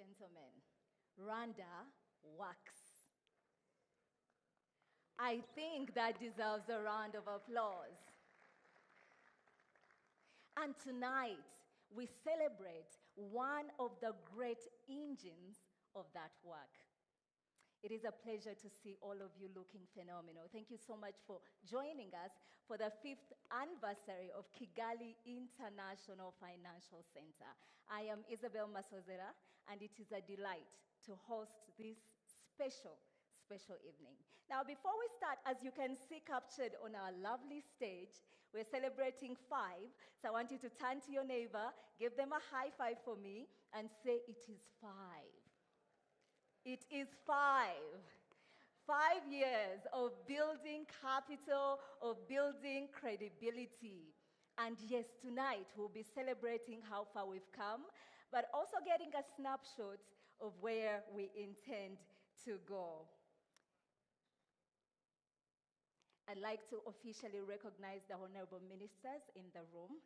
gentlemen, Rwanda works. I think that deserves a round of applause. And tonight, we celebrate one of the great engines of that work. It is a pleasure to see all of you looking phenomenal. Thank you so much for joining us for the 5th anniversary of Kigali International Financial Center. I am Isabel Masozera, and it is a delight to host this special evening. Now, before we start, as you can see captured on our lovely stage, we're celebrating 5. So I want you to turn to your neighbor, give them a high five for me, and say, it is 5. It is 5. 5 years of building capital, of building credibility. And yes, tonight we'll be celebrating how far we've come, but also getting a snapshot of where we intend to go. I'd like to officially recognize the honorable ministers in the room,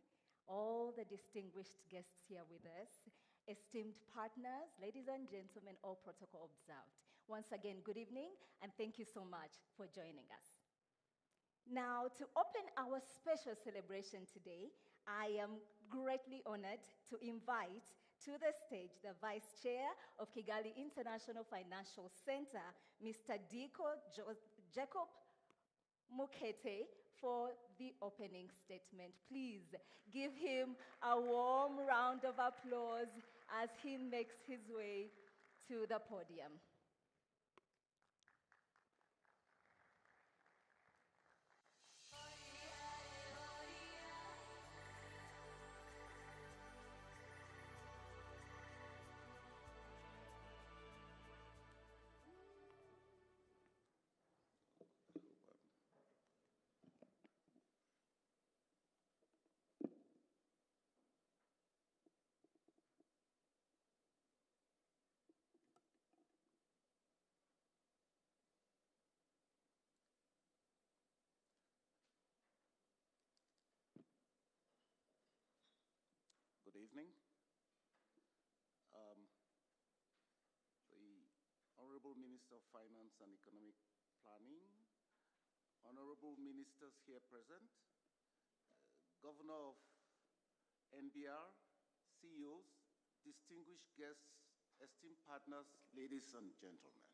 all the distinguished guests here with us, esteemed partners, ladies and gentlemen, all protocol observed. Once again, good evening, and thank you so much for joining us. Now, to open our special celebration today, I am greatly honored to invite to the stage the Vice Chair of Kigali International Financial Center, Mr. Diko Jacob Mukete, for the opening statement. Please give him a warm round of applause as he makes his way to the podium. Good evening. The Honorable Minister of Finance and Economic Planning, Honorable Ministers here present, Governor of NBR, CEOs, distinguished guests, esteemed partners, ladies and gentlemen.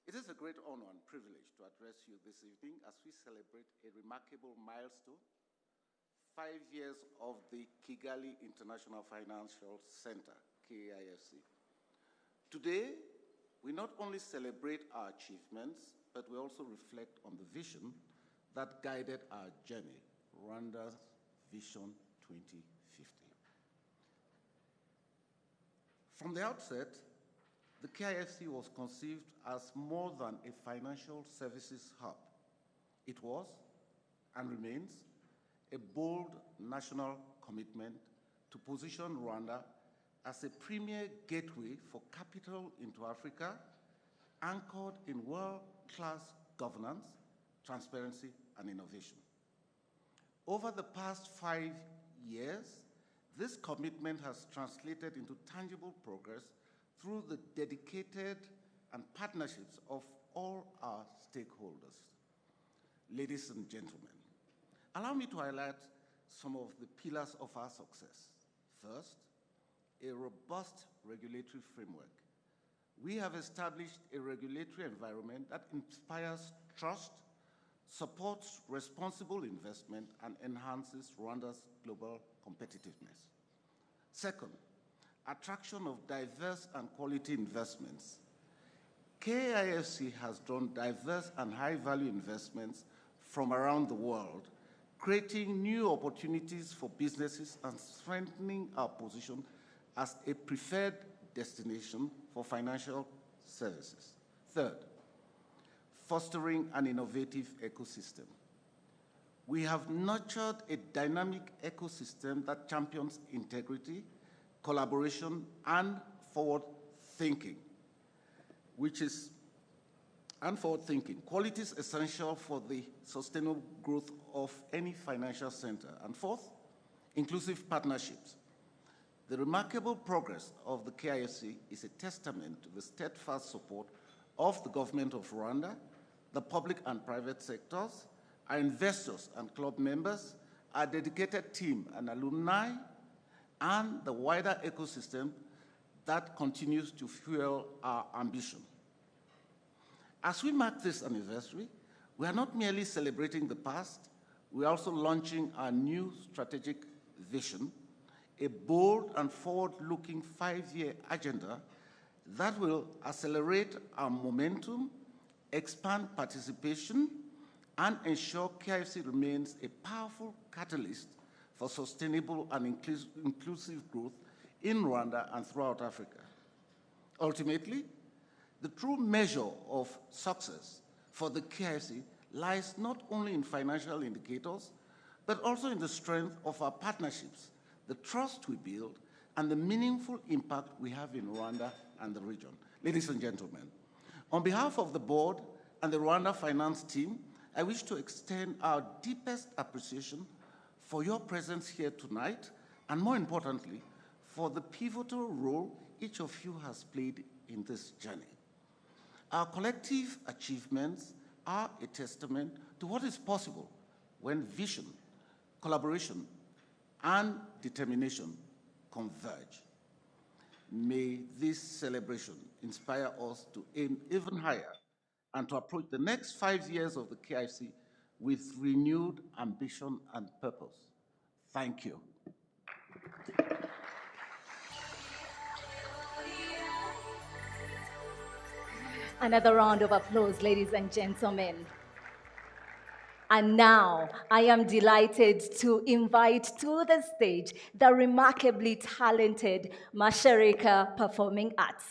It is a great honor and privilege to address you this evening as we celebrate a remarkable milestone, 5 years of the Kigali International Financial Center, KIFC. Today, we not only celebrate our achievements, but we also reflect on the vision that guided our journey, Rwanda's Vision 2050. From the outset, the KIFC was conceived as more than a financial services hub. It was, and remains, a bold national commitment to position Rwanda as a premier gateway for capital into Africa, anchored in world-class governance, transparency, and innovation. Over the past 5 years, this commitment has translated into tangible progress through the dedicated and partnerships of all our stakeholders. Ladies and gentlemen, allow me to highlight some of the pillars of our success. First, a robust regulatory framework. We have established a regulatory environment that inspires trust, supports responsible investment, and enhances Rwanda's global competitiveness. Second, attraction of diverse and quality investments. KIFC has drawn diverse and high-value investments from around the world, creating new opportunities for businesses and strengthening our position as a preferred destination for financial services. Third, fostering an innovative ecosystem. We have nurtured a dynamic ecosystem that champions integrity, collaboration, and forward thinking, qualities essential for the sustainable growth of any financial center. And fourth, inclusive partnerships. The remarkable progress of the KIFC is a testament to the steadfast support of the government of Rwanda, the public and private sectors, our investors and club members, our dedicated team and alumni, and the wider ecosystem that continues to fuel our ambition. As we mark this anniversary, we are not merely celebrating the past, we are also launching our new strategic vision, a bold and forward-looking 5-year agenda that will accelerate our momentum, expand participation, and ensure KIFC remains a powerful catalyst for sustainable and inclusive growth in Rwanda and throughout Africa. Ultimately, the true measure of success for the KIFC lies not only in financial indicators, but also in the strength of our partnerships, the trust we build, and the meaningful impact we have in Rwanda and the region. Ladies and gentlemen, on behalf of the board and the Rwanda finance team, I wish to extend our deepest appreciation for your presence here tonight, and more importantly, for the pivotal role each of you has played in this journey. Our collective achievements are a testament to what is possible when vision, collaboration, and determination converge. May this celebration inspire us to aim even higher and to approach the next 5 years of the KIFC with renewed ambition and purpose. Thank you. Another round of applause, ladies and gentlemen. And now, I am delighted to invite to the stage the remarkably talented Masharika Performing Arts.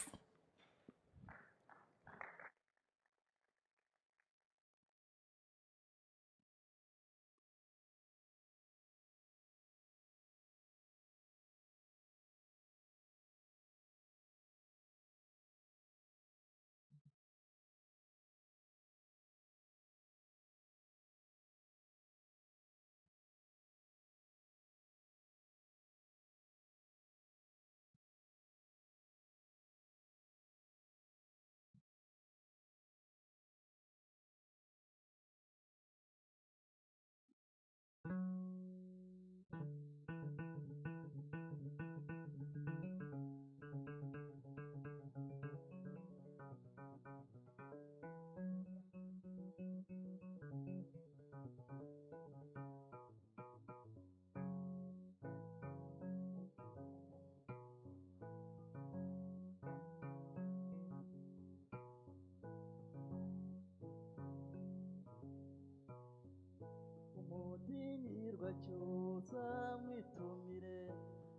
umutinirwa cyusa mwitumire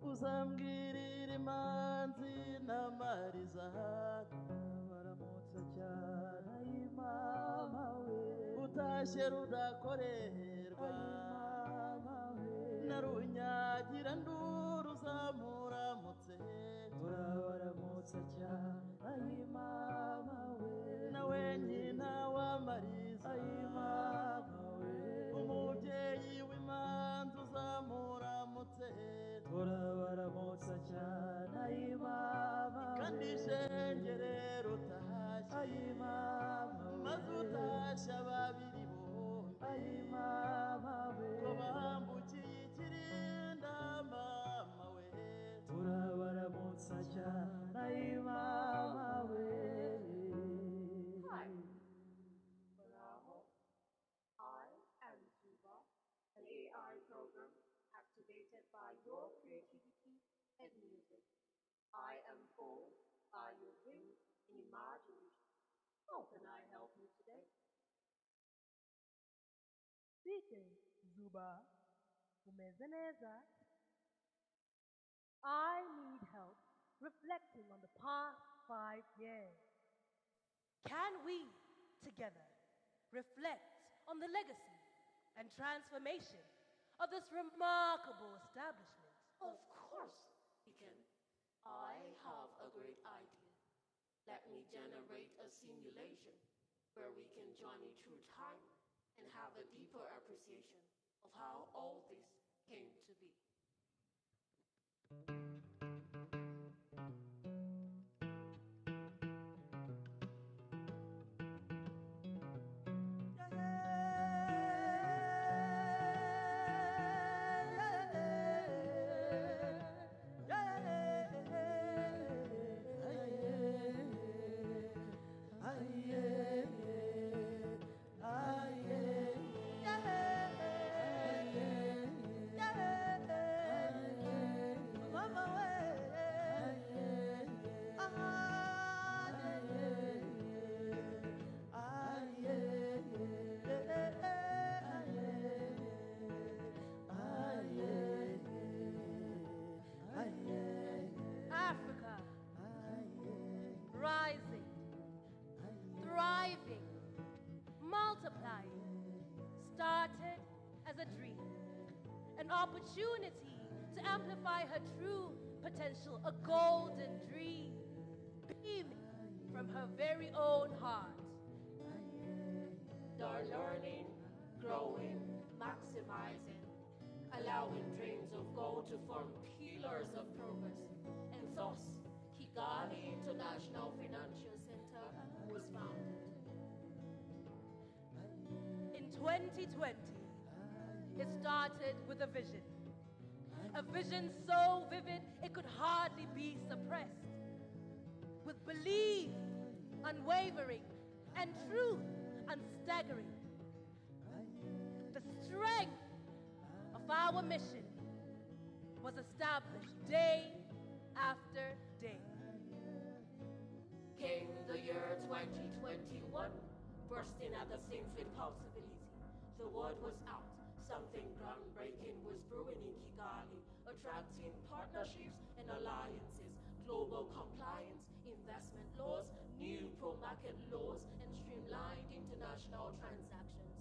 uzambwirira imanzi n'amariza baramutsa cyane ayimama we utashye rudakorerwa ayimama we narunyagira nduru zamuramutse turabaramutsa cyane ayimama we nawe nyina w'amariza ayimama we umubyeyi w'imanza uzamuramutse turabaramutsa cyane ayimama kandi ishengerero utashye ayimama maze utashye ababiri bombi ayimama we ko bambukiye ikirinda mama we turabaramutsa cyane ayimama we. Hi. Bravo. I am Zuba, an AI program activated by your creativity and music. I am full by your dreams and imagination. How can I help you today? Speaking, Zuba, umeze neza? I need help reflecting on the past 5 years. Can we, together, reflect on the legacy and transformation of this remarkable establishment? Of course we can. I have a great idea. Let me generate a simulation where we can journey through time and have a deeper appreciation of how all this came to be. an opportunity to amplify her true potential, a golden dream beaming from her very own heart. They're learning, growing, maximizing, allowing dreams of gold to form pillars of progress. And thus, Kigali International Financial Center was founded. In 2020, it started with a vision. A vision so vivid it could hardly be suppressed. With belief unwavering and truth unstaggering. The strength of our mission was established day after day. Came the year 2021, bursting at the seams with possibility. The word was out, something groundbreaking was brewing in Kigali, attracting partnerships and alliances, global compliance, investment laws, new pro-market laws, and streamlined international transactions.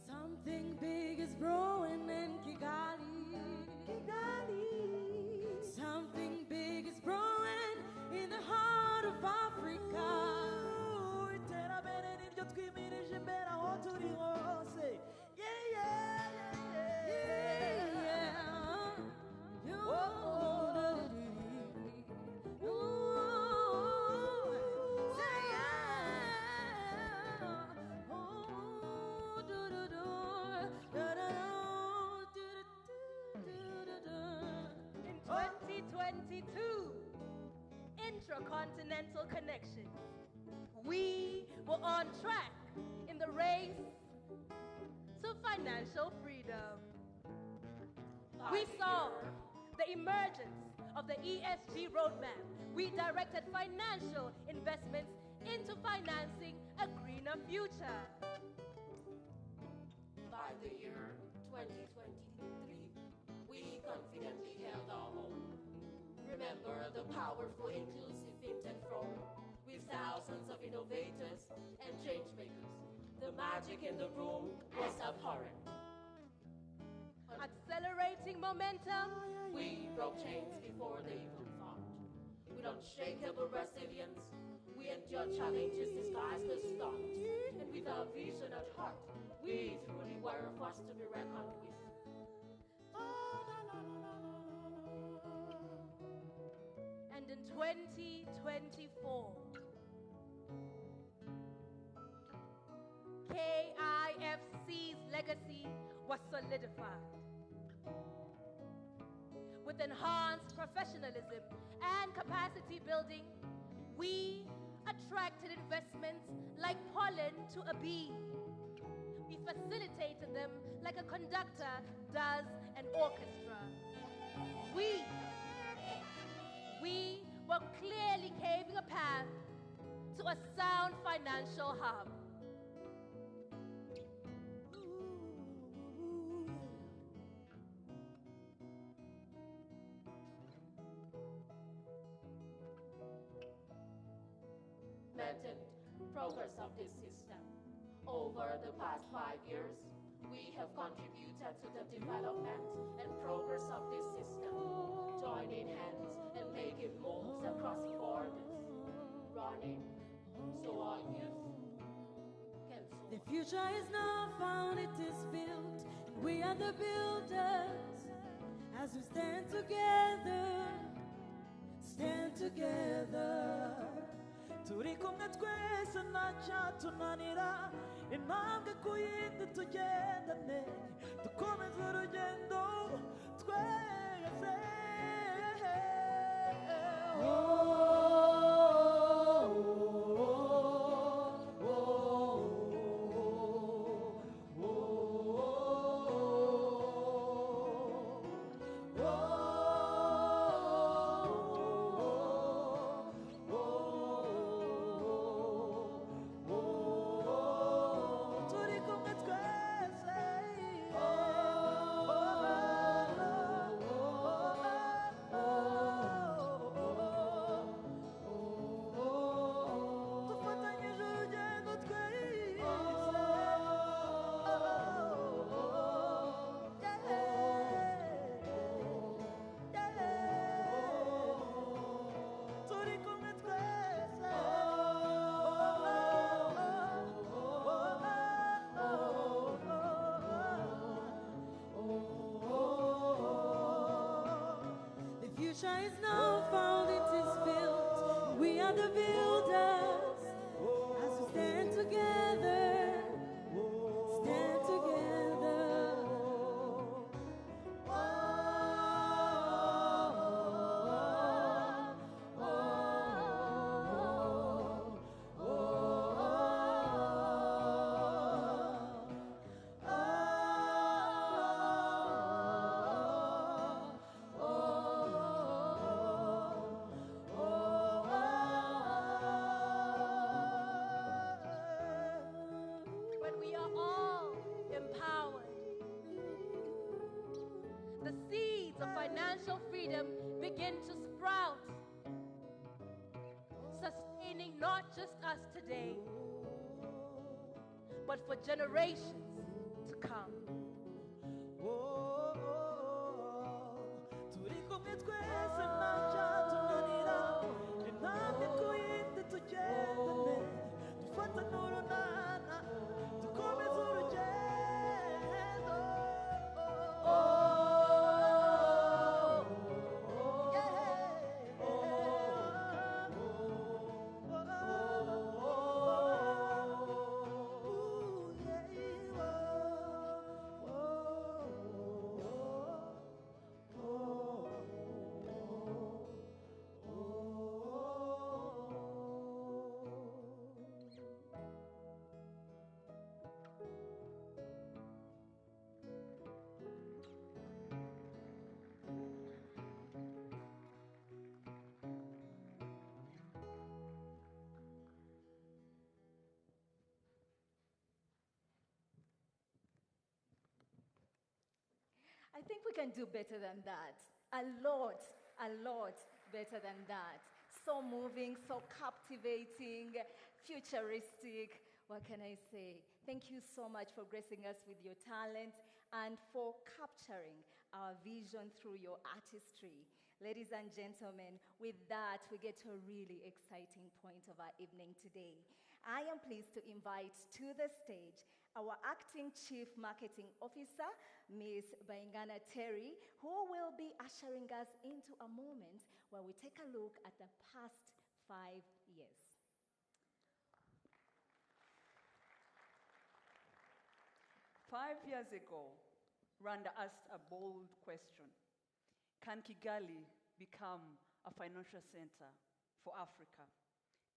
Something big is brewing in Kigali. Something big is brewing in the heart of Africa. iterambere niryo twimirije imbere aho turi hose. In 2022, Intracontinental Connection, we were on track in the race to financial freedom. We saw the emergence of the ESG roadmap. We directed financial investments into financing a greener future. By the year 2023, we confidently held our own. Remember the powerful, inclusive fintech forum with thousands of innovators and change makers. The magic in the room was abhorrent. Accelerating momentum, We broke chains before they even formed. With unshakable resilience, we endured challenges disguised as stunt. And with our vision at heart, we truly were a force to be reckoned with. and in 2024, KIFC's legacy was solidified. With enhanced professionalism and capacity building, we attracted investments like pollen to a bee. We facilitated them like a conductor does an orchestra. We were clearly paving a path to a sound financial hub. Maintained progress of this system. Over the past 5 years, we have contributed to the development and progress of this system, joining hands and making moves across borders, running so our youth can soar. The future is not found, it is built. We are the builders as we stand together, stand together. turi kumwe twese ntacyatunanira intambwe ku yindi tugendane dukomeze urugendo twese future is now found, it is built. We are the builders as we stand together. Stand together. When we are all empowered, the seeds of financial freedom begin to sprout, sustaining not just us today, but for generations to come. turi kumwe twese ntacyatunanira intambwe ku yindi tugendane dufata n'urunana dukomeze urugendo I think we can do better than that. A lot better than that. So moving, so captivating, futuristic. What can I say? Thank you so much for gracing us with your talent and for capturing our vision through your artistry. Ladies and gentlemen, with that, we get to a really exciting point of our evening today. I am pleased to invite to the stage our Acting Chief Marketing Officer, Ms. Baingana Terry, who will be ushering us into a moment where we take a look at the past 5 years. 5 years ago, Rwanda asked a bold question. Can Kigali become a financial center for Africa?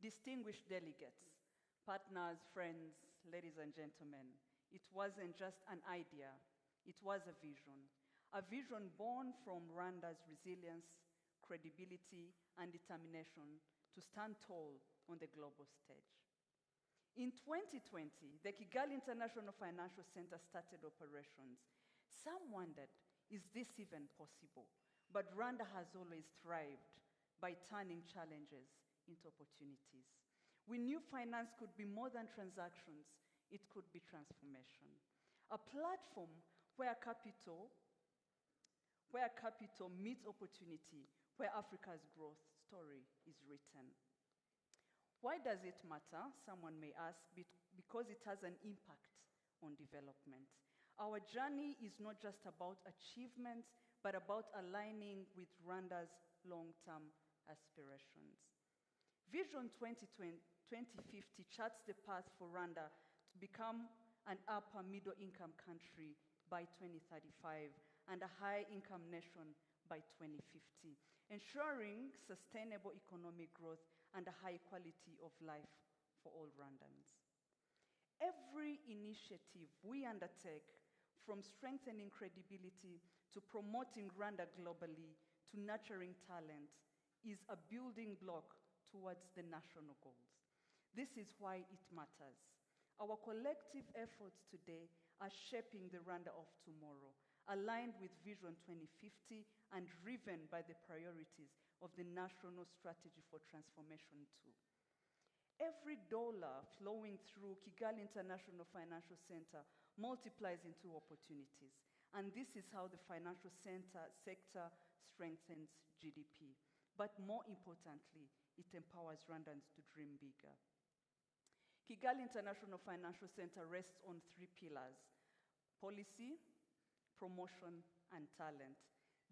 Distinguished delegates, partners, friends, ladies and gentlemen, it wasn't just an idea, it was a vision born from Rwanda's resilience, credibility, and determination to stand tall on the global stage. In 2020, the Kigali International Financial Center started operations. Some wondered, is this even possible? But Rwanda has always thrived by turning challenges into opportunities. We knew finance could be more than transactions, it could be transformation. A platform where capital meets opportunity, where Africa's growth story is written. Why does it matter? Someone may ask. Because it has an impact on development. Our journey is not just about achievements, but about aligning with Rwanda's long-term aspirations. Vision 2050 charts the path for Rwanda to become an upper middle income country by 2035 and a high income nation by 2050, ensuring sustainable economic growth and a high quality of life for all Rwandans. Every initiative we undertake, from strengthening credibility to promoting Rwanda globally to nurturing talent, is a building block towards the national goals. This is why it matters. Our collective efforts today are shaping the Rwanda of tomorrow, aligned with Vision 2050 and driven by the priorities of the National Strategy for Transformation 2. Every dollar flowing through Kigali International Financial Center multiplies into opportunities, and this is how the financial sector strengthens GDP. But more importantly, it empowers Rwandans to dream bigger. Kigali International Financial Center rests on 3 pillars: policy, promotion, and talent.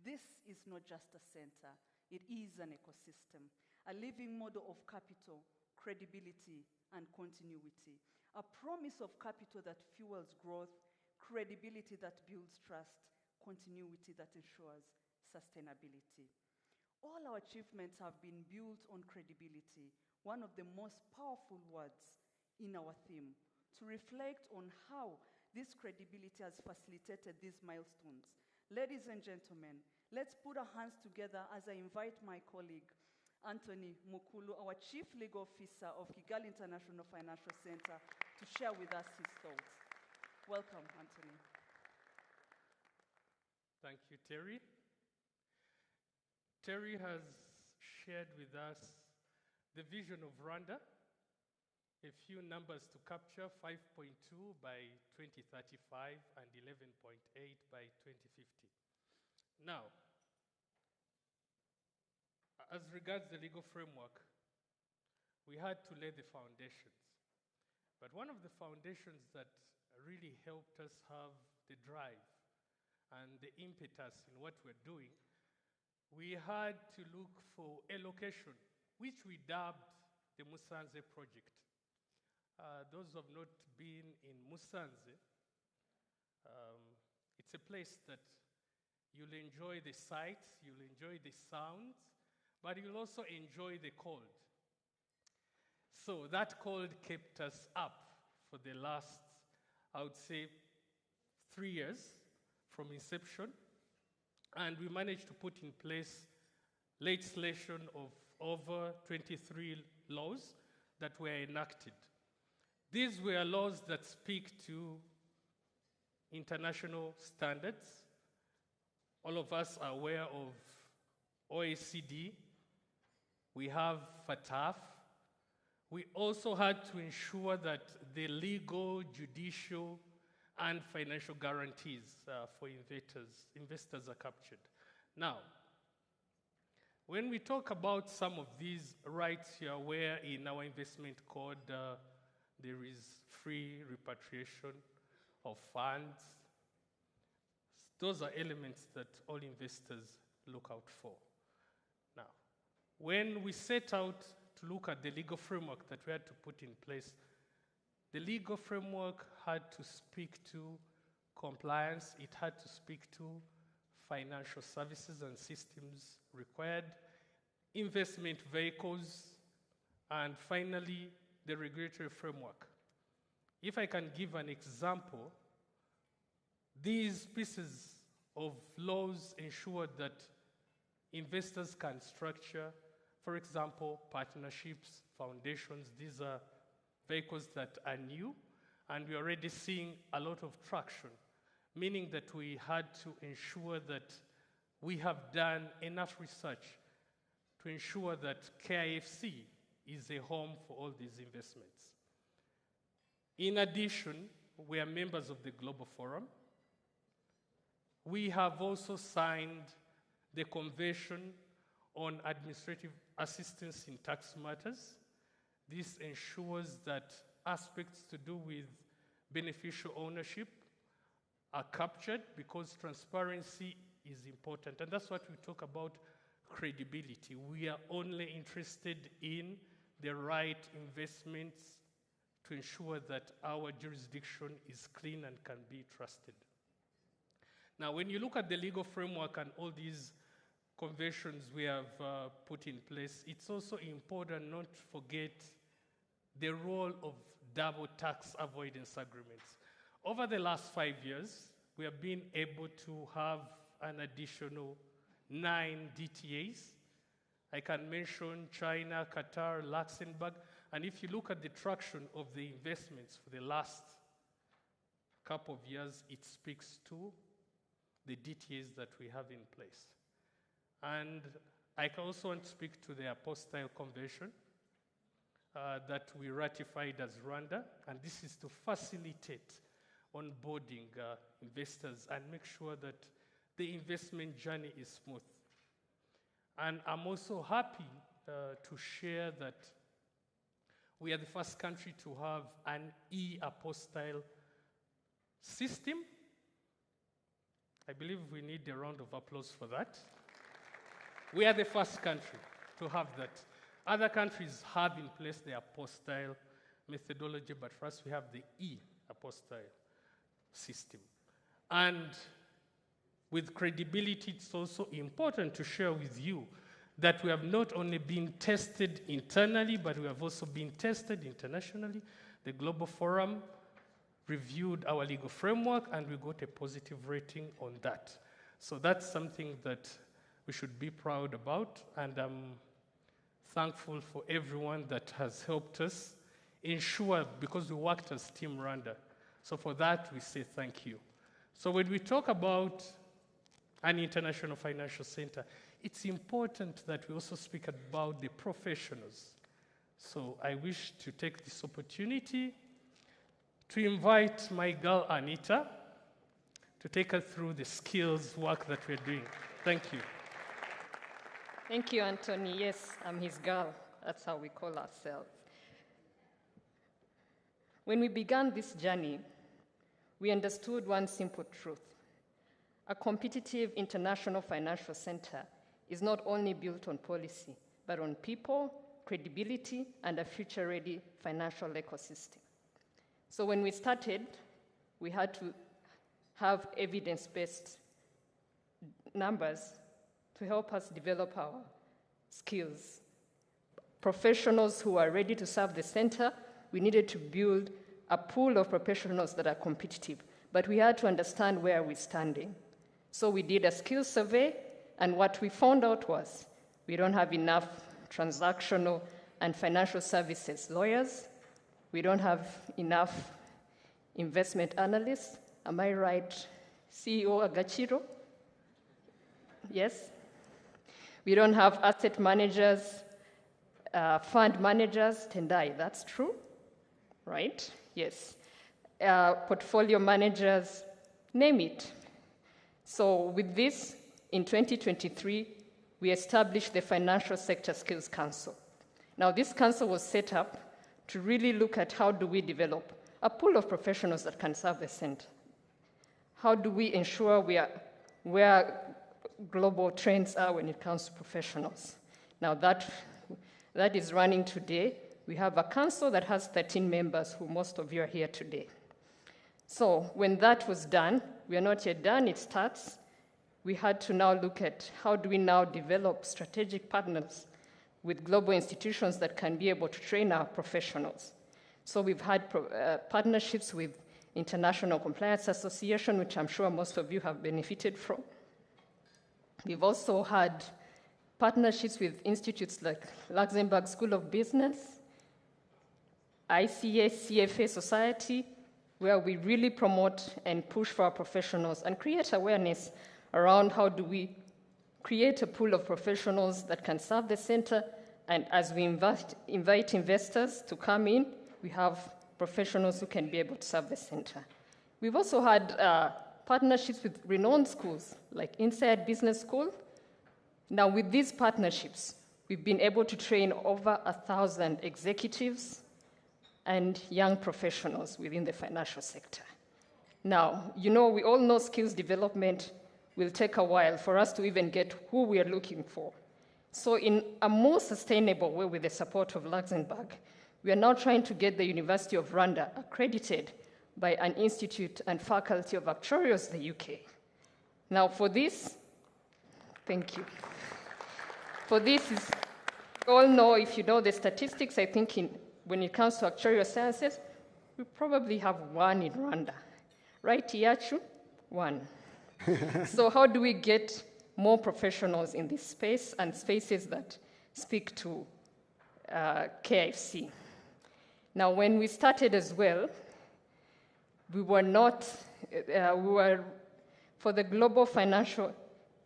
This is not just a center. It is an ecosystem, a living model of capital, credibility, and continuity. A promise of capital that fuels growth, credibility that builds trust, continuity that ensures sustainability. All our achievements have been built on credibility, one of the most powerful words in our theme, to reflect on how this credibility has facilitated these milestones. Ladies and gentlemen, let's put our hands together as I invite my colleague, Anthony Mukulu, our Chief Legal Officer of Kigali International Financial Center, to share with us his thoughts. Welcome, Anthony. Thank you, Terry. Terry has shared with us the vision of Rwanda, a few numbers to capture: 5.2 by 2035 and 11.8 by 2050. Now, as regards the legal framework, we had to lay the foundations. But one of the foundations that really helped us have the drive and the impetus in what we're doing, we had to look for a location, which we dubbed the Musanze Project. Those who have not been in Musanze, it's a place that you'll enjoy the sights, you'll enjoy the sounds, but you'll also enjoy the cold. So that cold kept us up for the last, I would say, 3 years from inception. And we managed to put in place legislation of over 23 laws that were enacted. These were laws that speak to international standards. All of us are aware of OECD. We have FATF. We also had to ensure that the legal, judicial, and financial guarantees for investors are captured. Now, when we talk about some of these rights, you're aware in our investment code, there is free repatriation of funds. Those are elements that all investors look out for. Now, when we set out to look at the legal framework that we had to put in place, the legal framework had to speak to compliance, it had to speak to financial services and systems required, investment vehicles, and finally, the regulatory framework. If I can give an example, these pieces of laws ensure that investors can structure, for example, partnerships, foundations. These are vehicles that are new, and we're already seeing a lot of traction, meaning that we had to ensure that we have done enough research to ensure that KIFC is a home for all these investments. In addition, we are members of the Global Forum. We have also signed the Convention on Administrative Assistance in Tax Matters. This ensures that aspects to do with beneficial ownership are captured because transparency is important. And that's what we talk about credibility. We are only interested in the right investments to ensure that our jurisdiction is clean and can be trusted. Now, when you look at the legal framework and all these conventions we have put in place, it's also important not to forget the role of double tax avoidance agreements. Over the last 5 years, we have been able to have an additional 9 DTAs. I can mention China, Qatar, Luxembourg, and if you look at the traction of the investments for the last couple of years, it speaks to the DTAs that we have in place. And I can also want to speak to the Apostille Convention that we ratified as Rwanda, and this is to facilitate onboarding investors and make sure that the investment journey is smooth. And I'm also happy to share that we are the first country to have an e-apostille system. I believe we need a round of applause for that. We are the first country to have that. Other countries have in place the apostille methodology, but for us we have the e-apostille system. And with credibility, it's also important to share with you that we have not only been tested internally, but we have also been tested internationally. The Global Forum reviewed our legal framework, and we got a positive rating on that. So that's something that we should be proud about, and I'm thankful for everyone that has helped us ensure, because we worked as Team Rwanda. So for that, we say thank you. So when we talk about an international financial center, it's important that we also speak about the professionals. So I wish to take this opportunity to invite my girl Anita to take us through the skills work that we're doing. Thank you. Thank you, Anthony. Yes, I'm his girl. That's how we call ourselves. When we began this journey, we understood one simple truth. A competitive international financial center is not only built on policy, but on people, credibility, and a future-ready financial ecosystem. So when we started, we had to have evidence-based numbers to help us develop our skills. Professionals who are ready to serve the center, we needed to build a pool of professionals that are competitive, but we had to understand where we're standing. So we did a skills survey, and what we found out was we don't have enough transactional and financial services lawyers. We don't have enough investment analysts. Am I right, CEO Agachiro? Yes? We don't have asset managers, fund managers, Tendai, that's true, right? Yes. Portfolio managers, name it. So with this, in 2023, we established the Financial Sector Skills Council. Now, this council was set up to really look at how do we develop a pool of professionals that can serve the center. How do we ensure we are where global trends are when it comes to professionals? Now, that is running today. We have a council that has 13 members, who most of you are here today. So when that was done, we are not yet done, it starts. We had to now look at how do we now develop strategic partners with global institutions that can be able to train our professionals. So we've had partnerships with International Compliance Association, which I'm sure most of you have benefited from. We've also had partnerships with institutes like Luxembourg School of Business, ICA, CFA Society, where we really promote and push for our professionals and create awareness around how do we create a pool of professionals that can serve the center. And as we invite investors to come in, we have professionals who can be able to serve the center. We've also had partnerships with renowned schools like Inside Business School. Now, with these partnerships, we've been able to train over 1,000 executives and young professionals within the financial sector. Now, we all know skills development will take a while for us to even get who we are looking for. So in a more sustainable way, with the support of Luxembourg, we are now trying to get the University of Rwanda accredited by an institute and faculty of actuarials in the UK. Now for this, thank you. For this, you all know, if you know the statistics, I think when it comes to actuarial sciences, we probably have one in Rwanda. Right, Iachu? One. So how do we get more professionals in this space and spaces that speak to KIFC? Now, when we started as well, we were for the Global Financial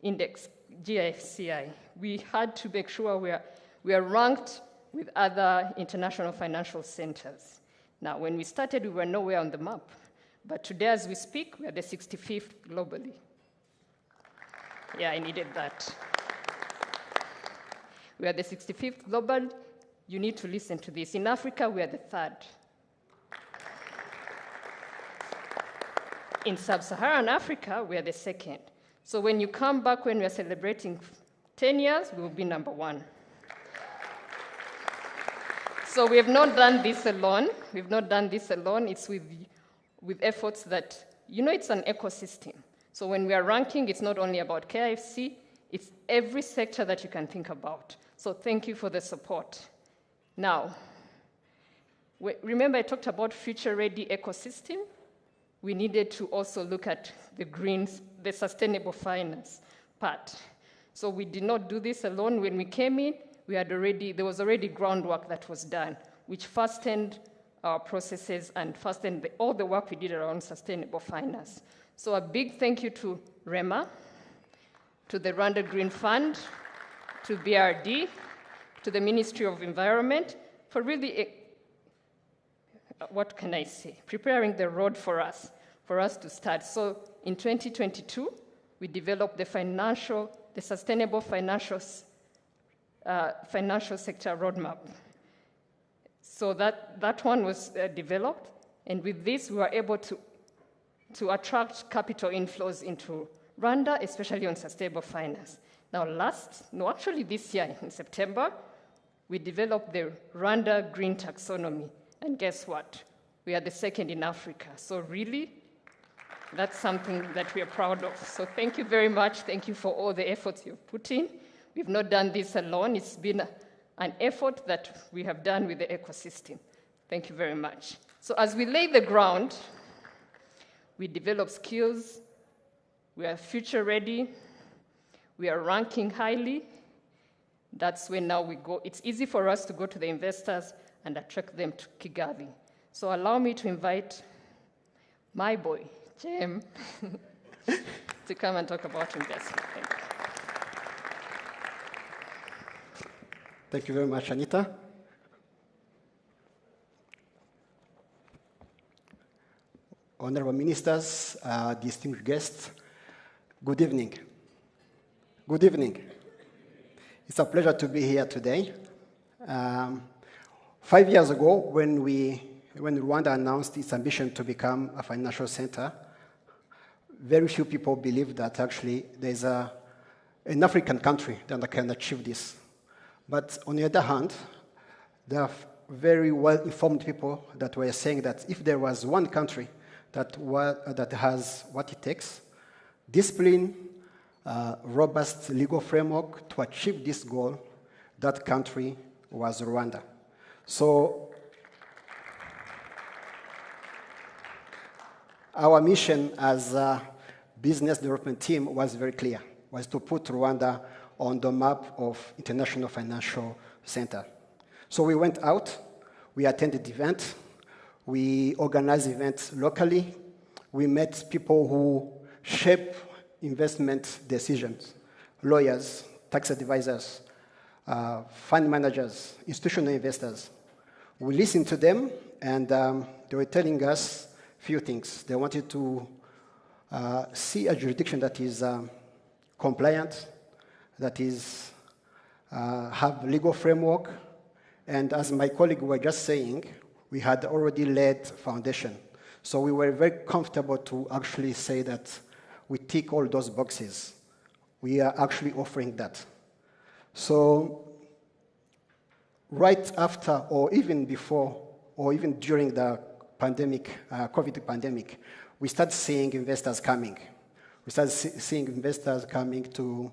Index, GFCI, we had to make sure we are ranked with other international financial centers. Now, when we started, we were nowhere on the map. But today, as we speak, we are the 65th globally. Yeah, I needed that. We are the 65th global. You need to listen to this. In Africa, we are the 3rd. In sub-Saharan Africa, we are the 2nd. So when you come back when we are celebrating 10 years, we will be number one. So we have not done this alone. We've not done this alone. It's with efforts that, it's an ecosystem. So when we are ranking, it's not only about KIFC, it's every sector that you can think about. So thank you for the support. Now, remember I talked about future-ready ecosystem? We needed to also look at the sustainable finance part. So we did not do this alone. When we came in, there was already groundwork that was done, which fastened our processes and fastened all the work we did around sustainable finance. So a big thank you to REMA, to the Rwanda Green Fund, to BRD, to the Ministry of Environment, for really, what can I say, preparing the road for us to start. So in 2022, we developed the sustainable financial sector roadmap. So that one was developed, and with this, we were able to attract capital inflows into Rwanda, especially on sustainable finance. Now this year, in September, we developed the Rwanda Green Taxonomy, and guess what? We are the second in Africa. So really, that's something that we are proud of. So thank you very much. Thank you for all the efforts you've put in. We've not done this alone. It's been an effort that we have done with the ecosystem. Thank you very much. So as we lay the ground, we develop skills, we are future ready, we are ranking highly. That's when now we go. It's easy for us to go to the investors and attract them to Kigali. So allow me to invite my boy, Jem, to come and talk about investment. Thank you. Thank you very much, Anita. Honorable ministers, distinguished guests, good evening. Good evening. It's a pleasure to be here today. 5 years ago, when Rwanda announced its ambition to become a financial center, very few people believed that actually there's an African country that can achieve this. But on the other hand, there are very well-informed people that were saying that if there was one country that has what it takes, discipline, robust legal framework to achieve this goal, that country was Rwanda. So our mission as a business development team was very clear, was to put Rwanda on the map of International Financial Center. So we went out, we attended events, we organized events locally, we met people who shape investment decisions, lawyers, tax advisors, fund managers, institutional investors. We listened to them, and they were telling us a few things. They wanted to see a jurisdiction that is compliant, that is have legal framework, and as my colleague were just saying, we had already laid foundation. So we were very comfortable to actually say that we tick all those boxes. We are actually offering that. So right after, or even before, or even during the pandemic, COVID pandemic, we started seeing investors coming. We started seeing investors coming to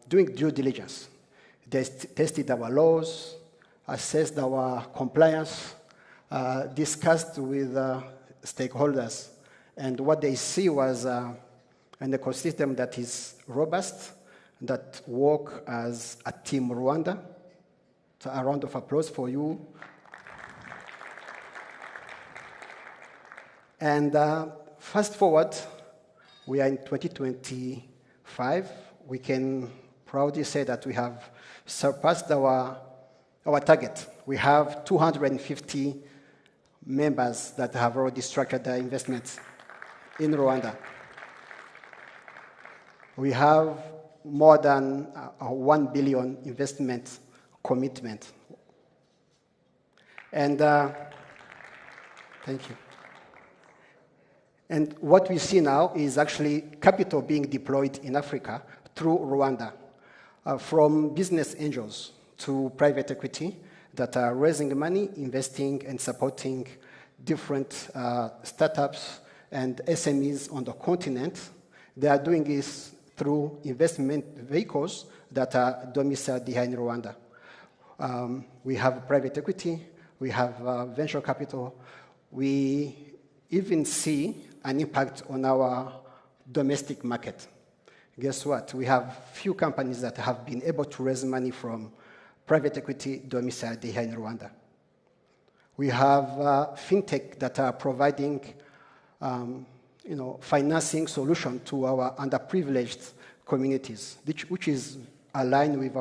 doing due diligence. They tested our laws, assessed our compliance, discussed with stakeholders, and what they see was an ecosystem that is robust, that work as a team Rwanda. So a round of applause for you. And fast forward, we are in 2025. We can proudly say that we have surpassed our target. We have 250 members that have already structured their investments in Rwanda. We have more than a 1 billion investment commitment. And thank you. And what we see now is actually capital being deployed in Africa through Rwanda. from business angels to private equity that are raising money, investing, and supporting different startups and SMEs on the continent. They are doing this through investment vehicles that are domiciled here in Rwanda. We have private equity, we have venture capital. We even see an impact on our domestic market. Guess what? We have few companies that have been able to raise money from private equity domiciled here in Rwanda. We have fintech that are providing financing solution to our underprivileged communities, which is aligned with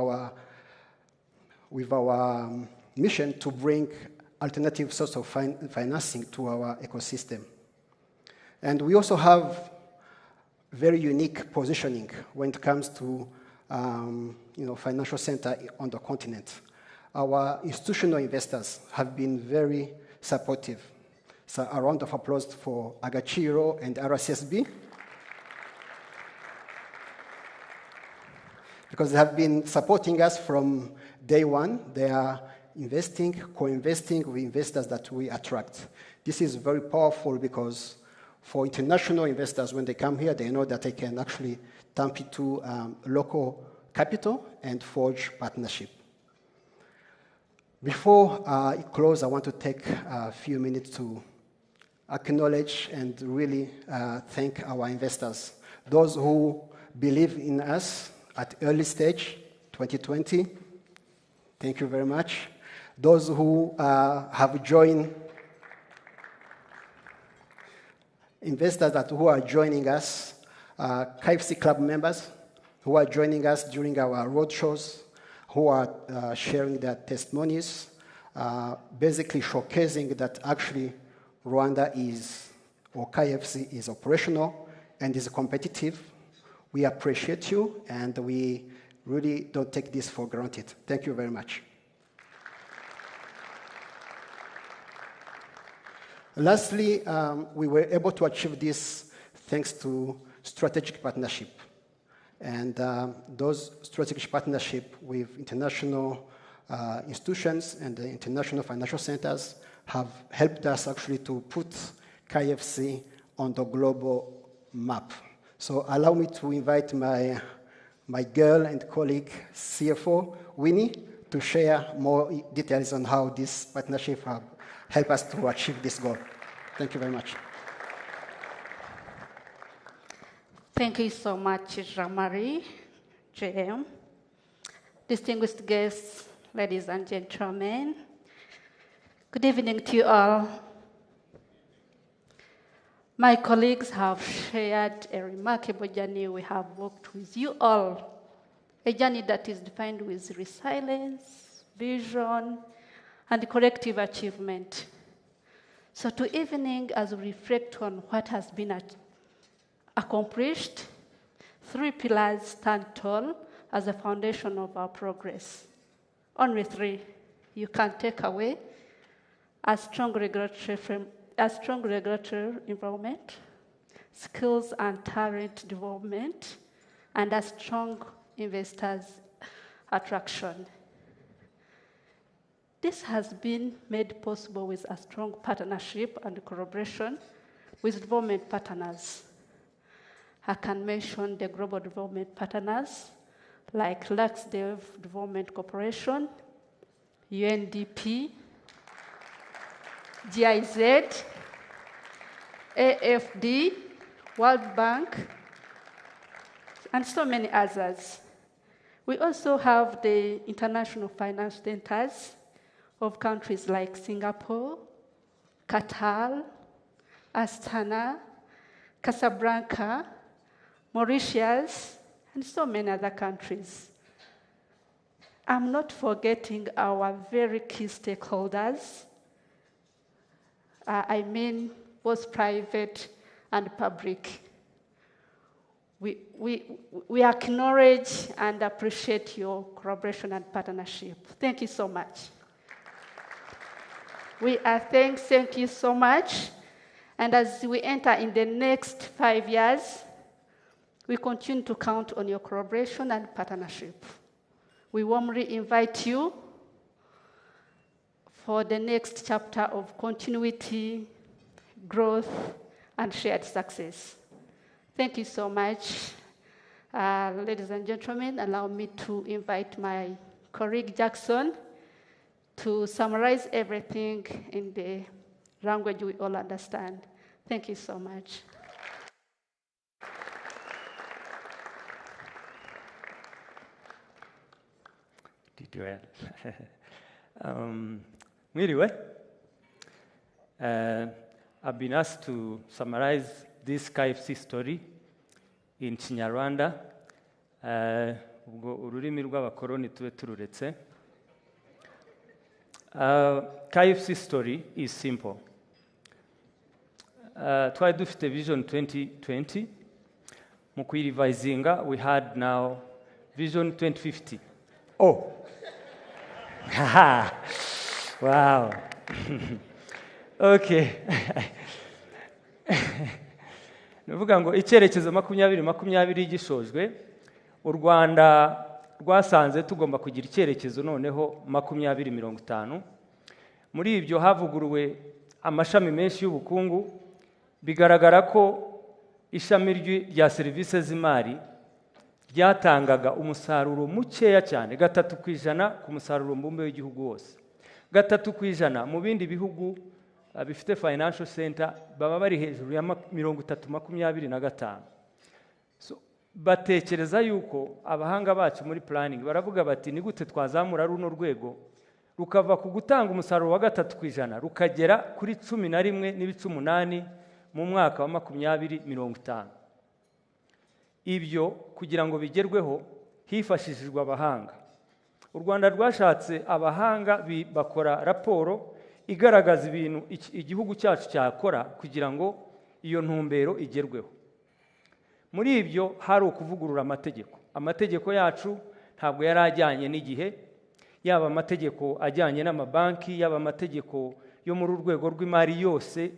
our mission to bring alternative source of financing to our ecosystem. And we also have very unique positioning when it comes to financial center on the continent. Our institutional investors have been very supportive. So a round of applause for Agaciro and RCSB, because they have been supporting us from day one. They are investing, co-investing with investors that we attract. This is very powerful because for international investors, when they come here, they know that they can actually tap into local capital and forge partnership. Before I close, I want to take a few minutes to acknowledge and really thank our investors, those who believe in us at early stage, 2020. Thank you very much. Those who have joined, investors who are joining us, KIFC club members who are joining us during our roadshows, who are sharing their testimonies, basically showcasing that actually Rwanda or KIFC is operational and is competitive. We appreciate you, and we really don't take this for granted. Thank you very much. Lastly, we were able to achieve this thanks to strategic partnership. And those strategic partnership with international institutions and the international financial centers have helped us actually to put KIFC on the global map. So allow me to invite my girl and colleague, CFO, Winnie, to share more details on how this partnership have helped us to achieve this goal. Thank you very much. Thank you so much, Jean-Marie, JM. Distinguished guests, ladies and gentlemen, good evening to you all. My colleagues have shared a remarkable journey we have walked with you all, a journey that is defined with resilience, vision, and collective achievement. So to evening, as we reflect on what has been accomplished, 3 pillars stand tall as a foundation of our progress. Only 3 you can take away: a strong regulatory environment, skills and talent development, and a strong investors attraction. This has been made possible with a strong partnership and collaboration with development partners. I can mention the global development partners like LuxDev Development Corporation, UNDP, GIZ, AFD, World Bank, and so many others. We also have the international finance centers of countries like Singapore, Qatar, Astana, Casablanca, Mauritius, and so many other countries. I'm not forgetting our very key stakeholders. I mean both private and public. We acknowledge and appreciate your collaboration and partnership. Thank you so much. We are thank you so much. And as we enter in the next 5 years, we continue to count on your collaboration and partnership. we warmly invite you for the next chapter of continuity, growth, and shared success. Thank you so much. Ladies and gentlemen, allow me to invite my colleague Jackson to summarize everything in the language we all understand. Thank you so much. Did well. Anyway, I've been asked to summarize this KIFC story in Kinyarwanda. Ubwo ururimi rw'abakoroni tube tururetse. KIFC story is simple. Twari dufite vision 2020. Mu kuyirevisinga, we had now vision 2050. Oh! Wow. Okay. Nuvuga ngo icyerekezo 2020 gishojwe, u Rwanda rwasanze tugomba kugira icyerekezo noneho 2050. Muri ibyo havuguruwe amashami menshi y'ubukungu, bigaragara ko ishami rya serivisi z'imari ryatangaga umusaruro mukeya cyane, 3% ku musaruro mbumbe w'igihugu wose. 3% mu bindi bihugu bifite financial center baba bari hejuru ya 30-25. So batekereza yuko abahanga bacu muri planning baravuga bati ni gute twazamura runo rwego rukava ku gutanga umusaruro wa 3% rukagera kuri 11.8 mu mwaka wa 2050. Ibyo kugira ngo bigerweho hifashishijwe abahanga. U Rwanda rwashatse abahanga bakora raporo igaragaza ibintu igihugu cyacu cyakora kugira ngo iyo ntumbero igerweho. Muri ibyo hari ukuvugurura amategeko. Amategeko yacu ntabwo yari ajyanye n'igihe, yaba amategeko ajyanye n'amabanki, yaba amategeko yo muri urwego rw'imari yose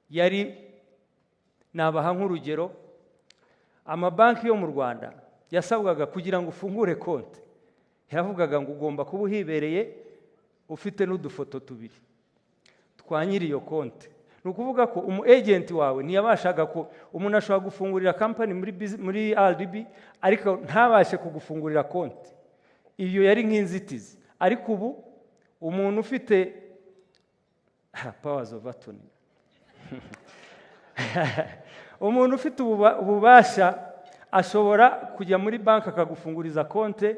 yari nabaha nk'urugero. Amabanki yo mu Rwanda yasabwaga kugira ngo ufungure konti, yavugaga ngo ugomba kuba uhibereye ufite n'udufoto tubiri twa nyiri iyo konti. Ni ukuvuga ko agent wawe ntiyabashaga ko umuntu ashobora gufungurira company muri RDB ariko ntabashe kugufungurira konti. Iyo yari nk'inzitizi. Ariko ubu umuntu ufite powers of attorney umuntu ufite ububasha ashobora kujya muri banki akagufunguriza konti,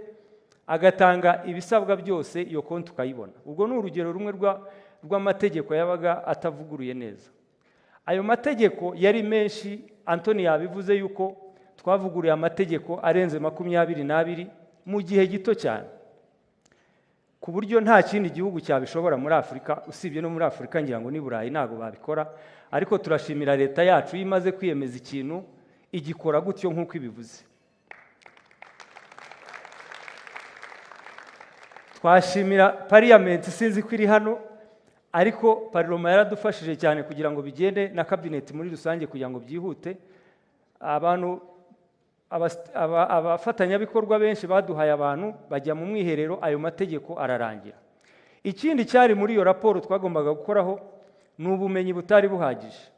agatanga ibisabwa byose, iyo konti ukayibona. Ubwo ni urugero rumwe rw'amategeko yabaga atavuguruye neza. Ayo mategeko yari menshi. Antoni yabivuze yuko twavuguruye amategeko arenze 22 mu gihe gito cyane, ku buryo nta kindi gihugu cyabishobora muri Afurika, usibye no muri Afurika ngira ngo ni Burayi ntago babikora. Ariko turashimira leta yacu imaze kwiyemeza ikintu igikora gutyo nk'uko ibivuze. Twashimira parliament, sinzi ko iri hano, ariko parlement yaradufashije cyane kugira ngo bigende na cabinet muri rusange kugira ngo byihute. Abantu abafatanyabikorwa benshi baduhaye abantu bajya mu mwiherero, ayo mategeko ararangira. Ikindi cyari muri iyo raporo twagombaga gukoraho ni ubumenyi butari buhagije.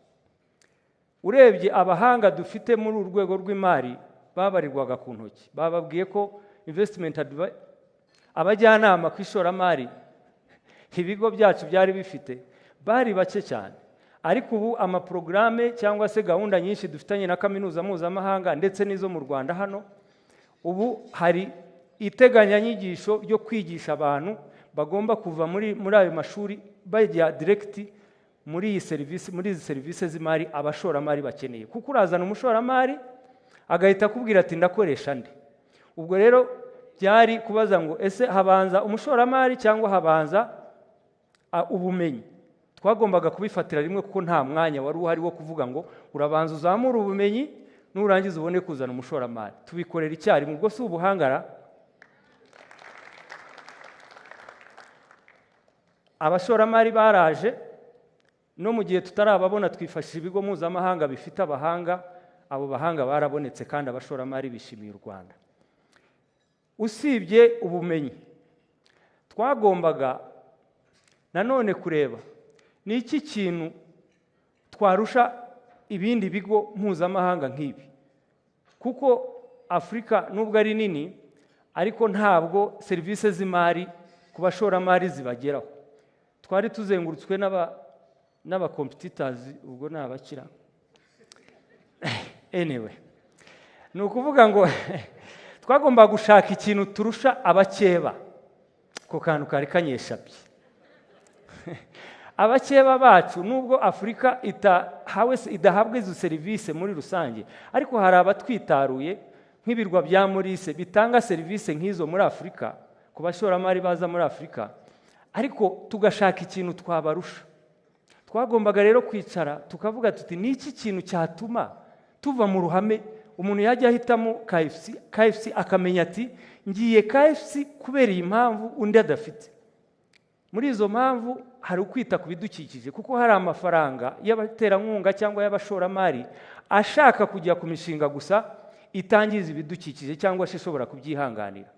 Urebye abahanga dufite muri urwego rw'imari babarirwaga ku ntoki. Bababwiye ko investment abajyanama ku ishoramari ibigo byacu byari bifite bari bake cyane. Ariko ubu amaprograme cyangwa se gahunda nyinshi dufitanye na kaminuza mpuzamahanga ndetse n'izo mu Rwanda hano, ubu hari iteganyanyigisho ryo kwigisha abantu bagomba kuva muri ayo mashuri bajya direct muri izi serivisi z'imari abashoramari bakeneye. Kuko urazana umushoramari agahita akubwira ati ndakoresha nde. Ubwo rero byari kubaza ngo ese habanza umushoramari cyangwa habanza ubumenyi. Twagombaga kubifatira rimwe kuko nta mwanya wari uhari wo kuvuga ngo urabanza uzamura ubumenyi nurangiza ubone kuzana umushoramari. Tubikorera icyarimwe. Ubwo si ubuhangara. Abashoramari baraje, no mu gihe tutarababona twifashisha ibigo mpuzamahanga bifite abahanga. Abo bahanga barabonetse kandi abashoramari bishimiye u Rwanda. usibye ubumenyi twagombaga nanone kureba ni iki kintu twarusha ibindi bigo mpuzamahanga nk'ibi, kuko Afurika nubwo ari nini ariko ntabwo serivisi z'imari ku bashoramari zibageraho. Twari tuzengurutswe n'aba competitors, ubwo nabakira anyway, ni ukuvuga ngo twagomba gushaka ikintu turusha abakeba. Ko kantu kari kanyeshabye abakeba bacu nubwo Afurika idahabwa izo serivisi muri rusange, ariko hari abatwitaruye nk'ibirwa bya Maurice bitanga serivisi nk'izo muri Afurika ku bashoramari baza muri Afurika, ariko tugashaka ikintu twabarusha. Twagombaga rero kwicara tukavuga tuti ni iki kintu cyatuma tuva mu ruhame, umuntu yajya ahitamo KIFC akamenya ati ngiye KIFC kubera iyi mpamvu undi adafite. Muri izo mpamvu hari ukwita ku bidukikije, kuko hari amafaranga y'abaterankunga cyangwa y'abashoramari ashaka kujya ku mishinga gusa itangiza ibidukikije cyangwa se ishobora kubyihanganira.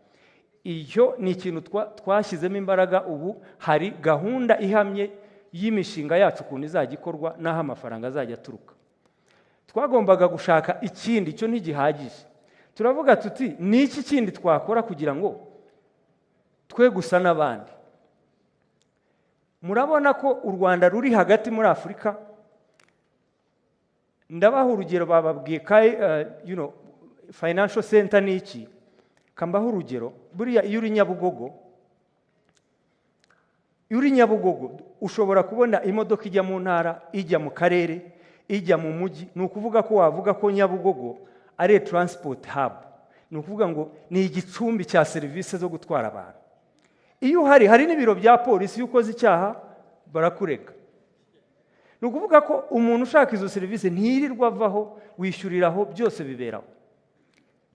Iyo ni ikintu twashyizemo imbaraga. Ubu hari gahunda ihamye y'imishinga yacu ukuntu izajya ikorwa n'aho amafaranga azajya aturuka. Twagombaga gushaka ikindi, cyo ntigihagije. Turavuga tuti ni iki kindi twakora kugira ngo twe gusa n'abandi. Murabona ko u Rwanda ruri hagati muri Afurika. Ndabaha urugero, bababwiye financial center ni iki. Kambaho urugero, buriya iyo uri Nyabugogo ushobora kubona imodoka ijya mu ntara, ijya mu karere, ijya mu mujyi. Ni ukuvuga ko wavuga ko Nyabugogo ari transport hub, ni ukuvuga ngo ni igicumbi cya serivisi zo gutwara abantu. Iyo hari n'ibiro bya polisi, iyo ukoze icyaha barakurega. Ni ukuvuga ko umuntu ushaka izo serivisi ntiyirirwa avaho, wishyuriraho, byose biberaho.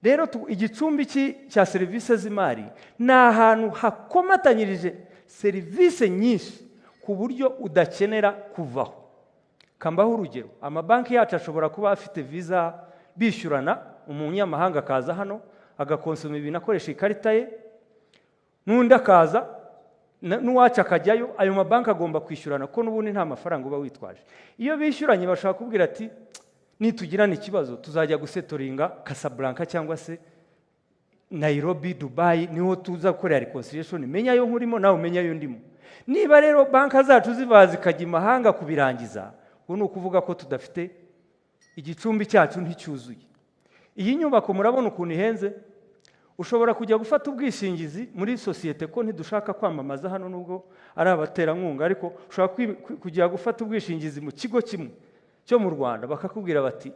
Rero igicumbi cya serivisi z'imari ni ahantu hakomatanyirije serivisi nyinshi ku buryo udakenera kuvaho. Kambaho urugero, amabanki yacu ashobora kuba afite visa bishyurana, umunyamahanga akaza hano agakonsoma ibintu akoresha ikarita ye, n'undi akaza n'uwacu akajyayo. Ayo mabanki agomba kwishyurana ko n'ubundi nta mafaranga uba witwaje. Iyo bishyuranye bashaka kubwira ati nitugirana ikibazo tuzajya gusetoringa Casablanca cyangwa se Nairobi, Dubai, niho tuza gukorera reconciliation. Menya yo nkurimo nawe umenya yo ndimo. Niba rero banka zacu zibaza ikajya imahanga kubirangiza, ubu ni ukuvuga ko tudafite igicumbi cyacu nticyuzuye. Iyi nyubako murabona ukuntu ihenze. Ushobora kujya gufata ubwishingizi muri sosiyete, ko ntidushaka kwamamaza hano nubwo ari abaterankunga, ariko ushobora kujya gufata ubwishingizi mu kigo kimwe cyo mu Rwanda, bakakubwira bati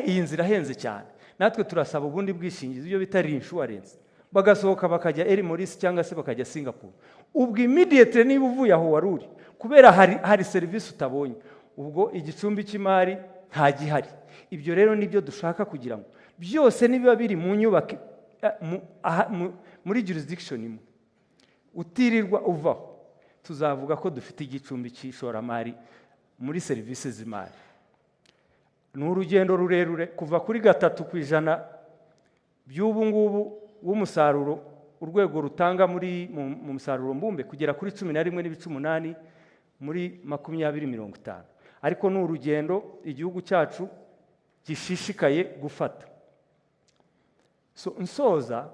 iyi nzira ihenze cyane, natwe turasaba ubundi bwishingizi, iyo bita reinsurance. Bagasohoka bakajya Maurice cyangwa se bakajya Singapore. Ubwo immediately niba uvuye aho wari uri, kubera hari serivisi utabonye, ubwo igicumbi cy'imari nta gihari. Ibyo rero nibyo dushaka kugira ngo byose nibiba biri mu nyubako muri jurisdiction imwe, utirirwa uvaho, tuzavuga ko dufite igicumbi cy'ishoramari muri serivisi z'imari. Ni urugendo rurerure kuva kuri 3% by'ubu ngubu w'umusaruro urwego rutanga mu musaruro mbumbe kugera kuri 11.8 muri 2050. Ariko ni urugendo igihugu cyacu gishishikaye gufata. Nsoza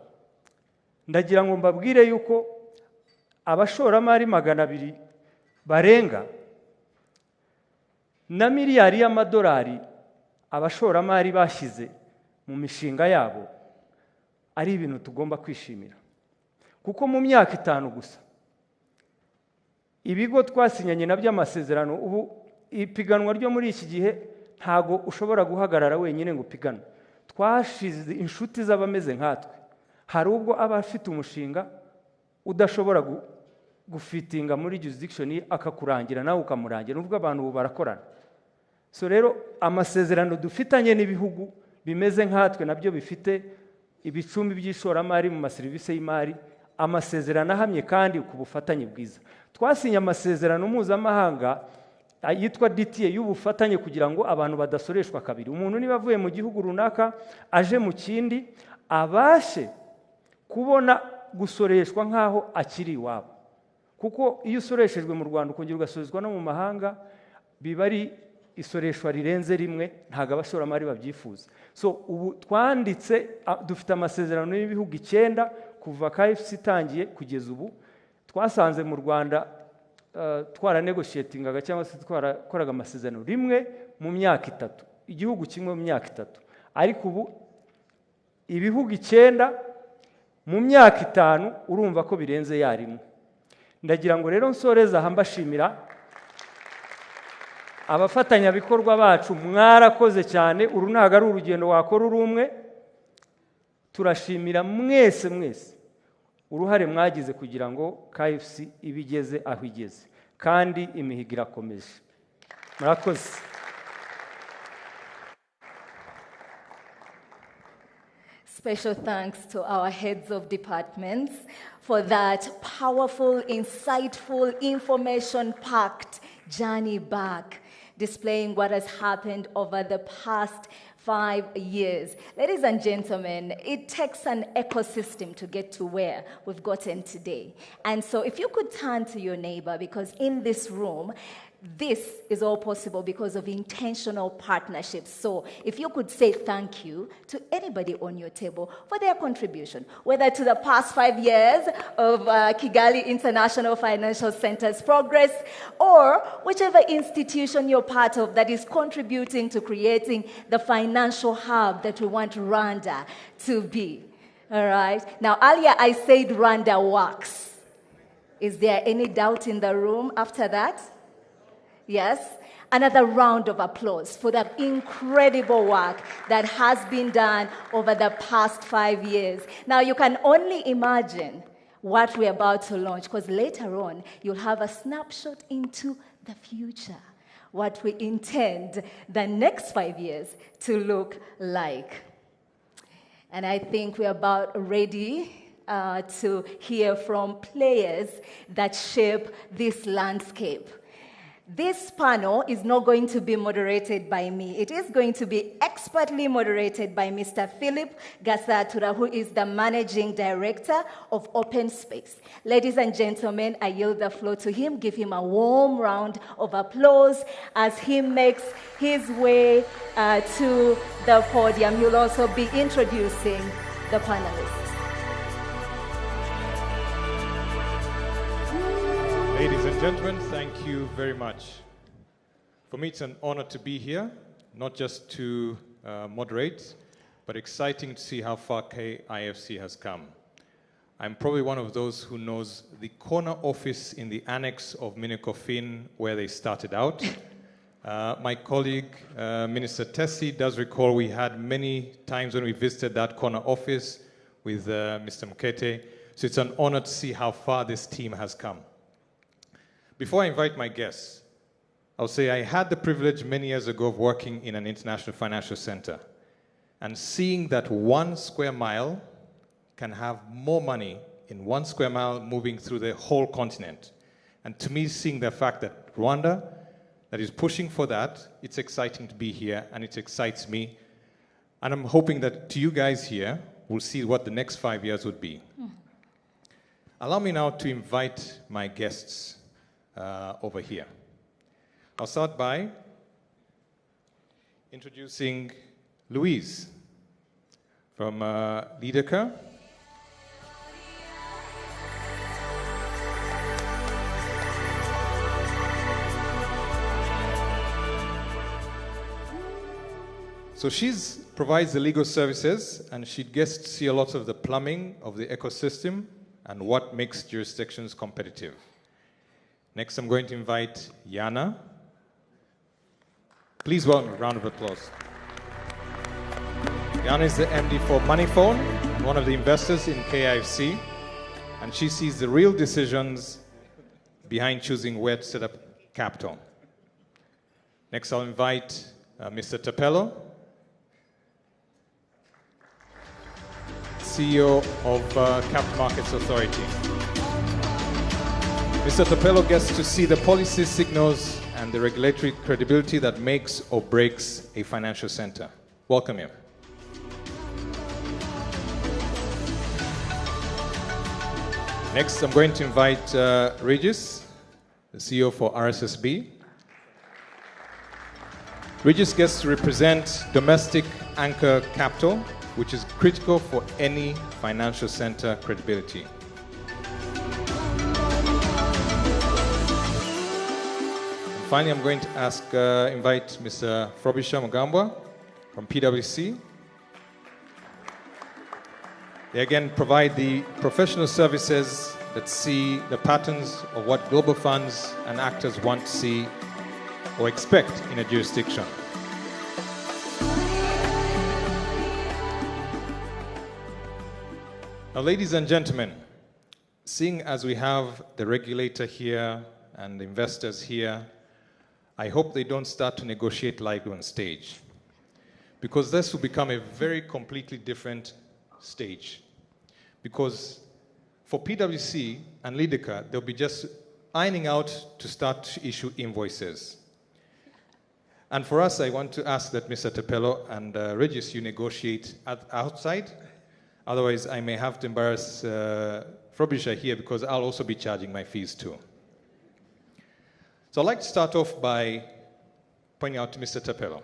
ndagira ngo mbabwire yuko abashoramari 200 barenga na miliyari y'amadolari abashoramari bashyize mu mishinga yabo ari ibintu tugomba kwishimira. Kuko mu myaka 5 gusa ibigo twasinyanye nabyo amasezerano, ubu ipiganwa ryo muri iki gihe ntago ushobora guhagarara wenyine ngo upiganwe. Twashize inshuti z'abameze nkatwe. Hari ubwo aba afite umushinga udashobora gufitinga muri jurisdiction akakurangira nawe ukamurangira, nubwo abantu ubu barakorana. Rero amasezerano dufitanye n'ibihugu bimeze nkatwe nabyo bifite ibicumbi by'ishoramari mu maserivisi y'imari, amasezerano ahamye kandi ku bufatanye bwiza. Twasinye amasezerano mpuzamahanga yitwa DTA y'ubufatanye kugira ngo abantu badasoreshwa kabiri. Umuntu niba avuye mu gihugu runaka aje mu kindi abashe kubona gusoreshwa nk'aho akiri iwabo, kuko iyo usoreshejwe mu Rwanda ukongera ugasorezwa no mu mahanga biba ari isoreshwa rirenze rimwe, ntabwo abashoramari babyifuza. So ubu twanditse dufite amasezerano y'ibihugu 9 kuva KIFC itangiye kugeza ubu. Twasanze mu Rwanda twaranegotiatingaga cyangwa se twarakoraga amasezerano rimwe mu myaka 3, igihugu kimwe mu myaka 3, ariko ubu ibihugu 9 mu myaka 5 urumva ko birenze yarimwe. Ndagira ngo rero nsoreza aha mbashimira abafatanyabikorwa bacu, mwarakoze cyane. Uru ntabwo ari urugendo wakora uri umwe. Turashimira mwese uruhare mwagize kugira ngo KIFC ibigeze aho igeze, kandi imihigo irakomeje. Murakoze. Special thanks to our heads of departments for that powerful, insightful, information-packed journey back, displaying what has happened over the past 5 years. Ladies and gentlemen, it takes an ecosystem to get to where we've gotten today. And so if you could turn to your neighbor, because in this room, this is all possible because of intentional partnerships. So if you could say thank you to anybody on your table for their contribution, whether to the past 5 years of Kigali International Financial Center's progress, or whichever institution you're part of that is contributing to creating the financial hub that we want Rwanda to be. All right? Now, earlier I said Rwanda works. Is there any doubt in the room after that? Yes? Another round of applause for the incredible work that has been done over the past 5 years. Now, you can only imagine what we're about to launch, because later on, you'll have a snapshot into the future, what we intend the next 5 years to look like. And I think we're about ready to hear from players that shape this landscape. This panel is not going to be moderated by me. It is going to be expertly moderated by Mr. Philip Gasatura, who is the Managing Director of Open Space. Ladies and gentlemen, I yield the floor to him. Give him a warm round of applause as he makes his way to the podium. He'll also be introducing the panelists. Ladies and gentlemen, thank you very much. For me, it's an honor to be here, not just to moderate, but exciting to see how far KIFC has come. I'm probably one of those who knows the corner office in the annex of Minecofin where they started out. My colleague, Minister Tessie, does recall we had many times when we visited that corner office with Mr. Mukete. So it's an honor to see how far this team has come. Before I invite my guests, I'll say I had the privilege many years ago of working in an international financial center and seeing that 1 square mile can have more money in 1 square mile moving through the whole continent. And to me, seeing the fact that Rwanda, that is pushing for that, it's exciting to be here and it excites me. And I'm hoping that to you guys here, we'll see what the next 5 years would be. Allow me now to invite my guests over here. I'll start by introducing Louise from Lideker. So she provides the legal services, and she gets to see a lot of the plumbing of the ecosystem and what makes jurisdictions competitive. Next, I'm going to invite Yana. Please welcome a round of applause. Yana is the MD for Moneyphone, and one of the investors in KIFC, and she sees the real decisions behind choosing where to set up capital. Next, I'll invite Mr. Tapello, CEO of Capital Markets Authority. Mr. Tapello gets to see the policy signals and the regulatory credibility that makes or breaks a financial center. Welcome him. Next, I'm going to invite Regis, the CEO for RSSB. Regis gets to represent domestic anchor capital, which is critical for any financial center credibility. And finally, I'm going to invite Mr. Frobisher Mugambwa from PwC. They again provide the professional services that see the patterns of what global funds and actors want to see or expect in a jurisdiction. Now, ladies and gentlemen, seeing as we have the regulator here and the investors here, I hope they don't start to negotiate live on stage, because this will become a very completely different stage. Because for PwC and Lydeca, they'll be just ironing out to start to issue invoices. And for us, I want to ask that Mr. Tepelo and Regis, you negotiate outside. Otherwise, I may have to embarrass Frobisher here, because I'll also be charging my fees too. So I'd like to start off by pointing out to Mr. Tepelo.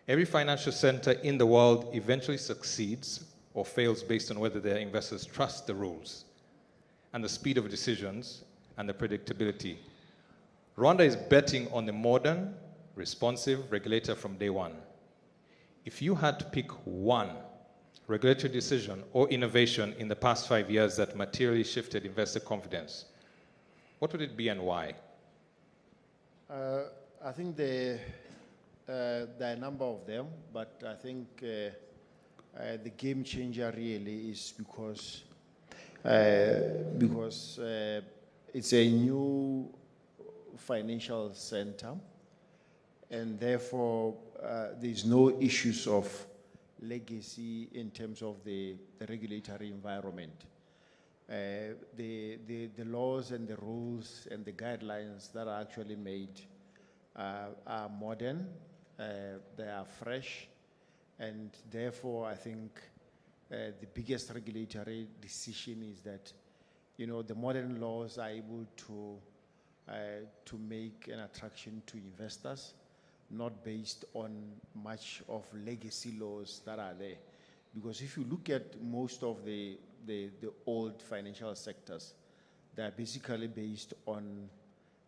Every financial center in the world eventually succeeds or fails based on whether their investors trust the rules and the speed of decisions and the predictability. Rwanda is betting on the modern, responsive regulator from day one. If you had to pick one regulatory decision or innovation in the past 5 years that materially shifted investor confidence, what would it be and why? I think there are a number of them, but I think the game changer really is because it's a new financial center, and therefore there's no issues of legacy in terms of the regulatory environment. The laws and the rules and the guidelines that are actually made are modern, they are fresh, and therefore I think the biggest regulatory decision is that, the modern laws are able to make an attraction to investors, not based on much of legacy laws that are there. Because if you look at most of the old financial sectors, they are basically based on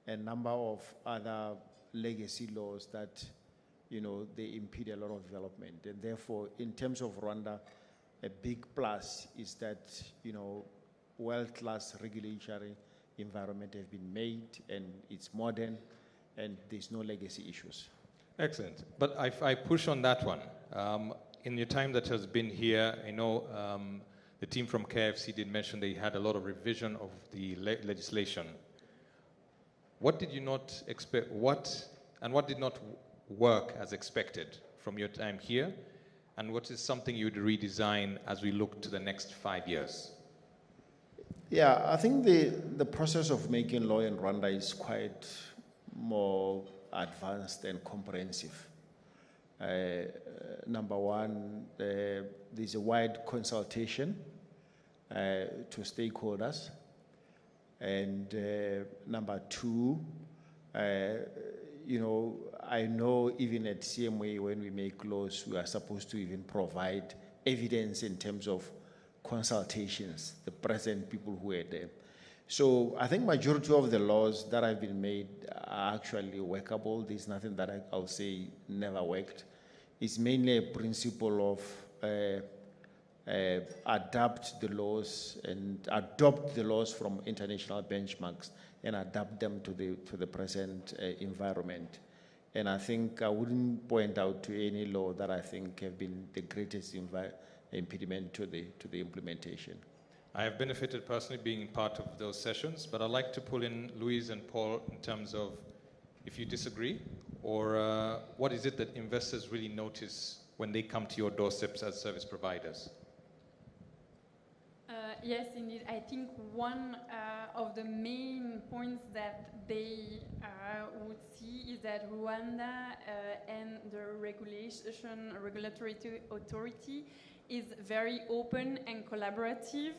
a number of other legacy laws that, they impede a lot of development. And therefore, in terms of Rwanda, a big plus is that, world-class regulatory environment has been made, and it's modern, and there's no legacy issues. Excellent. But I push on that one. In your time that has been here, I know the team from KIFC did mention they had a lot of revision of the legislation. What did you not expect? What did not work as expected from your time here? And what is something you'd redesign as we look to the next 5 years? Yeah, I think the process of making law in Rwanda is quite more advanced and comprehensive. Number one, there's a wide consultation to stakeholders. And number two, I know even at CMA, when we make laws, we are supposed to even provide evidence in terms of consultations, the present people who are there. So I think majority of the laws that have been made are actually workable. There's nothing that I'll say never worked. It's mainly a principle of adapt the laws and adopt the laws from international benchmarks and adapt them to the present environment. And I think I wouldn't point out to any law that I think have been the greatest impediment to the implementation. I have benefited personally being part of those sessions, but I'd like to pull in Louise and Paul in terms of if you disagree, or what is it that investors really notice when they come to your doorsteps as service providers? Yes, indeed. I think one of the main points that they would see is that Rwanda and the regulatory authority is very open and collaborative.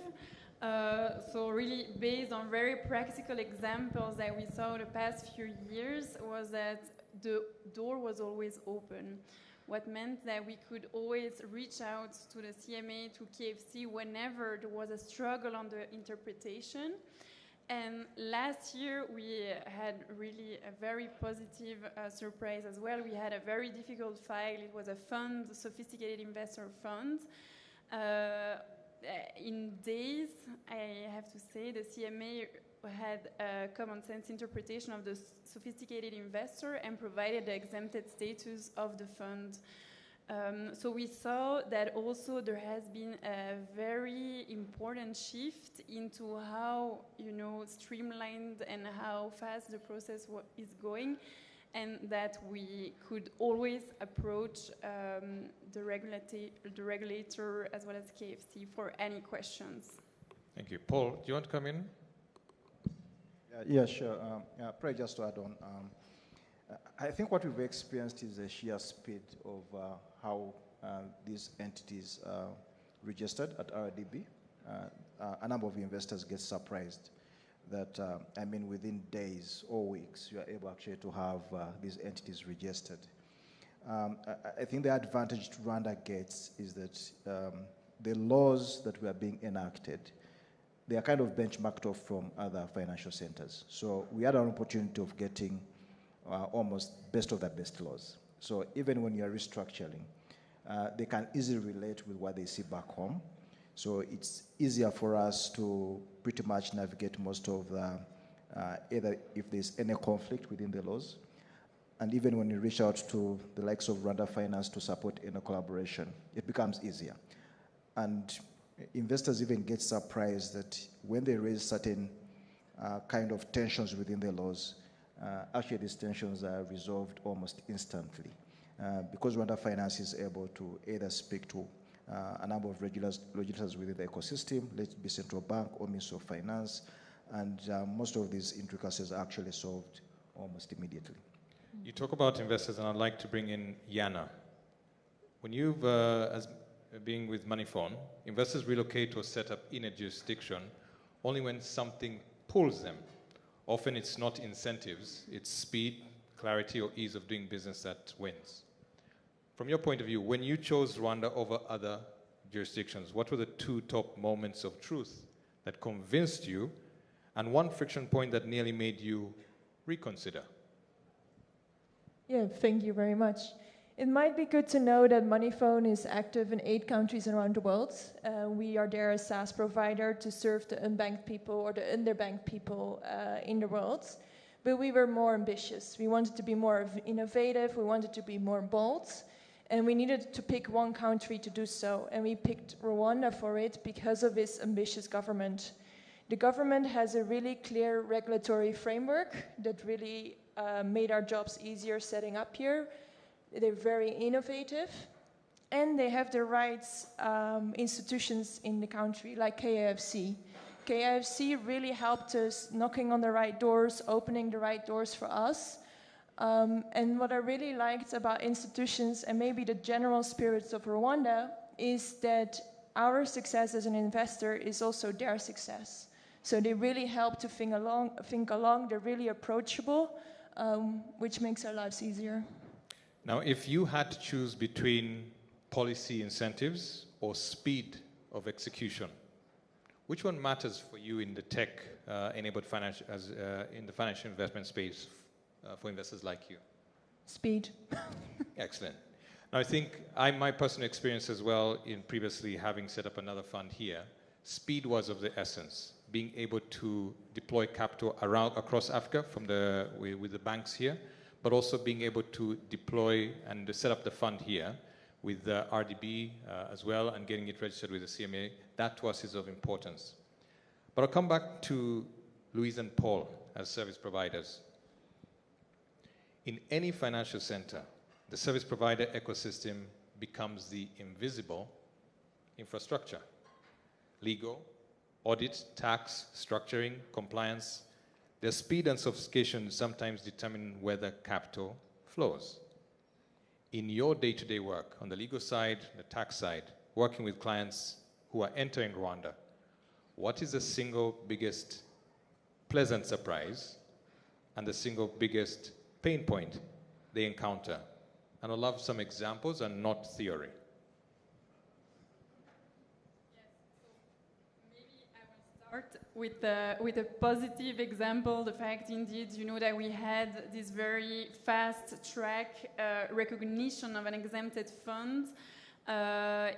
So really based on very practical examples that we saw the past few years was that the door was always open. What meant that we could always reach out to the CMA, to KIFC, whenever there was a struggle on the interpretation. And last year, we had really a very positive surprise as well. We had a very difficult file. It was a fund, a sophisticated investor fund. In days, I have to say, the CMA had a common sense interpretation of the sophisticated investor and provided the exempted status of the fund. So we saw that also there has been a very important shift into how, streamlined and how fast the process is going, and that we could always approach the regulator as well as KIFC for any questions. Thank you. Paul, do you want to come in? Yeah, sure. Probably just to add on, I think what we've experienced is the sheer speed of how these entities are registered at RDB. A number of investors get surprised that, within days or weeks, you are able actually to have these entities registered. I think the advantage Rwanda gets is that the laws that were being enacted, they are kind of benchmarked off from other financial centers. So we had an opportunity of getting almost best of the best laws. So even when you're restructuring, they can easily relate with what they see back home. So it's easier for us to pretty much navigate most of the, either if there's any conflict within the laws, and even when you reach out to the likes of Rwanda Finance to support any collaboration, it becomes easier. And investors even get surprised that when they raise certain kind of tensions within the laws, actually these tensions are resolved almost instantly. Because Rwanda Finance is able to either speak to a number of regulators within the ecosystem, let it be central bank or Ministry of Finance, and most of these intricacies are actually solved almost immediately. You talk about investors, and I'd like to bring in Yana. When you've, as being with Moneyphone, investors relocate or set up in a jurisdiction only when something pulls them. Often it's not incentives, it's speed, clarity, or ease of doing business that wins. From your point of view, when you chose Rwanda over other jurisdictions, what were the two top moments of truth that convinced you, and one friction point that nearly made you reconsider? Yeah, thank you very much. It might be good to know that Moneyphone is active in 8 countries around the world. We are there as SaaS provider to serve the unbanked people or the underbanked people in the world. But we were more ambitious. We wanted to be more innovative. We wanted to be more bold. And we needed to pick one country to do so. And we picked Rwanda for it because of its ambitious government. The government has a really clear regulatory framework that really made our jobs easier setting up here. They're very innovative, and they have the right institutions in the country, like KIFC. KIFC really helped us knocking on the right doors, opening the right doors for us. And what I really liked about institutions, and maybe the general spirits of Rwanda, is that our success as an investor is also their success. So they really help to think along. They're really approachable, which makes our lives easier. Now, if you had to choose between policy incentives or speed of execution, which one matters for you in the tech-enabled financial, in the financial investment space for investors like you? Speed. Excellent. Now, I think my personal experience as well in previously having set up another fund here, speed was of the essence. Being able to deploy capital across Africa with the banks here, but also being able to deploy and set up the fund here with the RDB as well, and getting it registered with the CMA. That to us is of importance. But I'll come back to Louise and Paul as service providers. In any financial center, the service provider ecosystem becomes the invisible infrastructure. Legal, audit, tax, structuring, compliance. Their speed and sophistication sometimes determine whether capital flows. In your day-to-day work, on the legal side, the tax side, working with clients who are entering Rwanda, what is the single biggest pleasant surprise and the single biggest pain point they encounter? And I'll love some examples and not theory. Start with a positive example, the fact indeed, that we had this very fast track recognition of an exempted fund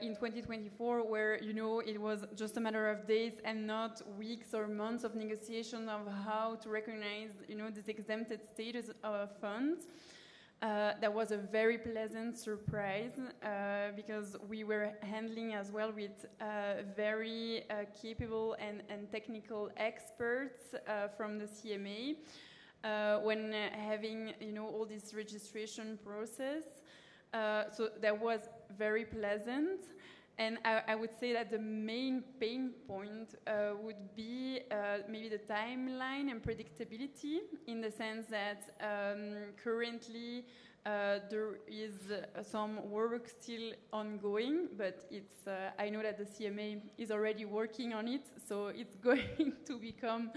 in 2024, where, it was just a matter of days and not weeks or months of negotiation of how to recognize, this exempted status of funds. That was a very pleasant surprise because we were handling as well with very capable and technical experts from the CMA when having all this registration process. So that was very pleasant. And I would say that the main pain point would be maybe the timeline and predictability, in the sense that currently there is some work still ongoing, but it's, I know that the CMA is already working on it, so it's going to become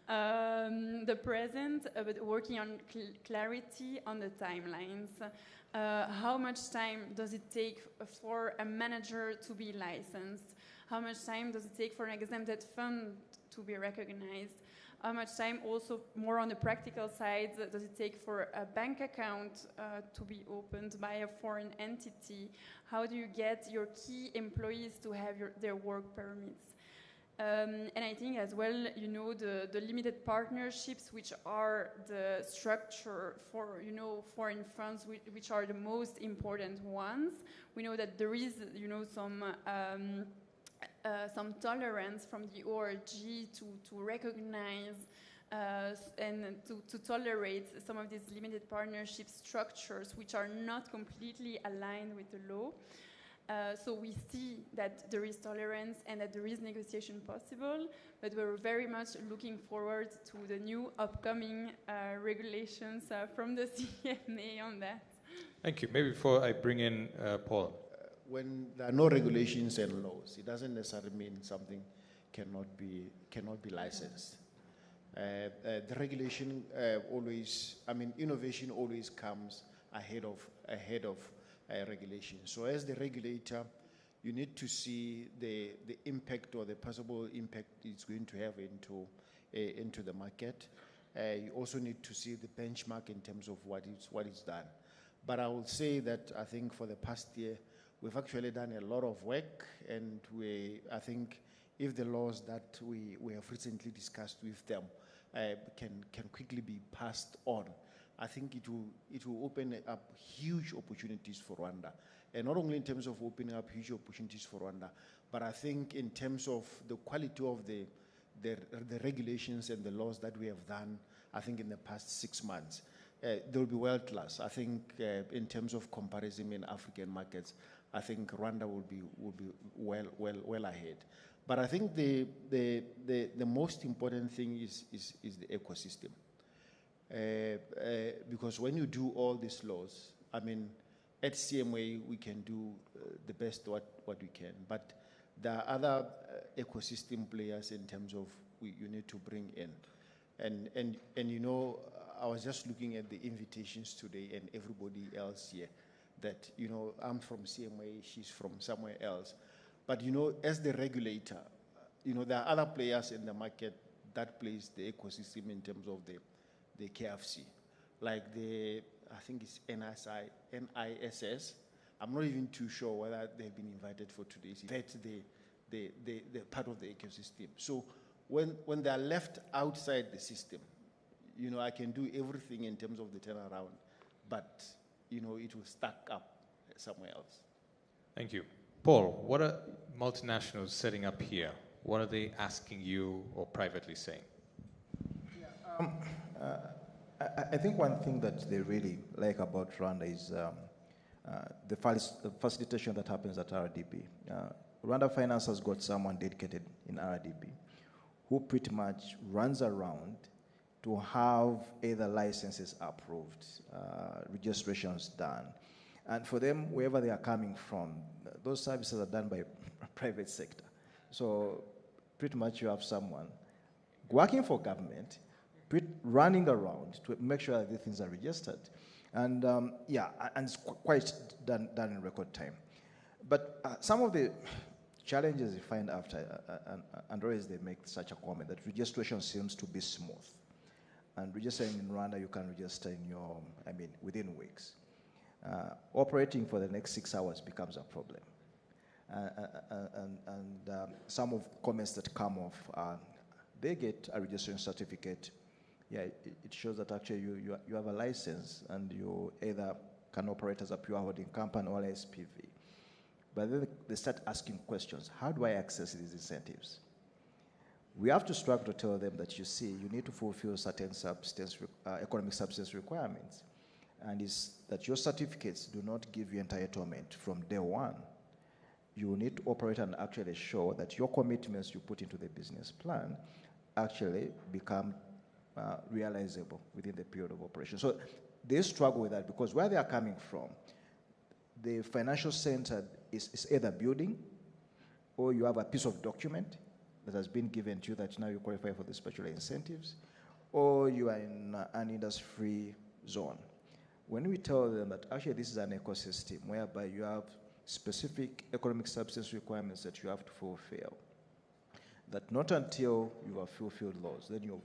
the present, but working on clarity on the timelines. How much time does it take for a manager to be licensed? How much time does it take for an exempted fund to be recognized? How much time, also more on the practical side, does it take for a bank account to be opened by a foreign entity? How do you get your key employees to have their work permits? And I think as well, the limited partnerships, which are the structure for, foreign funds, which are the most important ones. We know that there is, some tolerance from the ORG to recognize and to tolerate some of these limited partnership structures, which are not completely aligned with the law. So we see that there is tolerance and that there is negotiation possible, but we're very much looking forward to the new upcoming regulations from the CMA on that. Thank you. Maybe before I bring in Paul. When there are no regulations and laws, it doesn't necessarily mean something cannot be licensed. The regulation innovation always comes ahead of regulation. So as the regulator, you need to see the impact or the possible impact it's going to have into the market. You also need to see the benchmark in terms of what is done. But I will say that I think for the past year, we've actually done a lot of work, and I think if the laws that we have recently discussed with them can quickly be passed on, I think it will open up huge opportunities for Rwanda. And not only in terms of opening up huge opportunities for Rwanda, but I think in terms of the quality of the regulations and the laws that we have done, I think in the past 6 months, they will be world class. I think in terms of comparison in African markets, I think Rwanda will be well ahead. But I think the most important thing is the ecosystem. Because when you do all these laws, at CMA we can do the best what we can, but there are other ecosystem players in terms of you need to bring in, and I was just looking at the invitations today and everybody else here that I'm from CMA, she's from somewhere else, but as the regulator, there are other players in the market that plays the ecosystem in terms of the KIFC, like I think it's NISS. I'm not even too sure whether they've been invited for today's event. That's the part of the ecosystem. So when they're left outside the system, I can do everything in terms of the turnaround, but it will stack up somewhere else. Thank you. Paul, what are multinationals setting up here? What are they asking you or privately saying? I think one thing that they really like about Rwanda is the facilitation that happens at RDB. Rwanda Finance has got someone dedicated in RDB who pretty much runs around to have either licenses approved, registrations done. And for them, wherever they are coming from, those services are done by private sector. So pretty much you have someone working for government, running around to make sure that these things are registered. And yeah, and it's quite done in record time. But some of the challenges you find after, and always they make such a comment, that registration seems to be smooth. And registering in Rwanda, you can register within weeks. Operating for the next 6 hours becomes a problem. Some of comments that come off, they get a registration certificate. Yeah, it shows that actually you have a license and you either can operate as a pure holding company or SPV. But then they start asking questions. How do I access these incentives? We have to struggle to tell them that, you see, you need to fulfill certain economic substance requirements. And it's that your certificates do not give you entitlement from day one. You need to operate and actually show that your commitments you put into the business plan actually become realizable within the period of operation. So they struggle with that because where they are coming from, the financial center is either building, or you have a piece of document that has been given to you that now you qualify for the special incentives, or you are in an industry zone. When we tell them that actually this is an ecosystem whereby you have specific economic substance requirements that you have to fulfill, that not until you have fulfilled those, then you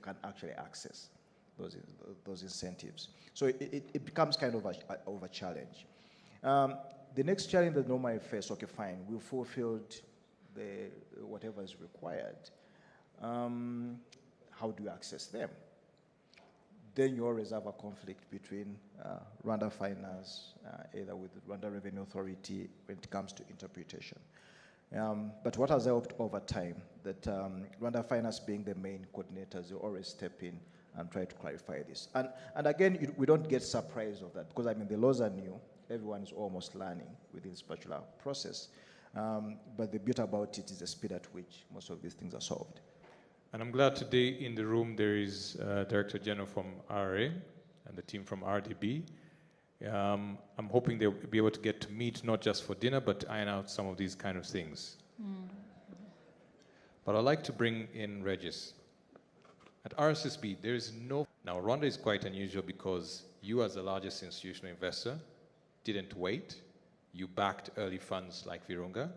can actually access those incentives. So it becomes kind of a challenge. The next challenge that normally face, okay, fine, we fulfilled whatever is required. How do you access them? Then you always have a conflict between Rwanda Finance, either with Rwanda Revenue Authority when it comes to interpretation. But what has helped over time, that Rwanda Finance being the main coordinators, they always step in and try to clarify this. And again, we don't get surprised of that, because the laws are new. Everyone is almost learning within this particular process. But the beauty about it is the speed at which most of these things are solved. And I'm glad today in the room there is Director General from RRA and the team from RDB. I'm hoping they'll be able to get to meet, not just for dinner, but iron out some of these kind of things. But I'd like to bring in Regis. At RSSB, there is no... Now, Rwanda is quite unusual because you, as the largest institutional investor, didn't wait. You backed early funds like Virunga.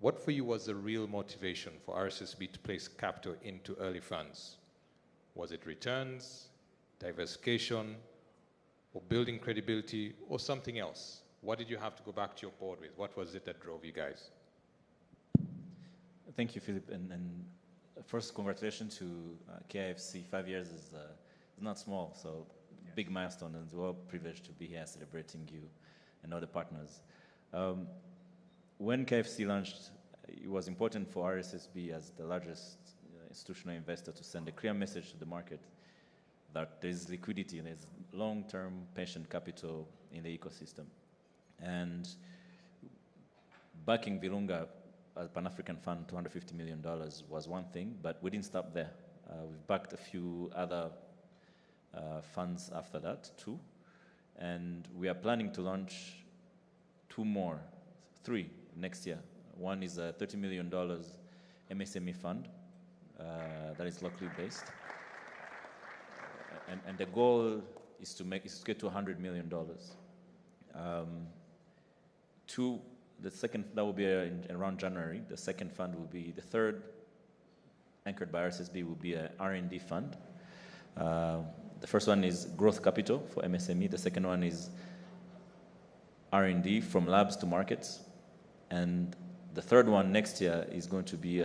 What for you was the real motivation for RSSB to place capital into early funds? Was it returns, diversification, or building credibility, or something else? What did you have to go back to your board with? What was it that drove you guys? Thank you, Philip. And first, congratulations to KIFC. 5 years is not small, so big milestone, and we're all privileged to be here celebrating you and all the partners. When KIFC launched, it was important for RSSB as the largest institutional investor to send a clear message to the market that there's liquidity and there's long-term patient capital in the ecosystem. And backing Virunga as Pan-African Fund, $250 million was one thing, but we didn't stop there. We've backed a few other funds after that too. And we are planning to launch three next year. One is a $30 million MSME fund that is locally based. And the goal is to get to $100 million. The second, that will be around January. The second fund will be, the third, anchored by RSSB, will be an R&D fund. The first one is growth capital for MSME. The second one is R&D from labs to markets. And the third one next year is going to be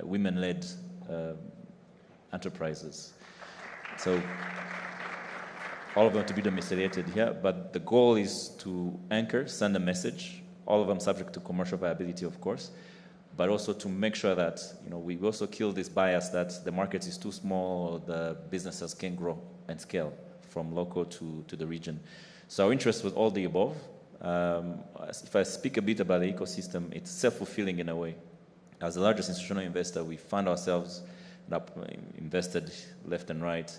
women-led enterprises. So all of them to be domiciliated here, but the goal is to anchor, send a message, all of them subject to commercial viability, of course, but also to make sure that we also kill this bias that the market is too small or the businesses can't grow and scale from local to the region. So our interest was all the above. If I speak a bit about the ecosystem, it's self-fulfilling in a way. As the largest institutional investor, we found ourselves invested left and right,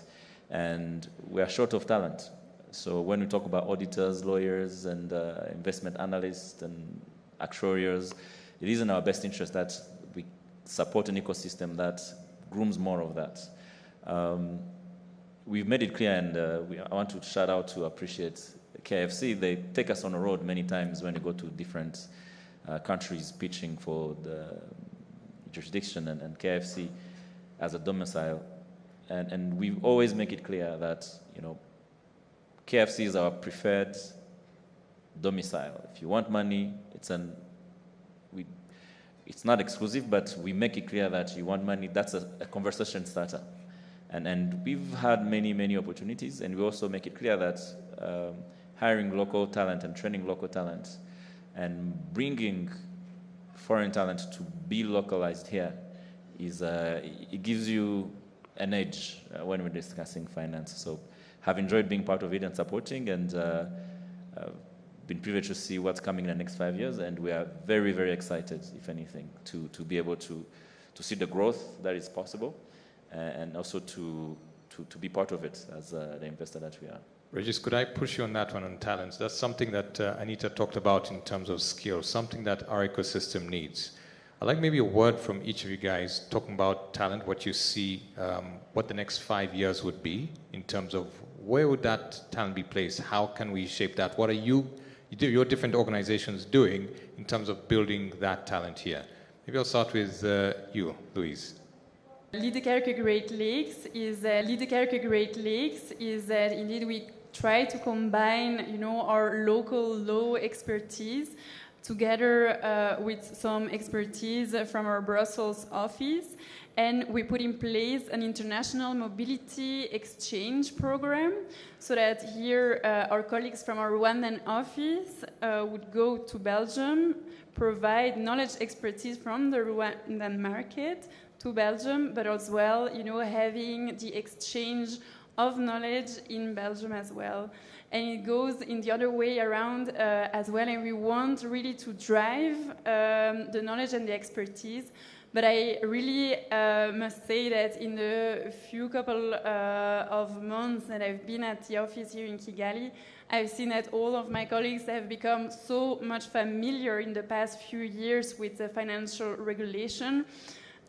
and we are short of talent. So when we talk about auditors, lawyers, and investment analysts and actuaries, it is in our best interest that we support an ecosystem that grooms more of that. We've made it clear, and I want to shout out to appreciate KIFC. They take us on the road many times when we go to different countries pitching for the jurisdiction and KIFC as a domicile. And we always make it clear that, KIFC is our preferred domicile. If you want money, it's not exclusive, but we make it clear that you want money, that's a conversation starter. And we've had many, many opportunities, and we also make it clear that hiring local talent and training local talent and bringing foreign talent to be localized here it gives you an edge when we're discussing finance. So have enjoyed being part of it and supporting, and been privileged to see what's coming in the next 5 years, and we are very, very excited, if anything, to be able to see the growth that is possible, and also to be part of it as the investor that we are. Regis, could I push you on that one on talents? That's something that Anita talked about in terms of skills, something that our ecosystem needs. I'd like maybe a word from each of you guys talking about talent, what you see, what the next 5 years would be in terms of where would that talent be placed? How can we shape that? What are your different organizations doing in terms of building that talent here? Maybe I'll start with you, Louise. Lead the Character Great Lakes is that indeed we try to combine, our local law expertise together with some expertise from our Brussels office, and we put in place an international mobility exchange program so that here our colleagues from our Rwandan office would go to Belgium, provide knowledge expertise from the Rwandan market to Belgium, but as well, having the exchange of knowledge in Belgium as well. And it goes in the other way around as well, and we want really to drive the knowledge and the expertise. But I really must say that in the few couple of months that I've been at the office here in Kigali, I've seen that all of my colleagues have become so much familiar in the past few years with the financial regulation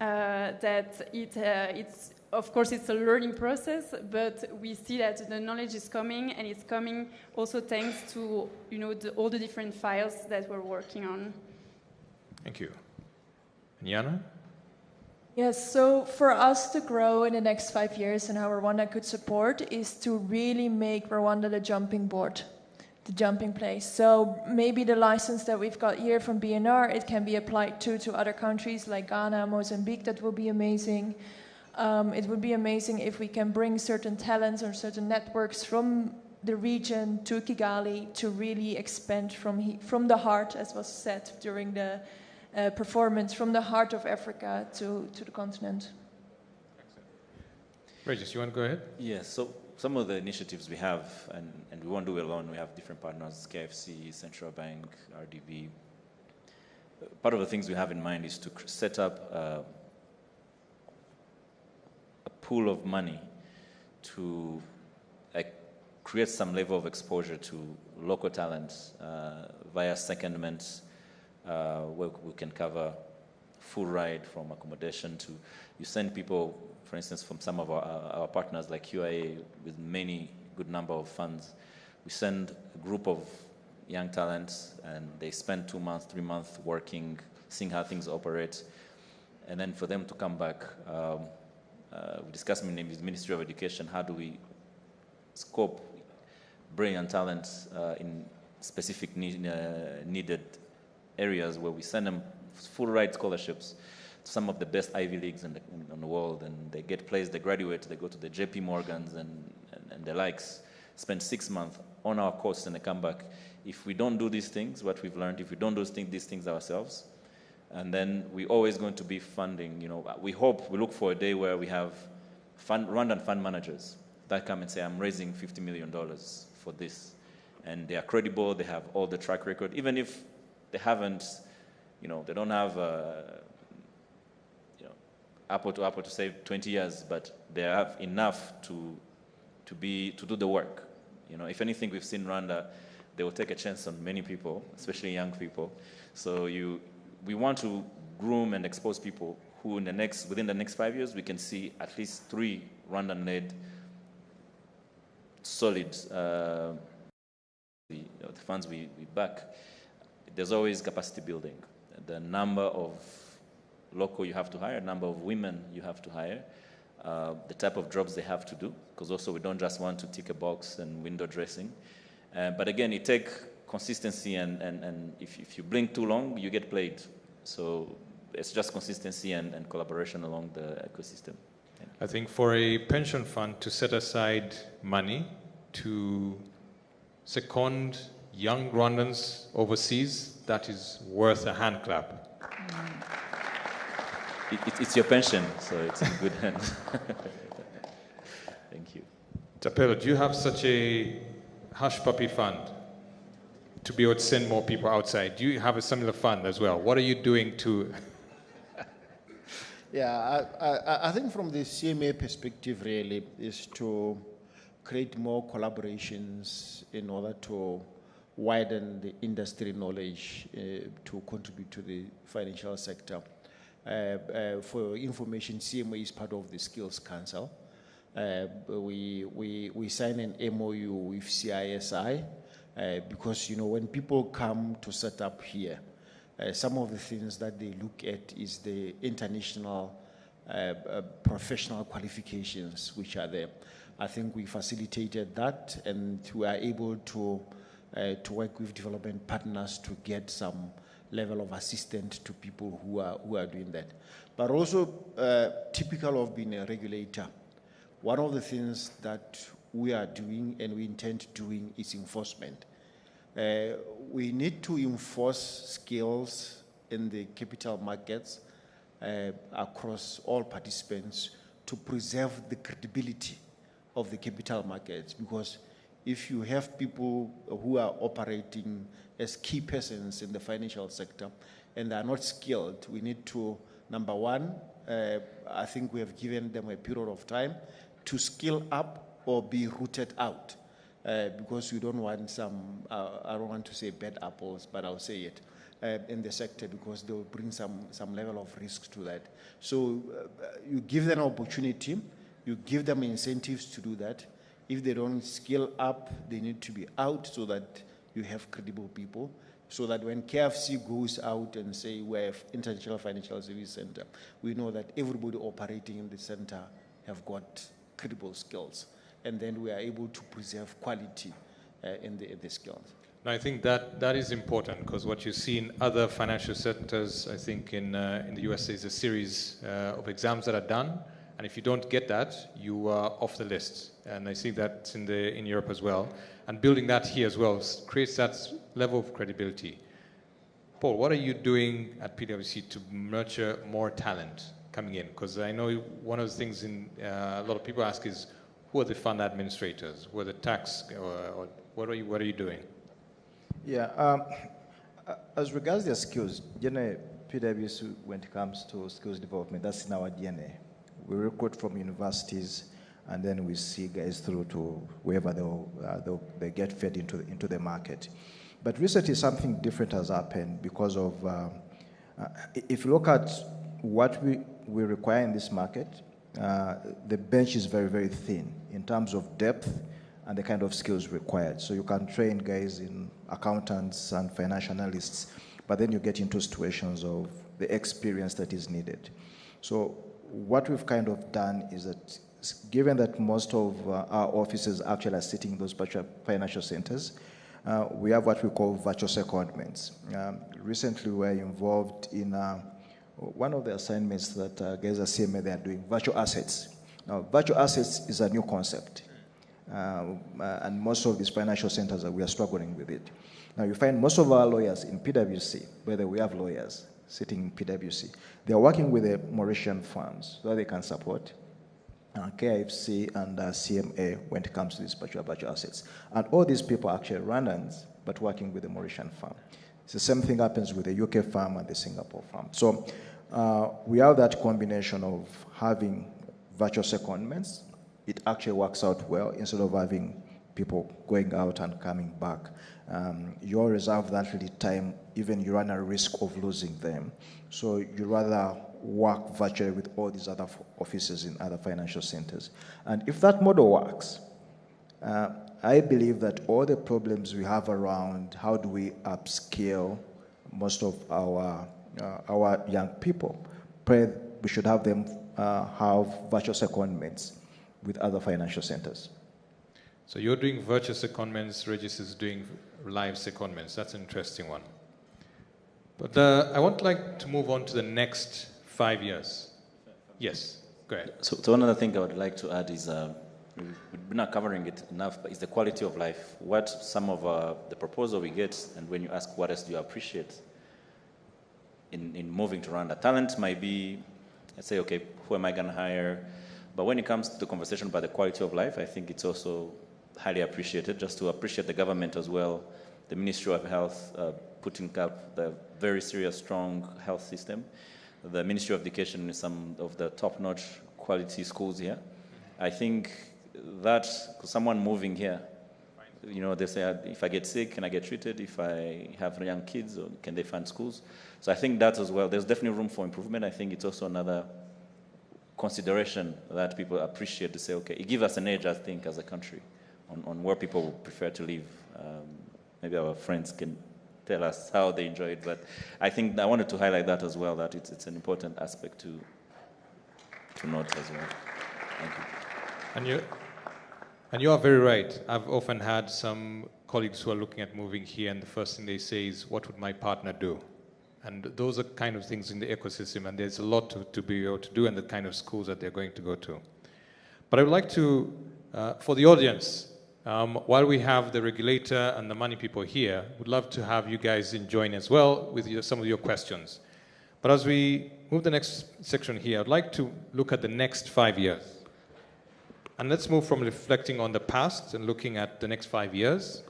that it's of course, it's a learning process, but we see that the knowledge is coming, and it's coming also thanks to all the different files that we're working on. Thank you. Nyana? Yes, so for us to grow in the next 5 years and how Rwanda could support is to really make Rwanda the jumping board, the jumping place. So maybe the license that we've got here from BNR, it can be applied to other countries like Ghana, Mozambique. That will be amazing. It would be amazing if we can bring certain talents or certain networks from the region to Kigali to really expand from the heart, as was said during the performance, from the heart of Africa to the continent. Regis, you want to go ahead? Yes, so some of the initiatives we have, and we won't do it alone, we have different partners, KIFC, Central Bank, RDB. Part of the things we have in mind is to set up a pool of money to create some level of exposure to local talent via secondment, where we can cover full ride from accommodation to, you send people, for instance, from some of our partners like QIA with many good number of funds. We send a group of young talents and they spend 2 months, 3 months working, seeing how things operate. And then for them to come back, we discussed with the Ministry of Education, how do we scope brilliant talents in specific needed areas where we send them full ride scholarships to some of the best Ivy Leagues in the world, and they get placed, they graduate, they go to the JP Morgans and the likes, spend 6 months on our course and they come back. If we don't do these things, what we've learned, if we don't do these things ourselves, and then we're always going to be funding, we look for a day where we have Rwandan fund managers that come and say, I'm raising $50 million for this. And they are credible, they have all the track record, even if they haven't, they don't have apple to save 20 years, but they have enough to do the work. If anything, we've seen Rwanda, they will take a chance on many people, especially young people. So we want to groom and expose people who within the next 5 years, we can see at least 3 Rwandan-led solid the funds we back. There's always capacity building. The number of local you have to hire, number of women you have to hire, the type of jobs they have to do, because also we don't just want to tick a box and window dressing. But again, it takes consistency, and if you blink too long, you get played. So it's just consistency and collaboration along the ecosystem. I think for a pension fund to set aside money to second young Rwandans overseas, that is worth a hand clap. It's your pension, so it's in good hands. Thank you. Tapelo, do you have such a hush puppy fund to be able to send more people outside? Do you have a similar fund as well? What are you doing to... Yeah, I think from the CMA perspective really is to create more collaborations in order to widen the industry knowledge to contribute to the financial sector. For information, CMA is part of the Skills Council. We sign an MOU with CISI because, you know, when people come to set up here, some of the things that they look at is the international professional qualifications which are there. I think we facilitated that, and we are able to work with development partners to get some level of assistance to people who are doing that. But also, typical of being a regulator, one of the things that we are doing and we intend doing is enforcement. We need to enforce skills in the capital markets across all participants to preserve the credibility of the capital markets, because if you have people who are operating as key persons in the financial sector and they are not skilled, we need to, number one, I think we have given them a period of time to skill up or be rooted out, because we don't want some, I don't want to say bad apples, but I'll say it, in the sector, because they will bring some level of risk to that. So you give them an opportunity, you give them incentives to do that. If they don't skill up, they need to be out so that you have credible people, so that when KIFC goes out and say we have International Financial Service Center, we know that everybody operating in the center have got credible skills, and then we are able to preserve quality in the skills. No, I think that is important, because what you see in other financial centers, I think in the USA, is a series of exams that are done, and if you don't get that, you are off the list. And I see that in Europe as well. And building that here as well creates that level of credibility. Paul, what are you doing at PwC to nurture more talent coming in? Because I know one of the things a lot of people ask is, who are the fund administrators? Who are the tax, or what are you doing? Yeah, as regards their skills, generally PwC, when it comes to skills development, that's in our DNA. We recruit from universities, and then we see guys through to wherever they get fed into the market. But recently, something different has happened because of, if you look at what we require in this market, the bench is very, very thin in terms of depth and the kind of skills required. So you can train guys in accountants and financial analysts, but then you get into situations of the experience that is needed. So what we've kind of done is that, given that most of our offices actually are sitting in those financial centers, we have what we call virtual secondments. Recently, we were involved in one of the assignments that guys at CMA they are doing, virtual assets. Now, virtual assets is a new concept, and most of these financial centers, we are struggling with it. Now, you find most of our lawyers in PwC, whether we have lawyers sitting in PwC, they are working with the Mauritian firms so that they can support KIFC and CMA when it comes to these virtual assets. And all these people are actually Rwandans, but working with the Mauritian firm. It's the same thing happens with the UK firm and the Singapore firm. So we have that combination of having virtual secondments. It actually works out well instead of having people going out and coming back. You all reserve that little time, even you run a risk of losing them. So you rather work virtually with all these other offices in other financial centers. And if that model works, I believe that all the problems we have around how do we upscale most of our young people, we should have them have virtual secondments with other financial centers. So you're doing virtual secondments, Regis is doing live secondments. That's an interesting one. But I would like to move on to the next 5 years. Yes, go ahead. So another thing I would like to add is, we're not covering it enough, but it's the quality of life. What some of the proposal we get, and when you ask what else do you appreciate in moving to Rwanda, talent might be, let's say, okay, who am I going to hire? But when it comes to the conversation about the quality of life, I think it's also highly appreciated, just to appreciate the government as well, the Ministry of Health putting up the very serious, strong health system, the Ministry of Education in some of the top-notch quality schools here. I think that someone moving here, you know, they say, if I get sick, can I get treated? If I have young kids, or can they find schools? So I think that as well, there's definitely room for improvement. I think it's also another consideration that people appreciate to say, okay, it gives us an edge, I think, as a country on where people would prefer to live. Maybe our friends can tell us how they enjoy it, but I think I wanted to highlight that as well, that it's an important aspect to note as well. Thank you. And you are very right. I've often had some colleagues who are looking at moving here, and the first thing they say is, what would my partner do? And those are kind of things in the ecosystem, and there's a lot to be able to do, and the kind of schools that they're going to go to. But I would like to, for the audience, while we have the regulator and the money people here, would love to have you guys join as well with some of your questions. But as we move the next section here, I'd like to look at the next 5 years. And let's move from reflecting on the past and looking at the next 5 years.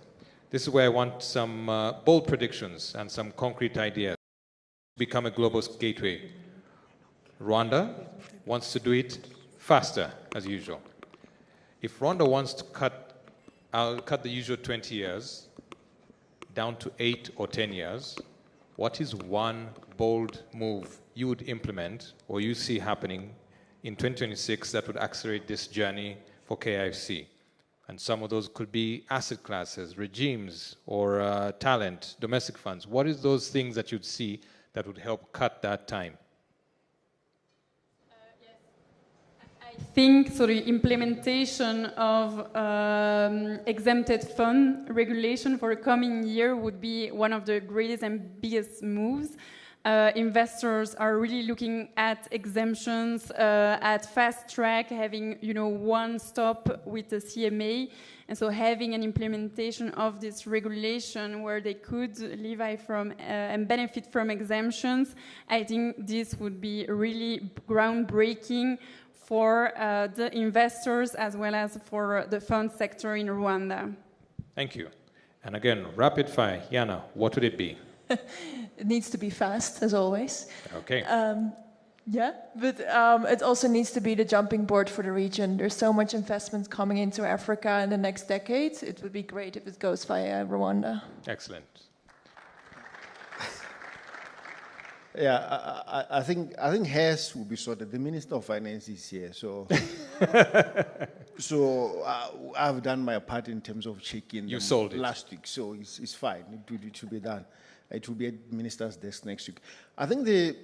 This is where I want some bold predictions and some concrete ideas. Become a global gateway. Rwanda wants to do it faster, as usual. If Rwanda wants to cut the usual 20 years down to 8 or 10 years, what is one bold move you would implement or you see happening in 2026 that would accelerate this journey for KIFC? And some of those could be asset classes, regimes, or talent, domestic funds. What is those things that you'd see that would help cut that time? I think so the implementation of exempted fund regulation for the coming year would be one of the greatest and biggest moves. Investors are really looking at exemptions, at fast track, having one stop with the CMA, and so having an implementation of this regulation where they could levy from and benefit from exemptions. I think this would be really groundbreaking for the investors as well as for the fund sector in Rwanda. Thank you. And again, rapid fire. Yana, what would it be? It needs to be fast, as always. Okay. Yeah, but it also needs to be the jumping board for the region. There's so much investment coming into Africa in the next decade. It would be great if it goes via Rwanda. Excellent. Yeah, I think Hess will be sorted. The Minister of Finance is here, so I've done my part in terms of checking. You sold it last week, so it's fine. It should be done. It will be at the minister's desk next week. I think the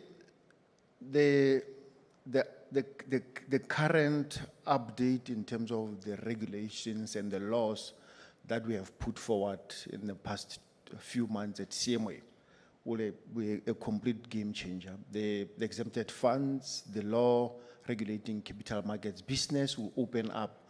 current update in terms of the regulations and the laws that we have put forward in the past few months at CMA will be a complete game changer. The exempted funds, the law regulating capital markets business will open up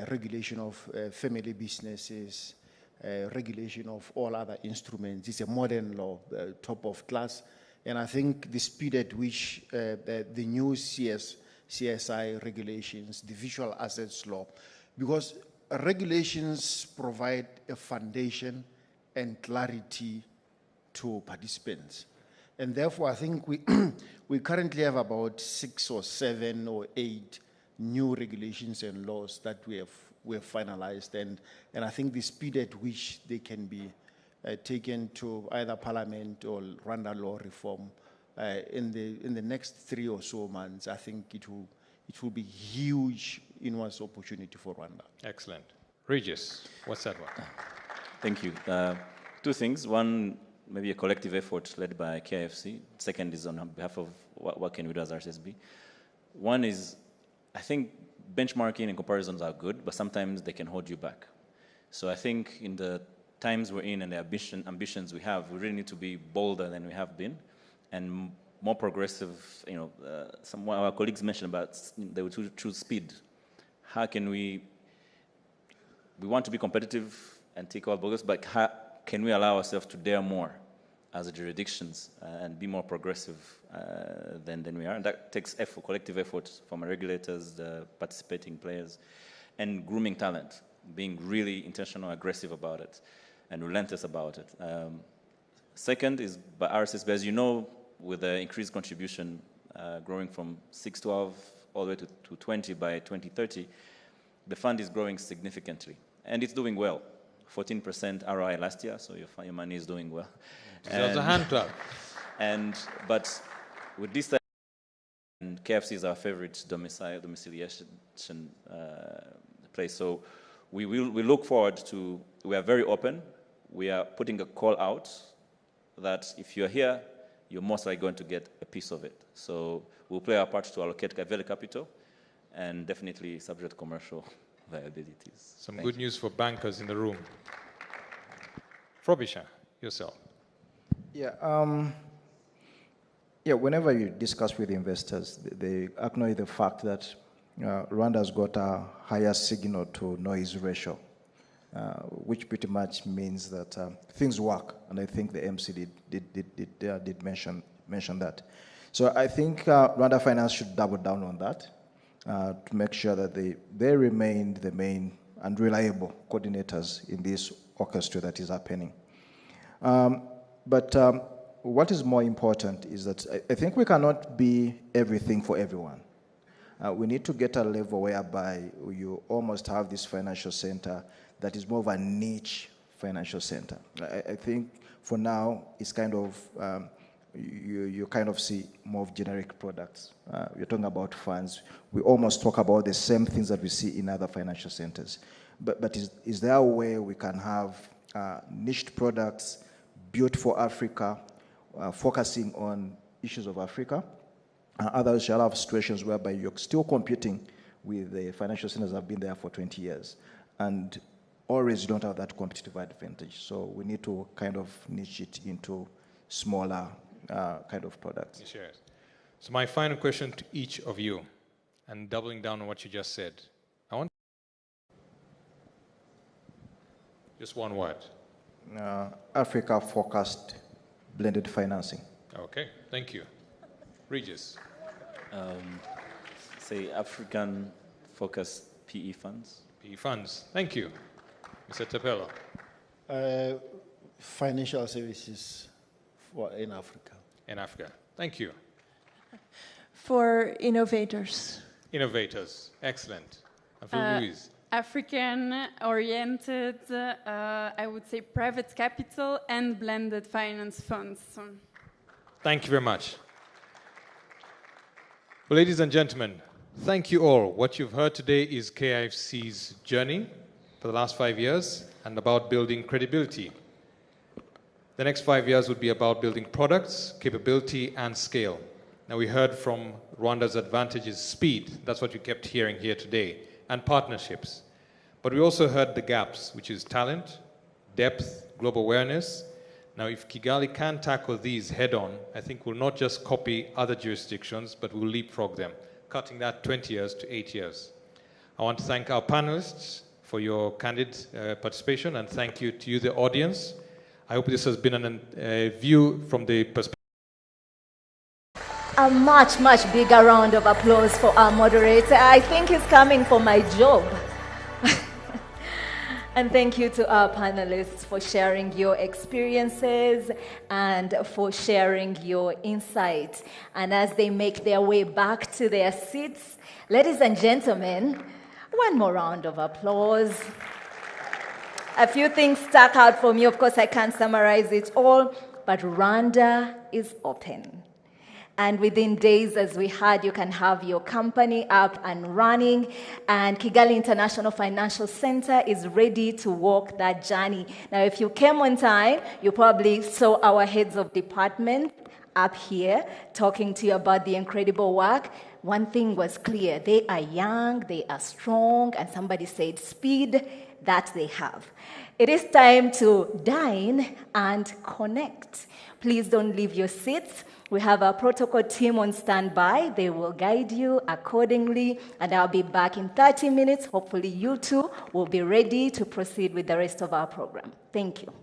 regulation of family businesses, regulation of all other instruments. It's a modern law, top of class. And I think the speed at which the new CSI regulations, the visual assets law, because regulations provide a foundation and clarity to participants. And therefore, I think we currently have about 6 or 7 or 8 new regulations and laws that we have we have finalized. And I think the speed at which they can be taken to either Parliament or Rwanda law reform in the next 3 or so months, I think it will be huge enormous opportunity for Rwanda. Excellent. Regis, what's that one? Thank you. 2 things. One, maybe a collective effort led by KIFC. Second is on behalf of what can we do as RSSB. One is, I think benchmarking and comparisons are good, but sometimes they can hold you back. So I think in the times we're in and the ambitions we have, we really need to be bolder than we have been and more progressive. Some of our colleagues mentioned about they would choose speed. How can we want to be competitive and take all bogus, but how can we allow ourselves to dare more as jurisdictions and be more progressive than we are? And that takes effort, collective effort from our regulators, the participating players, and grooming talent, being really intentional, aggressive about it, and relentless about it. Second is by RSSB, as you know, with the increased contribution growing from 612 all the way to 20 by 2030, the fund is growing significantly, and it's doing well. 14% ROI last year, so your money is doing well. Deserves a hand clap. But with this, and KFC is our favorite domiciliation place. So we look forward to. We are very open. We are putting a call out that if you're here, you're most likely going to get a piece of it. So we'll play our part to allocate available capital, and definitely subject to commercial viabilities. Some good news for bankers in the room. Frobisher, yourself. Whenever you discuss with investors, they acknowledge the fact that Rwanda's got a higher signal to noise ratio, which pretty much means that things work, and I think the MC did mention that. So I think Rwanda Finance should double down on that to make sure that they remain the main and reliable coordinators in this orchestra that is happening. But what is more important is that I think we cannot be everything for everyone. We need to get a level whereby you almost have this financial center that is more of a niche financial center. I think for now, it's kind of, you kind of see more of generic products. You're talking about funds. We almost talk about the same things that we see in other financial centers. But is there a way we can have niched products built for Africa, focusing on issues of Africa? Others shall have situations whereby you're still competing with the financial centers that have been there for 20 years. And always you don't have that competitive advantage. So we need to kind of niche it into smaller kind of products. Yes. So my final question to each of you, and doubling down on what you just said. I want just one word. Africa-focused blended financing. Okay, thank you. Regis. Say African-focused PE funds. PE funds, thank you. Mr. Tapelo. Financial services in Africa. In Africa, thank you. For innovators. Innovators, excellent. And for Louise. African-oriented, I would say private capital and blended finance funds. Thank you very much. Well, ladies and gentlemen, thank you all. What you've heard today is KIFC's journey for the last 5 years and about building credibility. The next 5 years would be about building products, capability, and scale. Now, we heard from Rwanda's advantage is speed. That's what you kept hearing here today, and partnerships. But we also heard the gaps, which is talent, depth, global awareness. Now, if Kigali can tackle these head-on, I think we'll not just copy other jurisdictions, but we'll leapfrog them, cutting that 20 years to 8 years. I want to thank our panelists for your candid participation, and thank you to you, the audience. I hope this has been a view from the perspective. A much, much bigger round of applause for our moderator. I think he's coming for my job. And thank you to our panelists for sharing your experiences and for sharing your insight. And as they make their way back to their seats, ladies and gentlemen, One more round of applause. A few things stuck out for me. Of course, I can't summarize it all, but Rwanda is open. And within days, as we heard, you can have your company up and running. And Kigali International Financial Center is ready to walk that journey. Now, if you came on time, you probably saw our heads of department up here talking to you about the incredible work. One thing was clear: they are young, they are strong, and somebody said speed, that they have. It is time to dine and connect. Please don't leave your seats. We have our protocol team on standby. They will guide you accordingly, and I'll be back in 30 minutes. Hopefully you too will be ready to proceed with the rest of our program. Thank you.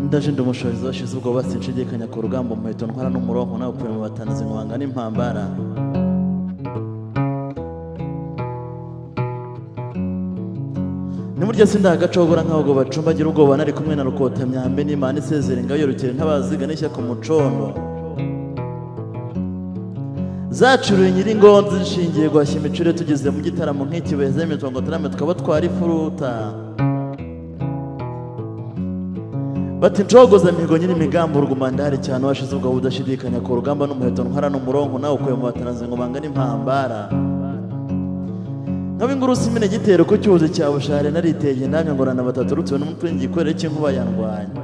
ndaje ndi umushobozi washize ubwoba sinshidikanya ku rugamba umuheto ntwara n'umurongo nawe ukuye mu batanizi nkwanga n'impambara nimurya sindagacogora nk'abagabo bacumbagira ubwoba nari kumwe na rukotamyambe n'imana isezera ingayo rukere ntabaziga n'ishya ku mucondo zacuruye nyiringonzi zishingiye guhashya imicure tugeze mu gitaramo nk'iki weza imitongo turame tukaba twari ifuruta bati ncogoza mihigo nyiri imigambi urugumandari cyane washize ubwo budashidikanya ku rugamba n'umuheto ntwara n'umurongo nawe ukuye mu batanazi ngo banga n'impambara nk'ab'ingurusi imene igitero ku cyuzi cya bushare nariteye ndamya ngorana batatu rutuwe n'umutwe w'igikorere cy'inkuba yandwanya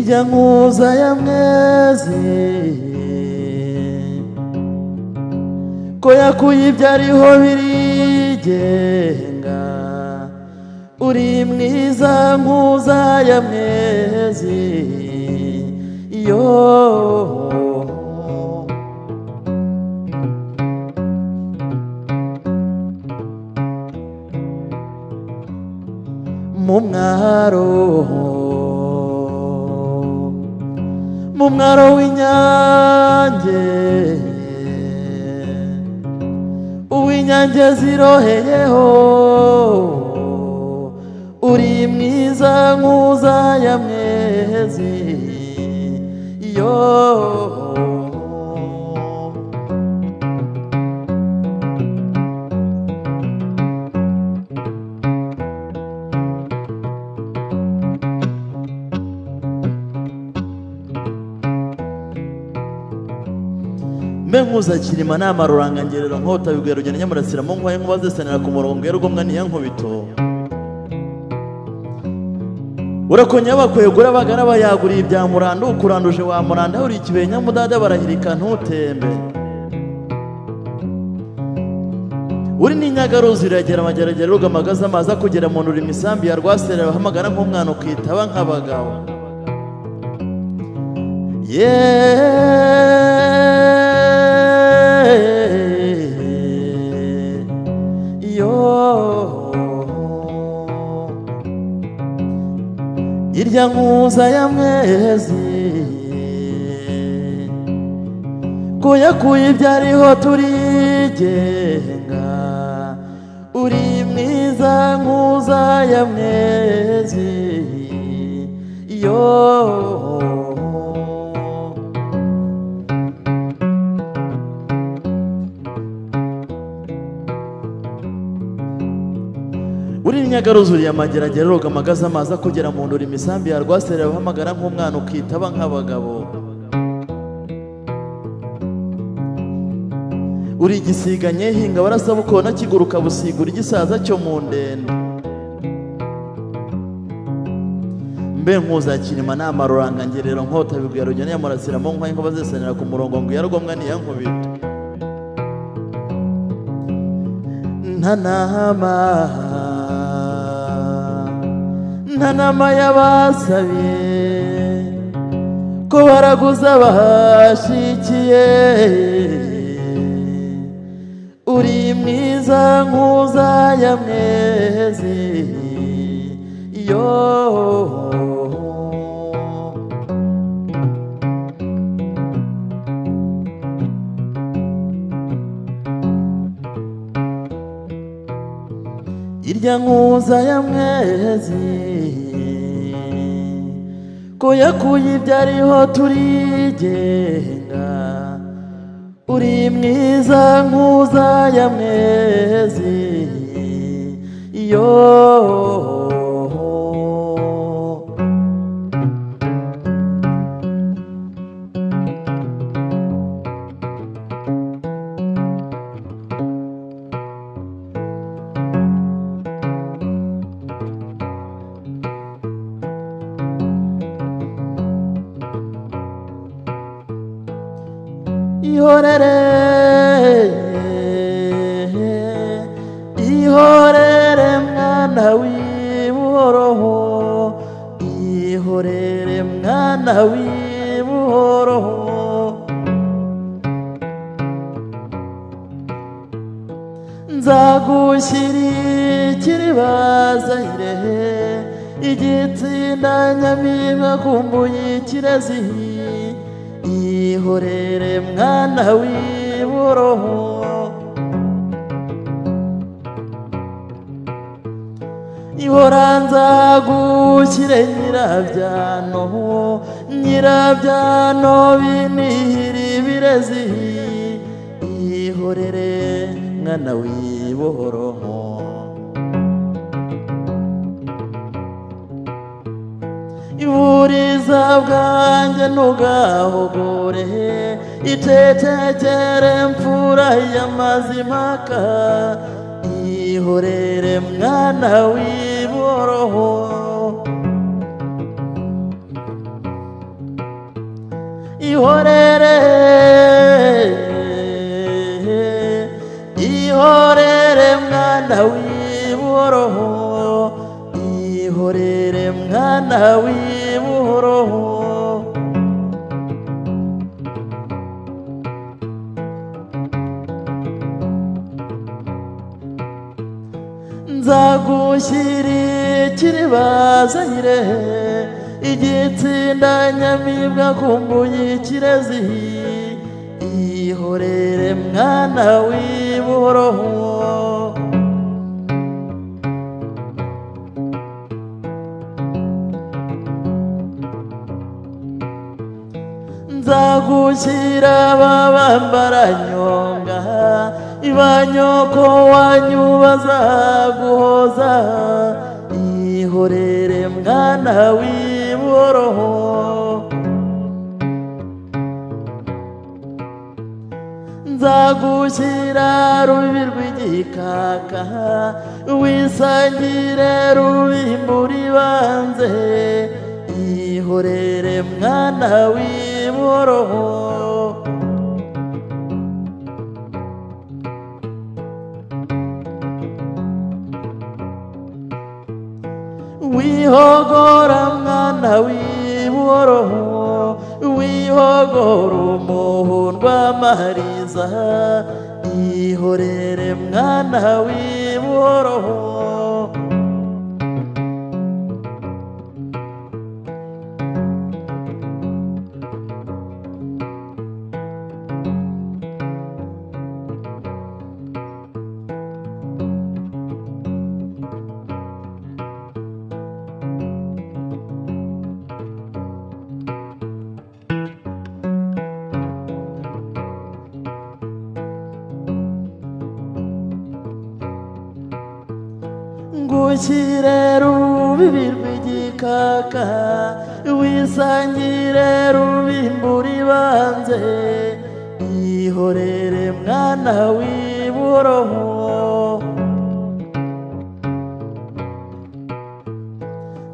irya nkuza ya mwezi ko yakuye ibyariho birigenga uri mwiza nkuza ya mwezi yo mu mwaro w'inyange uw'inyange ziroheyeho uri mwiza nkuza ya mwezi yo Menguza kirima nama rurangangerero nkota bigwero gene nyamurasira mu nkwaye nkubaze sanira ku murongo yerugomwa niya nkubito urakonya bakwegura bagara bayagura ibya muranda ukuranduje wa muranda uri kibenya mudada barahirika ntutembe uri ninyagaruzi iragera amageragere rugamagaza amaza kugera mu nuri misambi ya rwaserera bahamagara nk'umwana ukitaba nk'abagabo irya nkuza ya mwezi ko yakuye ibyariho turigenga uri mwiza nkuza ya mwezi yo uri nyagaruzi uri amageragere rugamagaza amaza kugera mu nduri imisambi ya rwaserera bahamagara nk'umwana ukitaba nk'abagabo uri gisiganye hinga barasaba ukona kiguruka busigura igisaza cyo mu ndende mbe nkuza kirima nama rurangangerero nkota bigwera rugene yamurasira mu nkwaye ngo bazesanira ku murongo ngo yarugomwa niya nkubito ntanama yabasabiye ko baraguza bashikiye uri mwiza nkuza ya mwezi yo irya nkuza ya mwezi ko yakuye ibyariho turigenga uri mwiza nkuza ya mwezi yo ihorere mwana w'ibuhoroho ihorere mwana w'ibuhoroho nzagushyira ikiribazaire igitsinda nyamibwa kumbuye ikirezi ihorere mwana w'ibuhoroho ihora nzagushyire nyirabyano binihira ibirezi ihorere mwana w'ibuhoroho iburiza bwanjye ntugahogore itetekere mfura y'amazimaka ihorere mwana w'ibuhoroho ihorere ihorere mwana w'ibuhoroho ihorere mwana w'ibuhoroho nzagushyira ikiribazayire igitsinda nyamibwa kumbuye ikirezi ihorere mwana w'ibuhoroho nzagushyira babambaranyonga ibanyoko wanyu bazaguhoza ihorere mwana w'ibuhoroho nzagushyira rubi rw'igikaka wisangire rubimbura ibanze ihorere mwana w'ibuhoroho wihogora mwana w'ibuhoroho wihogora umuhundwa amariza ihorere mwana w'ibuhoroho ngushyire rubibi rw'igikaka wisangire rubimbura ibanze ihorere mwana w'ibuhoroho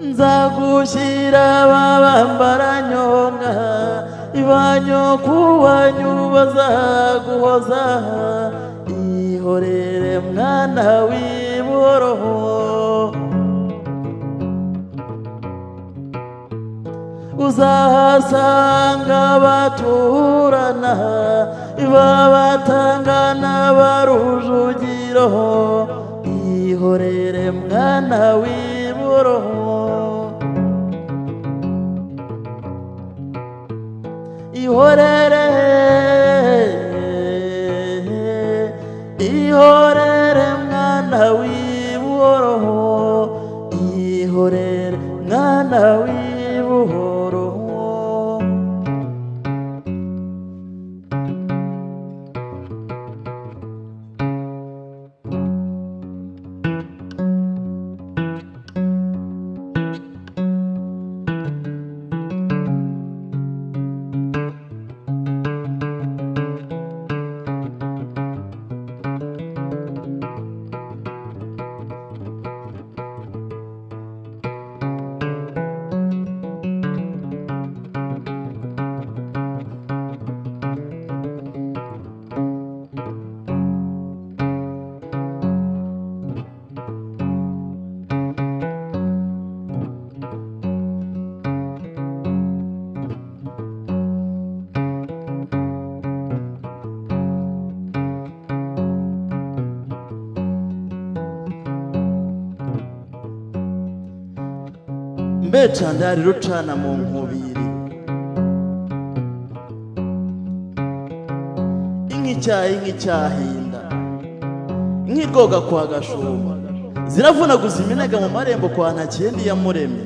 nzagushyira babambaranyonga ibanyoko wanyu bazaguhoza ihorere mwana w'ibuhoroho uzahasanga baturana babatangana barujugiro ihorere mwana w'ibuhoroho ihorere ihorere mwana w'ibuhoroho ihorere mwana w'ibuhoroho mbeca ndari rucana mu nkubiri ink'icyayi nk'icyahinda nk'irwoga kwa gashumba ziravunaguza iminega mu marembo kwa ntakindi yamuremye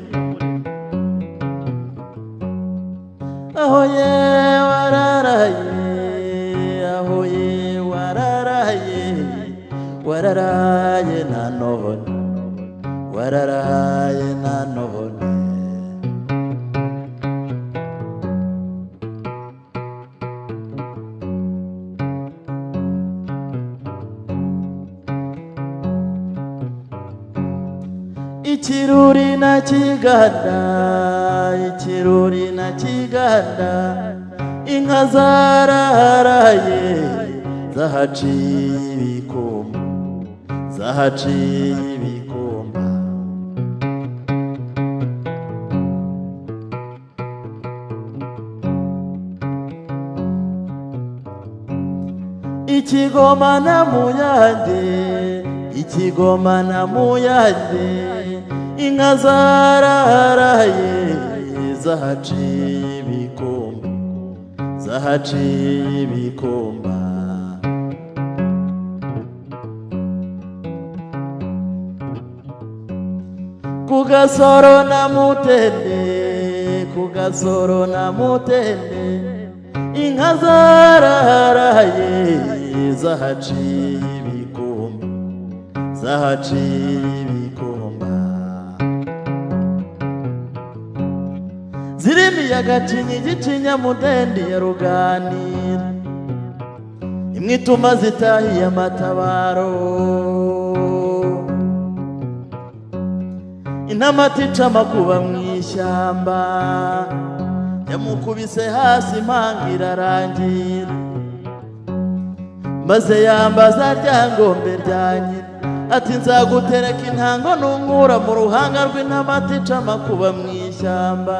aho ye wararaye aho ye wararaye wararaye na none wararaye na none ikiruri na kiganda ikiruri na kiganda inka zararaye zahaciye ibikombe zahaciye ibikombe ikigoma na muyange ikigoma na muyange inka zararaye zahaciye ibikombe zahaciye ibikomba ku gasoro na mutende ku gasoro na mutende inka zararaye zahaciye ibikombe zahaciye ibikomba zirimiye agacinya igicinya mudendi ya ruganira imwe ituma zitahiye amatabaro intamati ica amakuba mu ishyamba yamukubise hasi impanga irarangira maze yambaza rya ngombe rya nyina ati nzagutereka intango nunkura mu ruhanga rw'intamati ica amakuba mu ishyamba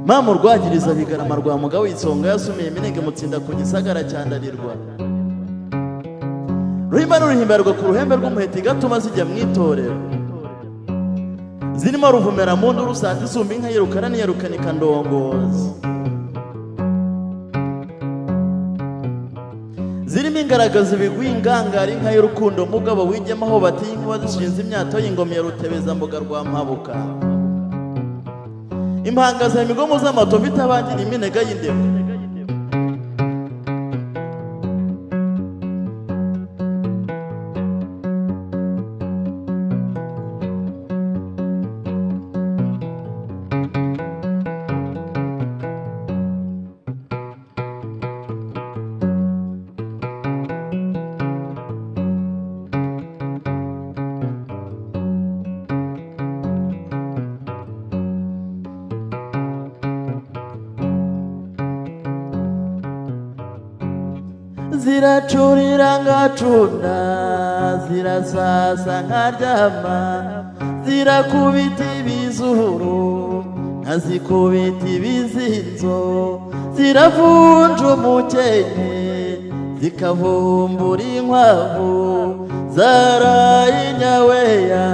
mama urwagiriza bigarama rwa mugabo isonga yasumiye iminega mutsinda ku gisagara cyandarirwa ruhimba n'uruhimbarwa ku ruhembe rw'umuheti gatuma zijya mu itorero zirimo ruvumera mu nduru rusata isumba inka yirukana niyarukanika ndongozi zirimo ingaragaza ibigwi ingangara inka y'urukundo mugabo wigema aho batiye inkuba zishinze imyato y'ingoma ya rutebezambuga rwa mpabuka impangaza imigomo z'amatovu itabangira iminega y'indego ziracurira ngacunda zirasasa nkaryama zirakubita ibizuru nkazikubita ibizinzo ziravunja umukenke zikavumbura inkwavu zaraye inyaweya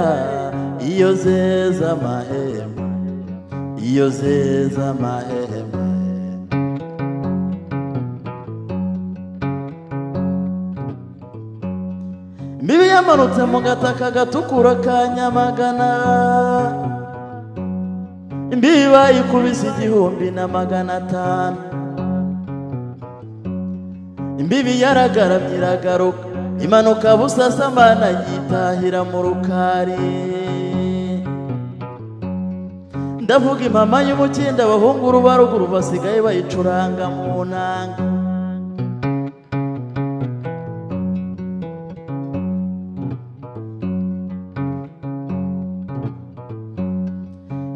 iyo zeza amahembe iyo zeza amahembe imbibi yamanutse mu gataka gatukura ka Nyamagana imbibi bayikubise 1,500 imbibi yaragaramye iragaruka imanuka busasamana yitahira mu rukari ndavuga impama y'umukinda abahungu rubaruguru basigaye bayicuranga mu nanga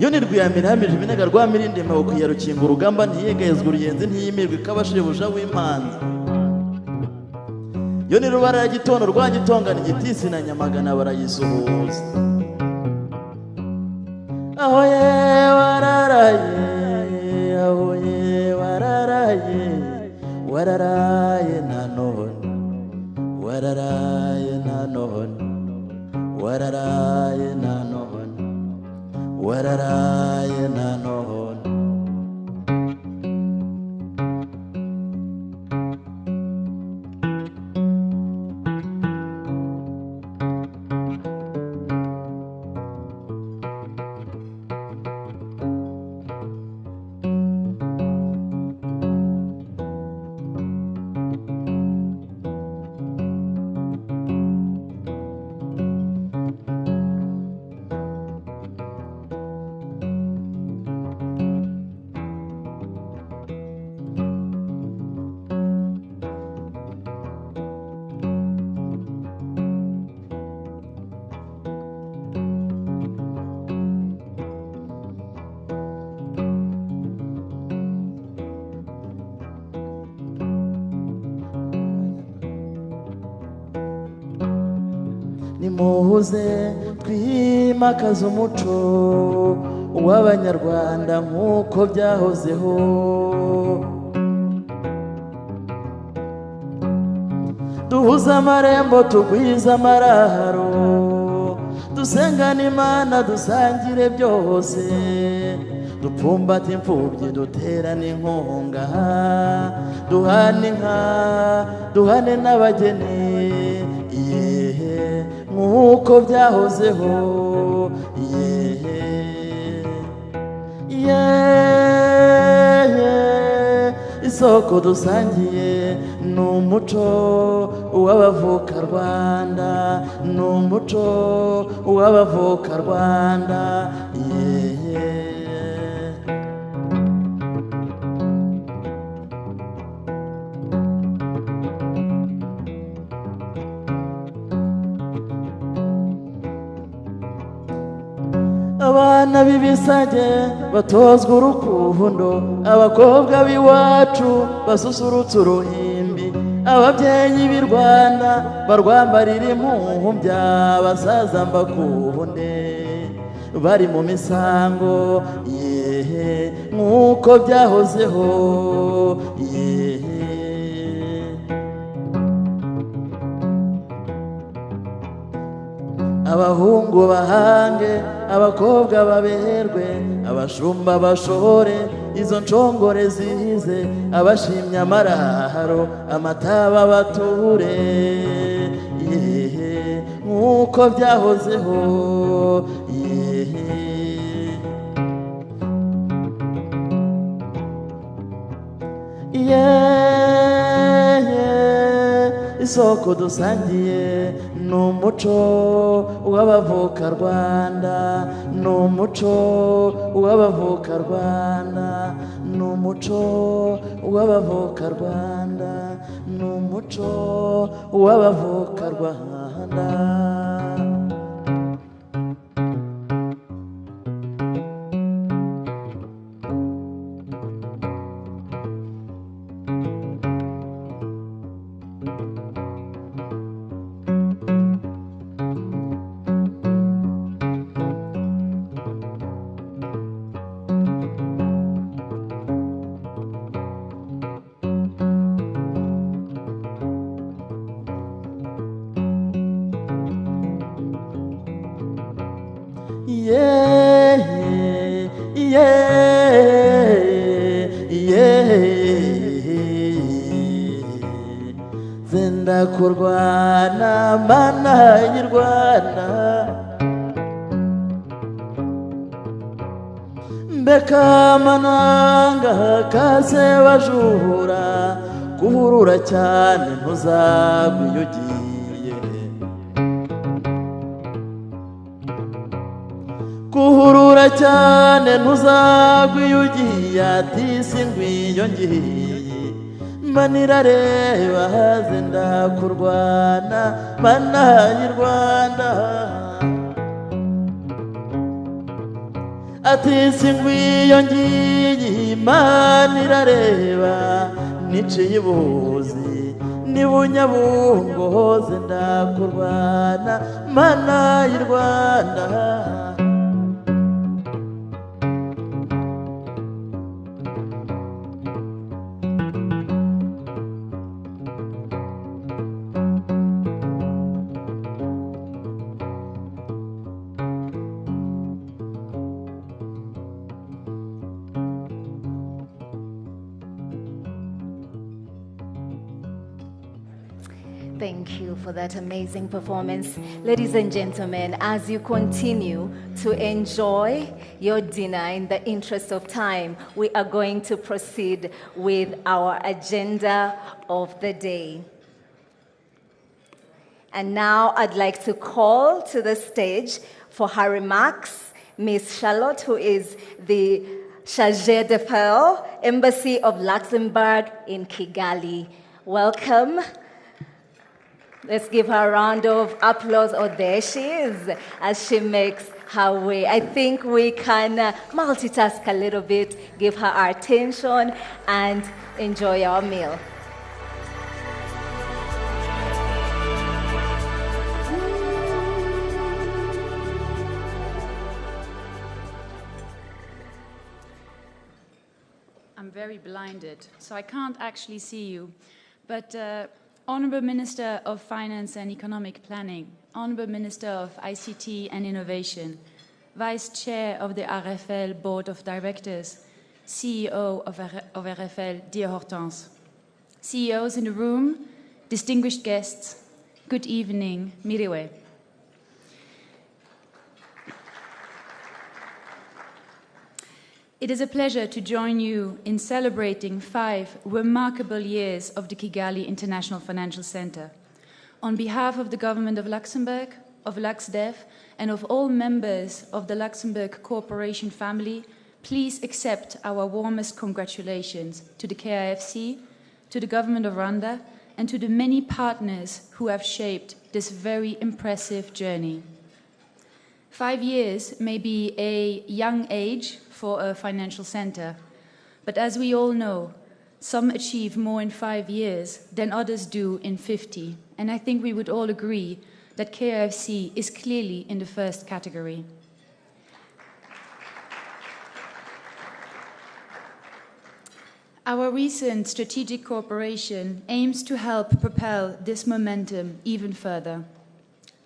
yoni rwiyamirhamije ibinega rwa mirinde maboko ya rukingo urugamba ntiyegayezwa uruyenzi ntiyimirwe ikabashibuja w'impanzi yoni rubara ya gitondo rwa gitongana igitisi na Nyamagana barayisuhuza aho ye wararaye aho ye wararaye wararaye nanone wararaye nanone wararaye nanone wararaye nanone muze twimakaze umuco w'abanyarwanda nk'uko byahozeho. Duhuze amarembo tugwize amaraharo, dusengane Imana dusangire byose, dupfumbate imfubyi duterane inkunga, duhane inka duhane n'abageni, yehe nk'uko byahozeho, yehe yehe. Isoko dusangiye ni umuco w'abavuka Rwanda, ni umuco w'abavuka Rwanda, yehe. Abana b'ibisage batozwa urukundo, abakobwa b'iwacu basusurutsa uruhimbi, ababyeyi b'i Rwanda barwambarira impumbya, abasaza mbakunde bari mu misango, yehe nk'uko byahozeho, yehe. Abahungu bahange, abakobwa baberwe, abashumba bashore izo nshongore zihize, abashimye amaraharo amataba bature, yehe nk'uko byahozeho, yehe. Yehe isoko dusangiye ni umuco w'abavuka Rwanda, ni umuco w'abavuka Rwanda, ni umuco w'abavuka Rwanda, ni umuco w'abavuka Rwanda. Zenda kurwana mana y'u Rwanda, mbeka mananga kase bajura, kuhurura cyane ntuzagwe iyo ugiye, kuhurura cyane ntuzagwe iyo ugiye, ati singwiyo ngiye manira reba zenda kurwana mana y'u Rwanda, ati singwiyo ngiye manira reba niciye ibuzi ni bunyabungo zenda kurwana mana y'u Rwanda. Thank you for that amazing performance. Ladies and gentlemen, as you continue to enjoy your dinner in the interest of time, we are going to proceed with our agenda of the day. And now I'd like to call to the stage for her remarks, Ms. Charlotte, who is the Chargée d'Affaires, Embassy of Luxembourg in Kigali. Welcome. Let's give her a round of applause. Oh, there she is, as she makes her way. I think we can multitask a little bit, give her our attention, and enjoy our meal. I'm very blinded, so I can't actually see you. But Honorable Minister of Finance and Economic Planning, Honorable Minister of ICT and Innovation, Vice Chair of the RFL Board of Directors, CEO of RFL, dear Hortense, CEOs in the room, distinguished guests, good evening, Miriwe. It is a pleasure to join you in celebrating 5 remarkable years of the Kigali International Financial Center. On behalf of the government of Luxembourg, of LuxDev, and of all members of the Luxembourg Corporation family, please accept our warmest congratulations to the KIFC, to the government of Rwanda, and to the many partners who have shaped this very impressive journey. 5 years may be a young age for a financial center, but as we all know, some achieve more in 5 years than others do in 50, and I think we would all agree that KIFC is clearly in the first category. Our recent strategic cooperation aims to help propel this momentum even further.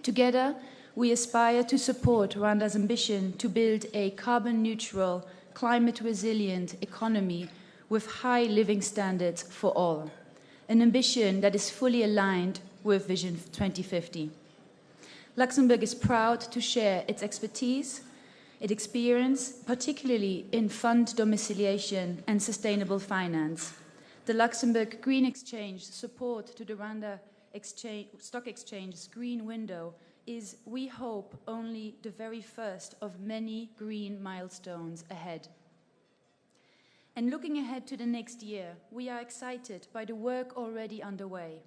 Together, we aspire to support Rwanda's ambition to build a carbon-neutral, climate-resilient economy with high living standards for all, an ambition that is fully aligned with Vision 2050. Luxembourg is proud to share its expertise, its experience, particularly in fund domiciliation and sustainable finance. The Luxembourg Green Exchange support to the Rwanda Stock Exchange's green window is, we hope, only the very first of many green milestones ahead. And looking ahead to the next year, we are excited by the work already underway.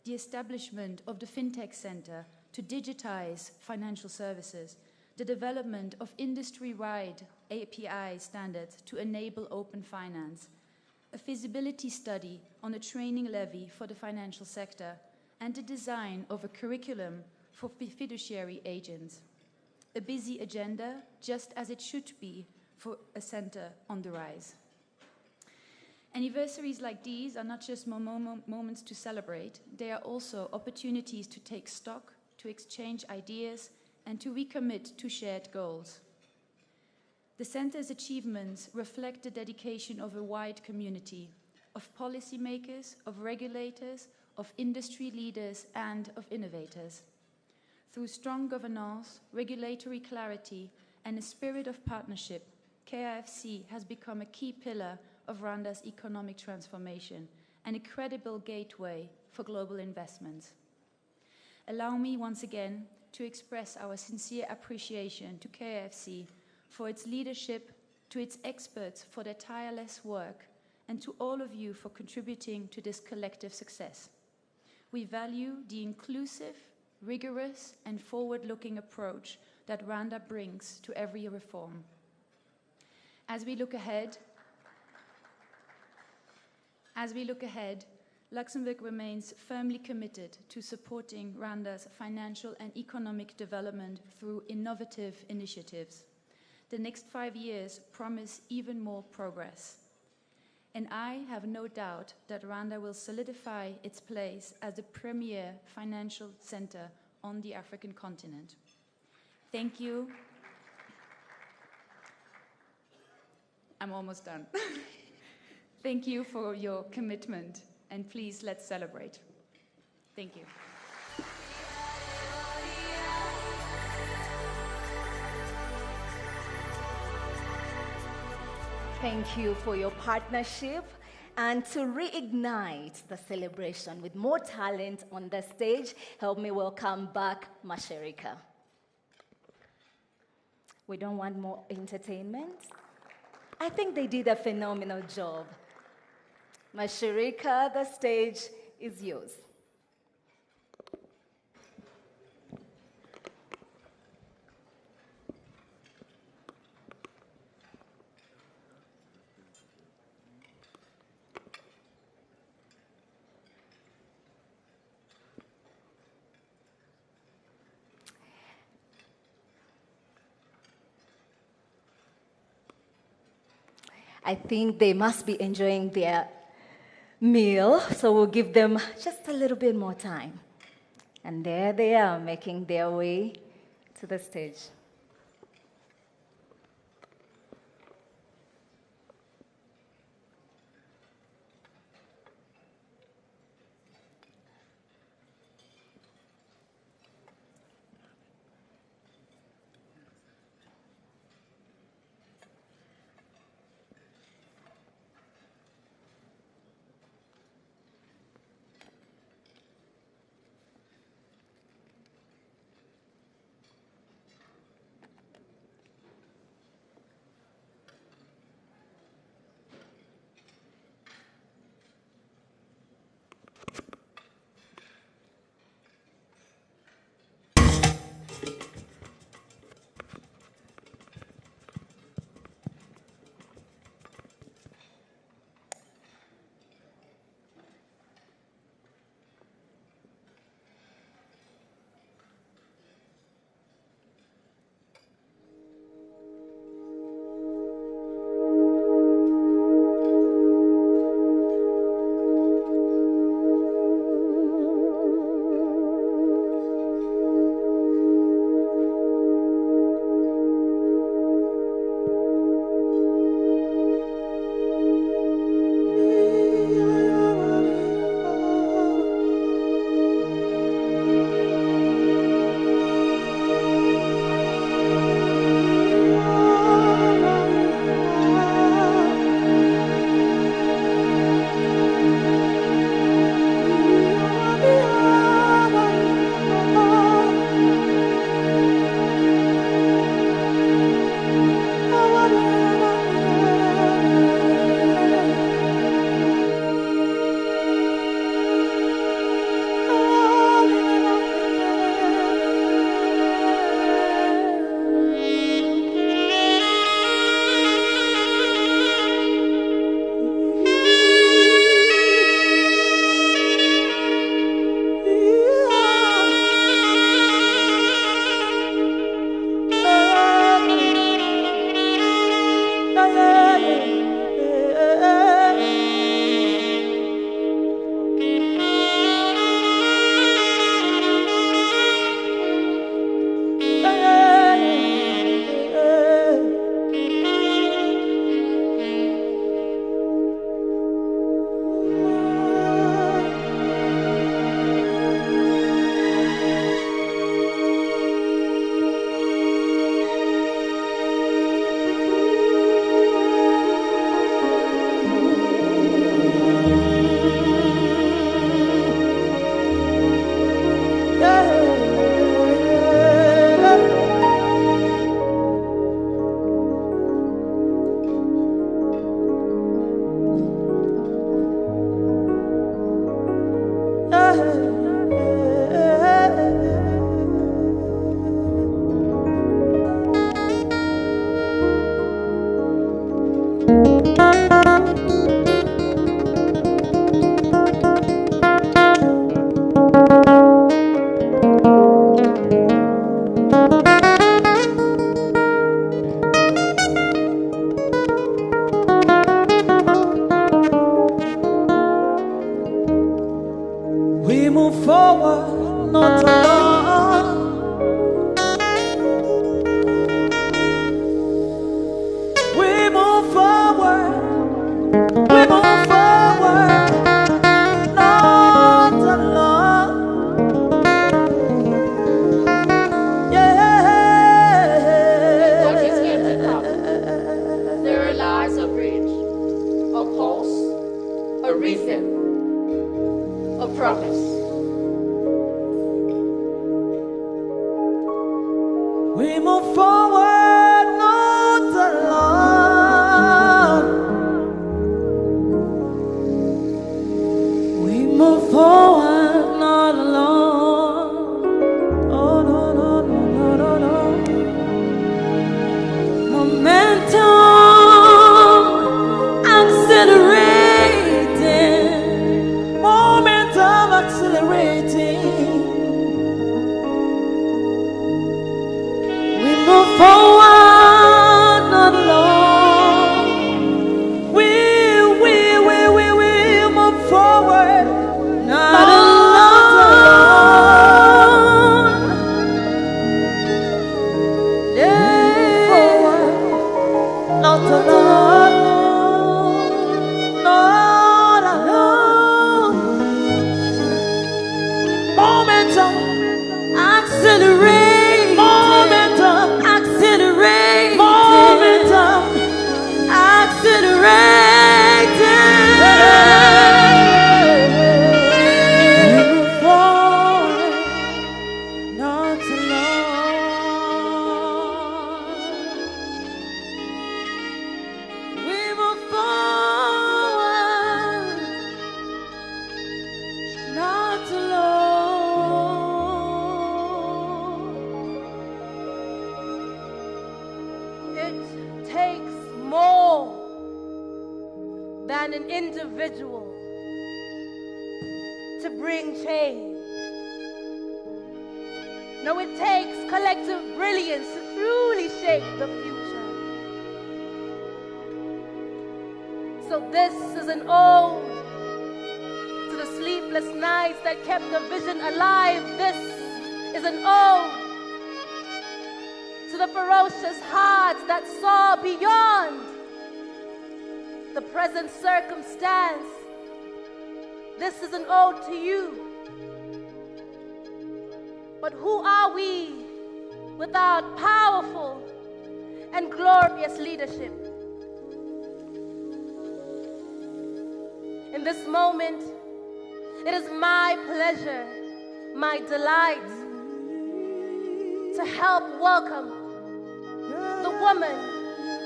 The establishment of the FinTech Center to digitize financial services, the development of industry-wide API standards to enable open finance, a feasibility study on a training levy for the financial sector, and the design of a curriculum for fiduciary agents. A busy agenda, just as it should be for a center on the rise. Anniversaries like these are not just moments to celebrate, they are also opportunities to take stock, to exchange ideas, and to recommit to shared goals. The center's achievements reflect the dedication of a wide community, of policymakers, of regulators, of industry leaders, and of innovators. Through strong governance, regulatory clarity, and a spirit of partnership, KIFC has become a key pillar of Rwanda's economic transformation and a credible gateway for global investments. Allow me once again to express our sincere appreciation to KIFC for its leadership, to its experts for their tireless work, and to all of you for contributing to this collective success. We value the inclusive, rigorous, and forward-looking approach that Rwanda brings to every reform. As we look ahead, Luxembourg remains firmly committed to supporting Rwanda's financial and economic development through innovative initiatives. The next 5 years promise even more progress. And I have no doubt that Rwanda will solidify its place as the premier financial center on the African continent. Thank you. I'm almost done. Thank you for your commitment, and please, let's celebrate. Thank you. Thank you for your partnership. And to reignite the celebration with more talent on the stage, help me welcome back Masharika. We don't want more entertainment? I think they did a phenomenal job. Masharika, the stage is yours. I think they must be enjoying their meal, so we'll give them just a little bit more time. And there they are, making their way to the stage. than an individual to bring change. No, it takes collective brilliance to truly shape the future. So this is an ode to the sleepless nights that kept the vision alive. This is an ode to the ferocious hearts that saw beyond the present circumstance. This is an ode to you. But who are we without powerful and glorious leadership? In this moment, it is my pleasure, my delight to help welcome the woman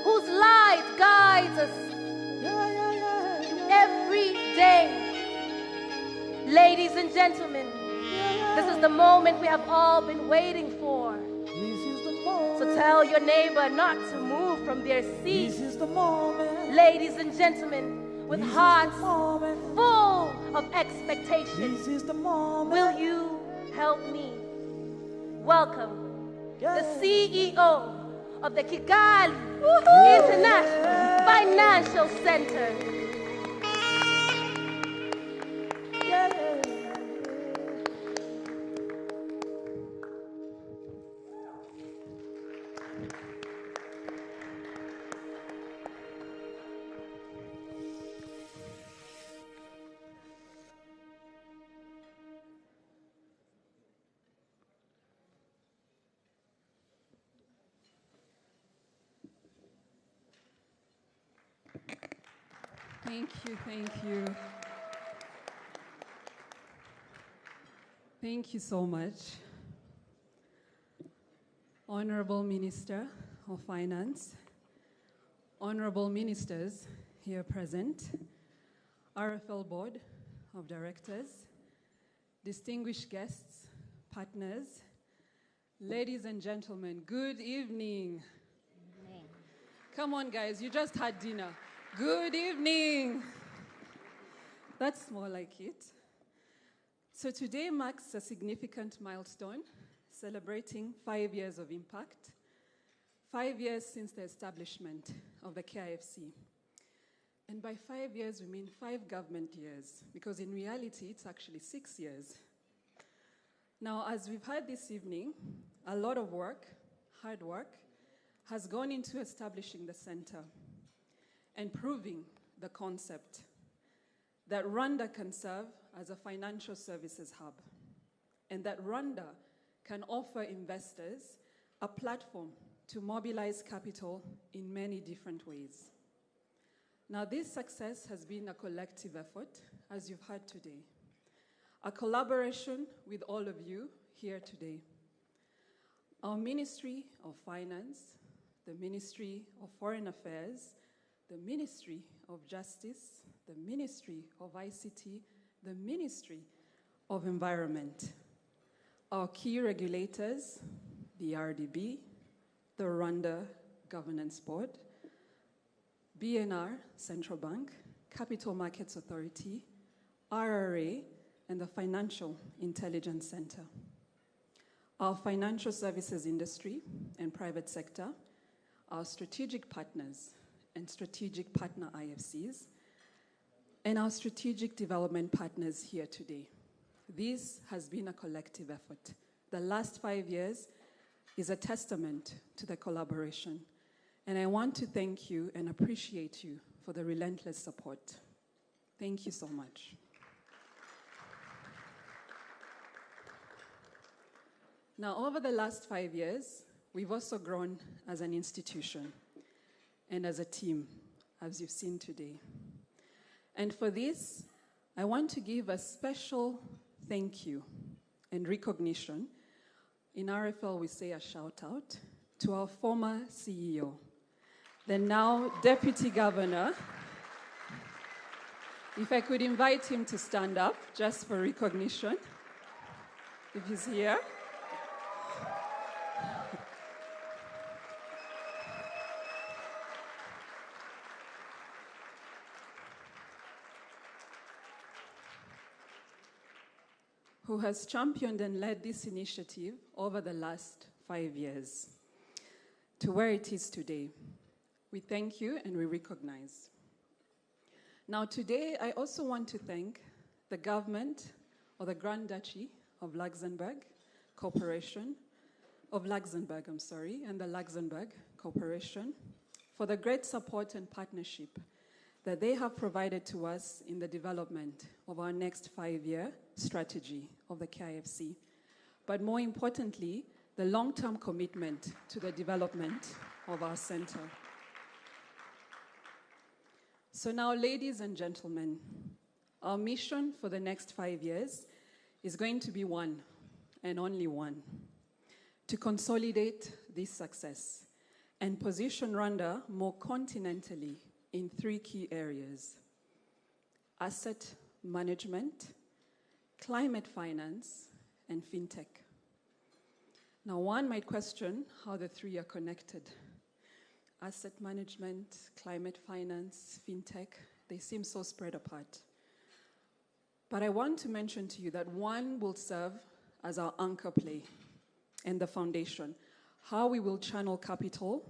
whose light guides us every day. Ladies and gentlemen, this is the moment we have all been waiting for. So tell your neighbor not to move from their seat. This is the moment. Ladies and gentlemen, with hearts full of expectation, this is the moment. Will you help me welcome the CEO of the Kigali International Financial Center? Thank you, thank you. Thank you so much. Honorable Minister of Finance, honorable ministers here present, RFL Board of Directors, distinguished guests, partners, ladies and gentlemen, good evening. Come on, guys, you just had dinner. Good evening. That's more like it. So today marks a significant milestone, celebrating 5 years of impact, 5 years since the establishment of the KIFC. And by 5 years, we mean 5 government years, because in reality, it's actually 6 years. Now, as we've heard this evening, a lot of work, hard work, has gone into establishing the center and proving the concept that Rwanda can serve as a financial services hub, and that Rwanda can offer investors a platform to mobilize capital in many different ways. Now, this success has been a collective effort, as you've heard today, a collaboration with all of you here today. Our Ministry of Finance, the Ministry of Foreign Affairs, the Ministry of Justice, the Ministry of ICT, the Ministry of Environment, our key regulators, the RDB, the Rwanda Governance Board, BNR, Central Bank, Capital Markets Authority, RRA, and the Financial Intelligence Center. Our financial services industry and private sector, our strategic partners and strategic partner IFCs, and our strategic development partners here today. This has been a collective effort. The last 5 years is a testament to the collaboration, and I want to thank you and appreciate you for the relentless support. Thank you so much. Now, over the last 5 years, we've also grown as an institution and as a team, as you've seen today. And for this, I want to give a special thank you and recognition. In RFL, we say a shout out to our former CEO, the now Deputy Governor. If I could invite him to stand up just for recognition, if he's here. who has championed and led this initiative over the last 5 years to where it is today. We thank you and we recognize. Now today, I also want to thank the government or the Grand Duchy of Luxembourg Corporation, and the Luxembourg Corporation for the great support and partnership that they have provided to us in the development of our next 5-year strategy of the KIFC. But more importantly, the long-term commitment to the development of our center. So now, ladies and gentlemen, our mission for the next 5 years is going to be one, and only one: to consolidate this success and position Rwanda more continentally in 3 key areas: asset management, climate finance, and fintech. Now, one might question how the 3 are connected. Asset management, climate finance, fintech, they seem so spread apart. But I want to mention to you that one will serve as our anchor play and the foundation, how we will channel capital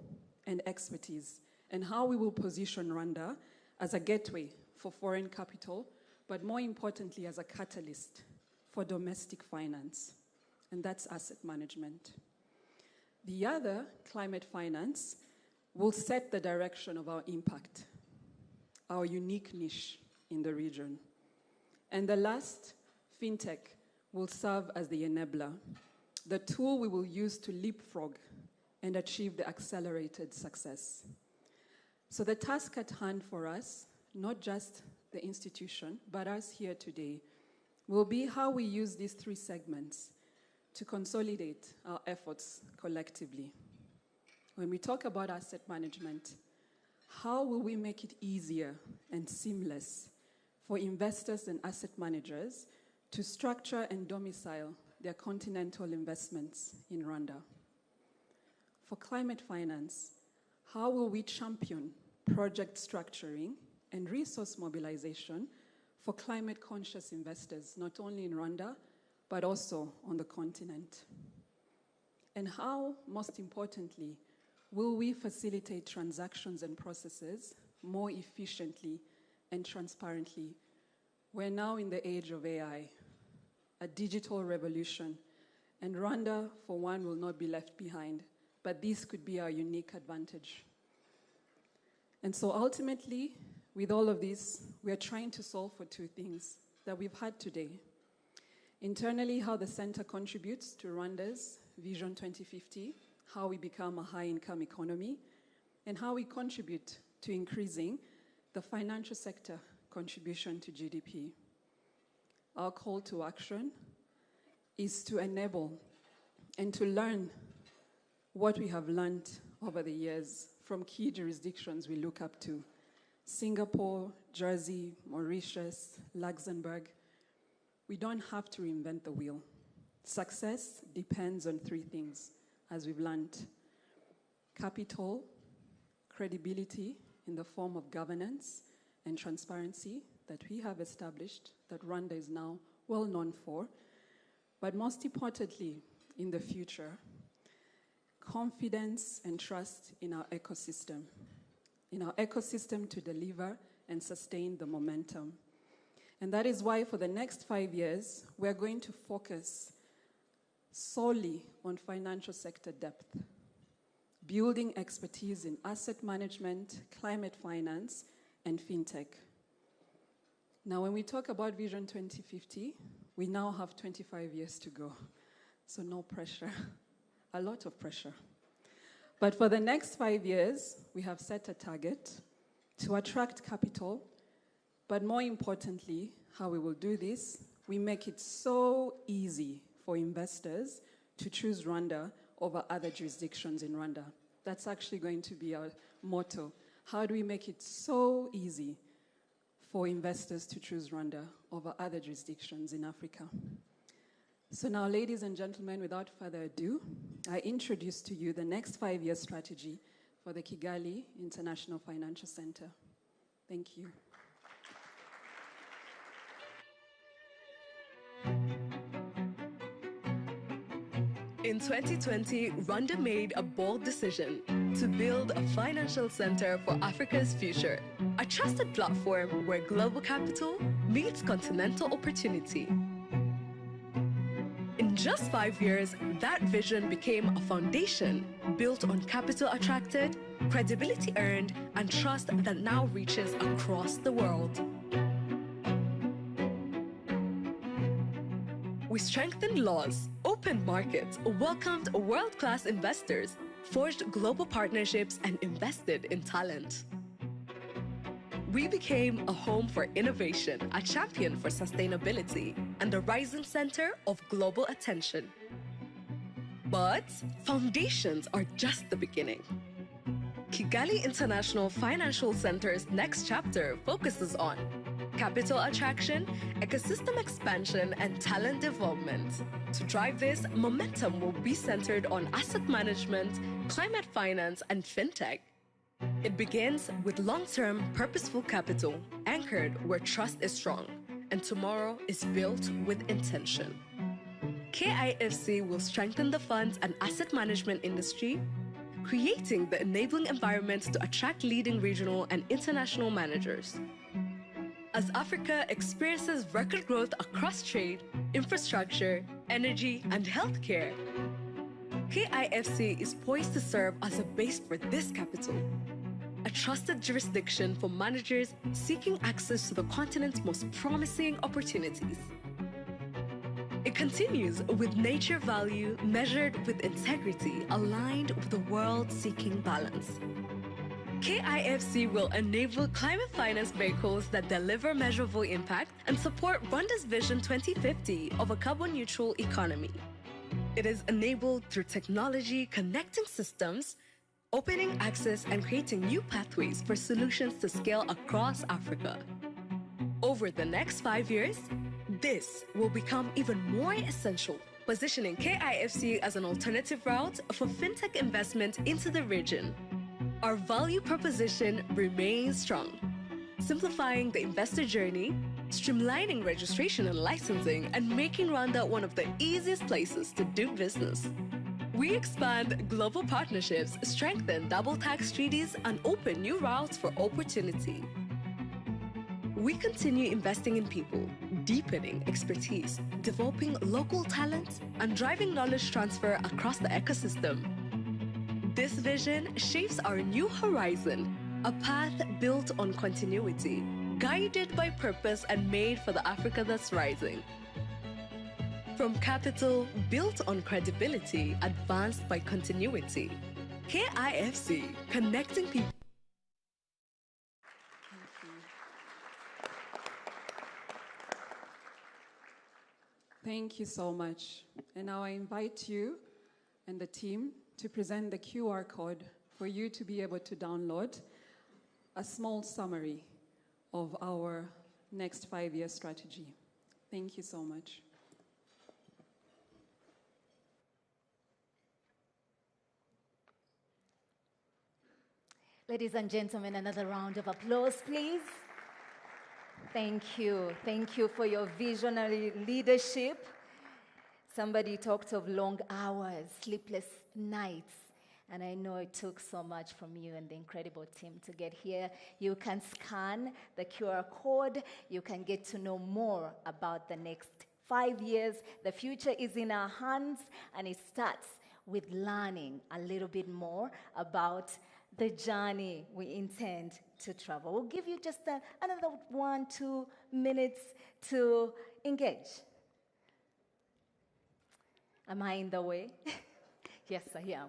and expertise, and how we will position Rwanda as a gateway for foreign capital, but more importantly, as a catalyst for domestic finance, and that's asset management. The other, climate finance, will set the direction of our impact, our unique niche in the region. And the last, fintech, will serve as the enabler, the tool we will use to leapfrog and achieve the accelerated success. So the task at hand for us, not just the institution, but us here today, will be how we use these 3 segments to consolidate our efforts collectively. When we talk about asset management, how will we make it easier and seamless for investors and asset managers to structure and domicile their continental investments in Rwanda? For climate finance, how will we champion project structuring and resource mobilization for climate-conscious investors, not only in Rwanda, but also on the continent? And how, most importantly, will we facilitate transactions and processes more efficiently and transparently? We're now in the age of AI, a digital revolution, and Rwanda, for one, will not be left behind, but this could be our unique advantage. And so ultimately, with all of this, we are trying to solve for 2 things that we've had today. Internally, how the center contributes to Rwanda's Vision 2050, how we become a high-income economy, and how we contribute to increasing the financial sector contribution to GDP. Our call to action is to enable and to learn what we have learned over the years from key jurisdictions we look up to: Singapore, Jersey, Mauritius, Luxembourg. We don't have to reinvent the wheel. Success depends on 3 things, as we've learned: capital, credibility in the form of governance and transparency that we have established, that Rwanda is now well known for, but most importantly, in the future, confidence and trust in our ecosystem to deliver and sustain the momentum. And that is why for the next 5 years, we're going to focus solely on financial sector depth, building expertise in asset management, climate finance, and fintech. Now, when we talk about Vision 2050, we now have 25 years to go. So no pressure, a lot of pressure. But for the next 5 years, we have set a target to attract capital, but more importantly, how we will do this, we make it so easy for investors to choose Rwanda over other jurisdictions in Rwanda. That's actually going to be our motto. How do we make it so easy for investors to choose Rwanda over other jurisdictions in Africa? So now, ladies and gentlemen, without further ado, I introduce to you the next 5-year strategy for the Kigali International Financial Center. Thank you. In 2020, Rwanda made a bold decision to build a financial center for Africa's future, a trusted platform where global capital meets continental opportunity. In just 5 years, that vision became a foundation built on capital attracted, credibility earned, and trust that now reaches across the world. We strengthened laws, opened markets, welcomed world-class investors, forged global partnerships, and invested in talent. We became a home for innovation, a champion for sustainability, and a rising center of global attention. But foundations are just the beginning. Kigali International Financial Center's next chapter focuses on capital attraction, ecosystem expansion, and talent development. To drive this, momentum will be centered on asset management, climate finance, and fintech. It begins with long-term, purposeful capital, anchored where trust is strong, and tomorrow is built with intention. KIFC will strengthen the funds and asset management industry, creating the enabling environment to attract leading regional and international managers. As Africa experiences record growth across trade, infrastructure, energy, and healthcare, KIFC is poised to serve as a base for this capital, a trusted jurisdiction for managers seeking access to the continent's most promising opportunities. It continues with nature value measured with integrity aligned with the world seeking balance. KIFC will enable climate finance vehicles that deliver measurable impact and support Rwanda's Vision 2050 of a carbon-neutral economy. It is enabled through technology connecting systems, opening access, and creating new pathways for solutions to scale across Africa. Over the next 5 years, this will become even more essential, positioning KIFC as an alternative route for fintech investment into the region. Our value proposition remains strong, simplifying the investor journey, streamlining registration and licensing, and making Rwanda one of the easiest places to do business. We expand global partnerships, strengthen double tax treaties, and open new routes for opportunity. We continue investing in people, deepening expertise, developing local talent, and driving knowledge transfer across the ecosystem. This vision shapes our new horizon, a path built on continuity, guided by purpose and made for the Africa that's rising. From capital built on credibility, advanced by continuity. KIFC, connecting people. Thank you so much. And now I invite you and the team to present the QR code for you to be able to download a small summary of our next 5-year strategy. Thank you so much. Ladies and gentlemen, another round of applause, please. Thank you. Thank you for your visionary leadership. Somebody talked of long hours, sleepless nights, and I know it took so much from you and the incredible team to get here. You can scan the QR code. You can get to know more about the next 5 years. The future is in our hands, and it starts with learning a little bit more about the journey we intend to travel. We'll give you just another 1-2 minutes to engage. Am I in the way? Yes, I am.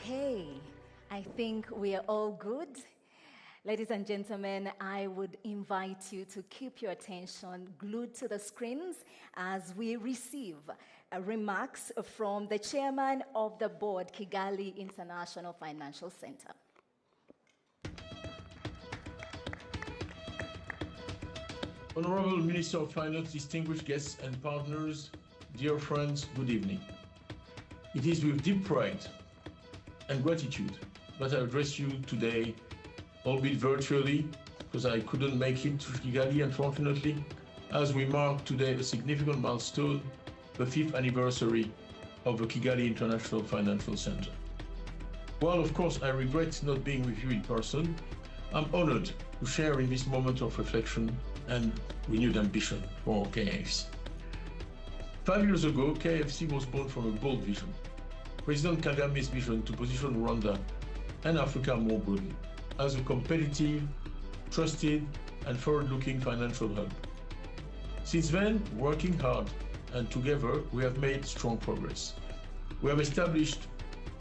Okay, I think we are all good. Ladies and gentlemen, I would invite you to keep your attention glued to the screens as we receive remarks from the chairman of the board, Kigali International Financial Center. Honorable Minister of Finance, distinguished guests and partners, dear friends, good evening. It is with deep pride and gratitude that I address you today, albeit virtually, because I couldn't make it to Kigali, unfortunately, as we mark today a significant milestone, the 5th anniversary of the Kigali International Financial Center. While, of course, I regret not being with you in person, I'm honored to share in this moment of reflection and renewed ambition for KIFC. 5 years ago, KIFC was born from a bold vision. President Kagame's vision to position Rwanda and Africa more broadly as a competitive, trusted, and forward-looking financial hub. Since then, working hard and together, we have made strong progress. We have established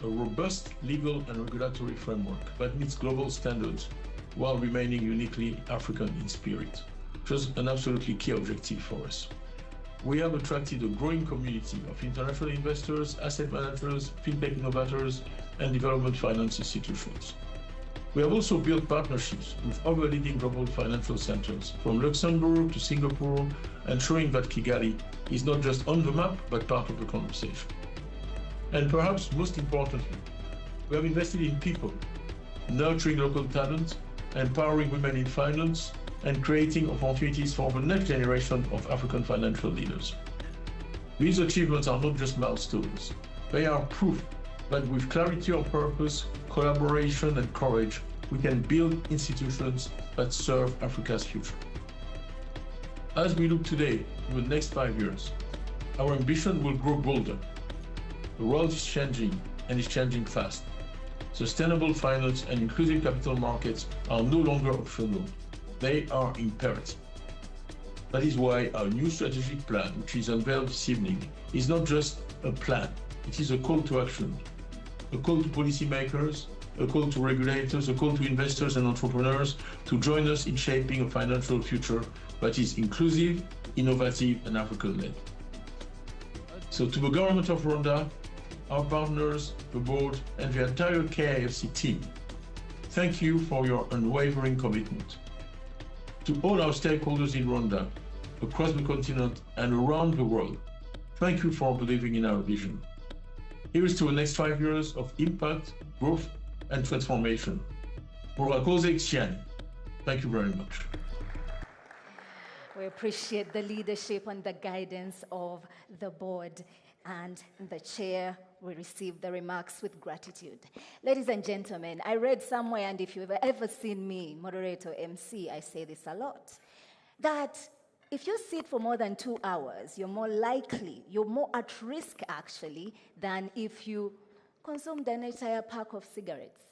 a robust legal and regulatory framework that meets global standards while remaining uniquely African in spirit, which was an absolutely key objective for us. We have attracted a growing community of international investors, asset managers, fintech innovators, and development finance institutions. We have also built partnerships with other leading global financial centers, from Luxembourg to Singapore, ensuring that Kigali is not just on the map, but part of the conversation. And perhaps most importantly, we have invested in people, nurturing local talent, empowering women in finance, and creating opportunities for the next generation of African financial leaders. These achievements are not just milestones. They are proof that with clarity of purpose, collaboration, and courage, we can build institutions that serve Africa's future. As we look today to the next 5 years, our ambition will grow bolder. The world is changing, and is changing fast. Sustainable finance and inclusive capital markets are no longer optional. They are imperative. That is why our new strategic plan, which is unveiled this evening, is not just a plan. It is a call to action, a call to policymakers, a call to regulators, a call to investors and entrepreneurs to join us in shaping a financial future that is inclusive, innovative, and African-led. So to the government of Rwanda, our partners, the board, and the entire KIFC team, thank you for your unwavering commitment. To all our stakeholders in Rwanda, across the continent, and around the world, thank you for believing in our vision. Here is to the next 5 years of impact, growth, and transformation. Murakoze Xian. Thank you very much. We appreciate the leadership and the guidance of the board and the chair. We receive the remarks with gratitude. Ladies and gentlemen, I read somewhere, and if you've ever seen me, moderator, MC, I say this a lot, that if you sit for more than 2 hours, you're more at risk actually, than if you consumed an entire pack of cigarettes.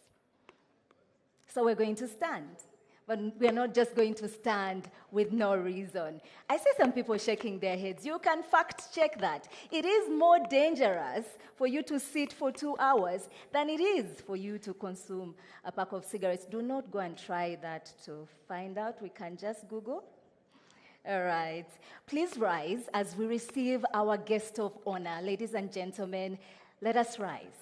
So we're going to stand. But we're not just going to stand with no reason. I see some people shaking their heads. You can fact check that. It is more dangerous for you to sit for 2 hours than it is for you to consume a pack of cigarettes. Do not go and try that to find out. We can just Google. All right. Please rise as we receive our guest of honor. Ladies and gentlemen, let us rise.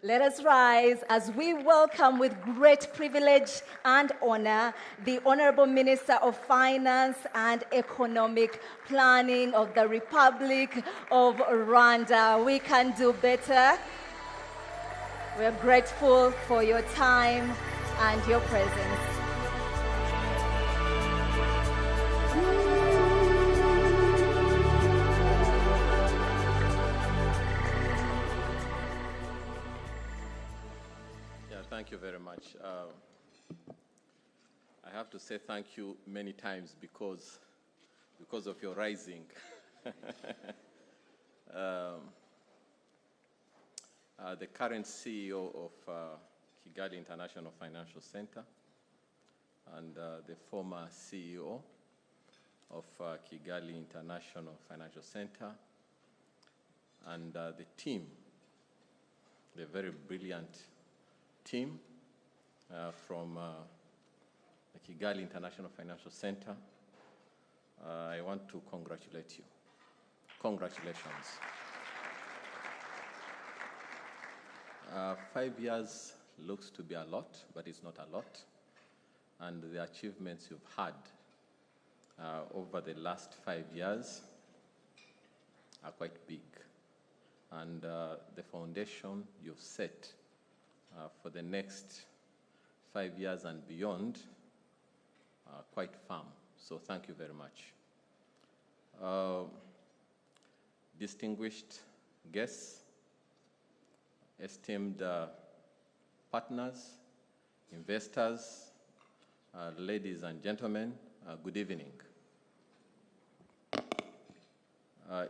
Let us rise as we welcome with great privilege and honor the Honorable Minister of Finance and Economic Planning of the Republic of Rwanda. We can do better. We're grateful for your time and your presence. Thank you very much. I have to say thank you many times because of your rising. The current CEO of Kigali International Financial Center and the former CEO of Kigali International Financial Center and the team, the very brilliant team from the Kigali International Financial Center, I want to congratulate you. Congratulations. 5 years looks to be a lot, but it's not a lot. And the achievements you've had over the last 5 years are quite big. And the foundation you've set for the next 5 years and beyond are quite firm. So thank you very much. Distinguished guests, esteemed partners, investors, ladies and gentlemen, good evening.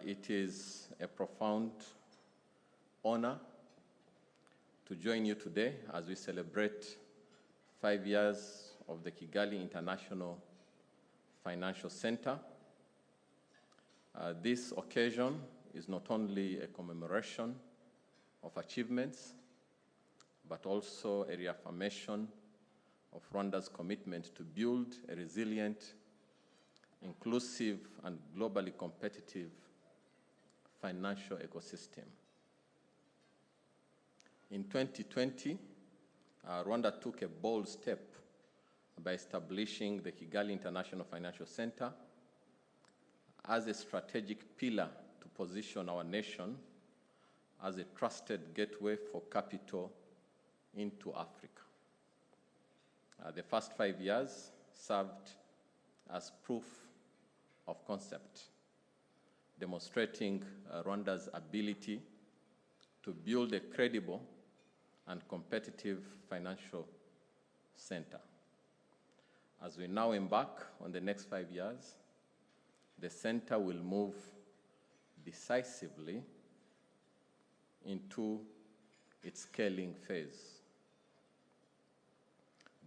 It is a profound honor to join you today as we celebrate 5 years of the Kigali International Financial Center. This occasion is not only a commemoration of achievements, but also a reaffirmation of Rwanda's commitment to build a resilient, inclusive, and globally competitive financial ecosystem. In 2020, Rwanda took a bold step by establishing the Kigali International Financial Center as a strategic pillar to position our nation as a trusted gateway for capital into Africa. The first 5 years served as proof of concept, demonstrating Rwanda's ability to build a credible and competitive financial center. As we now embark on the next 5 years, the center will move decisively into its scaling phase,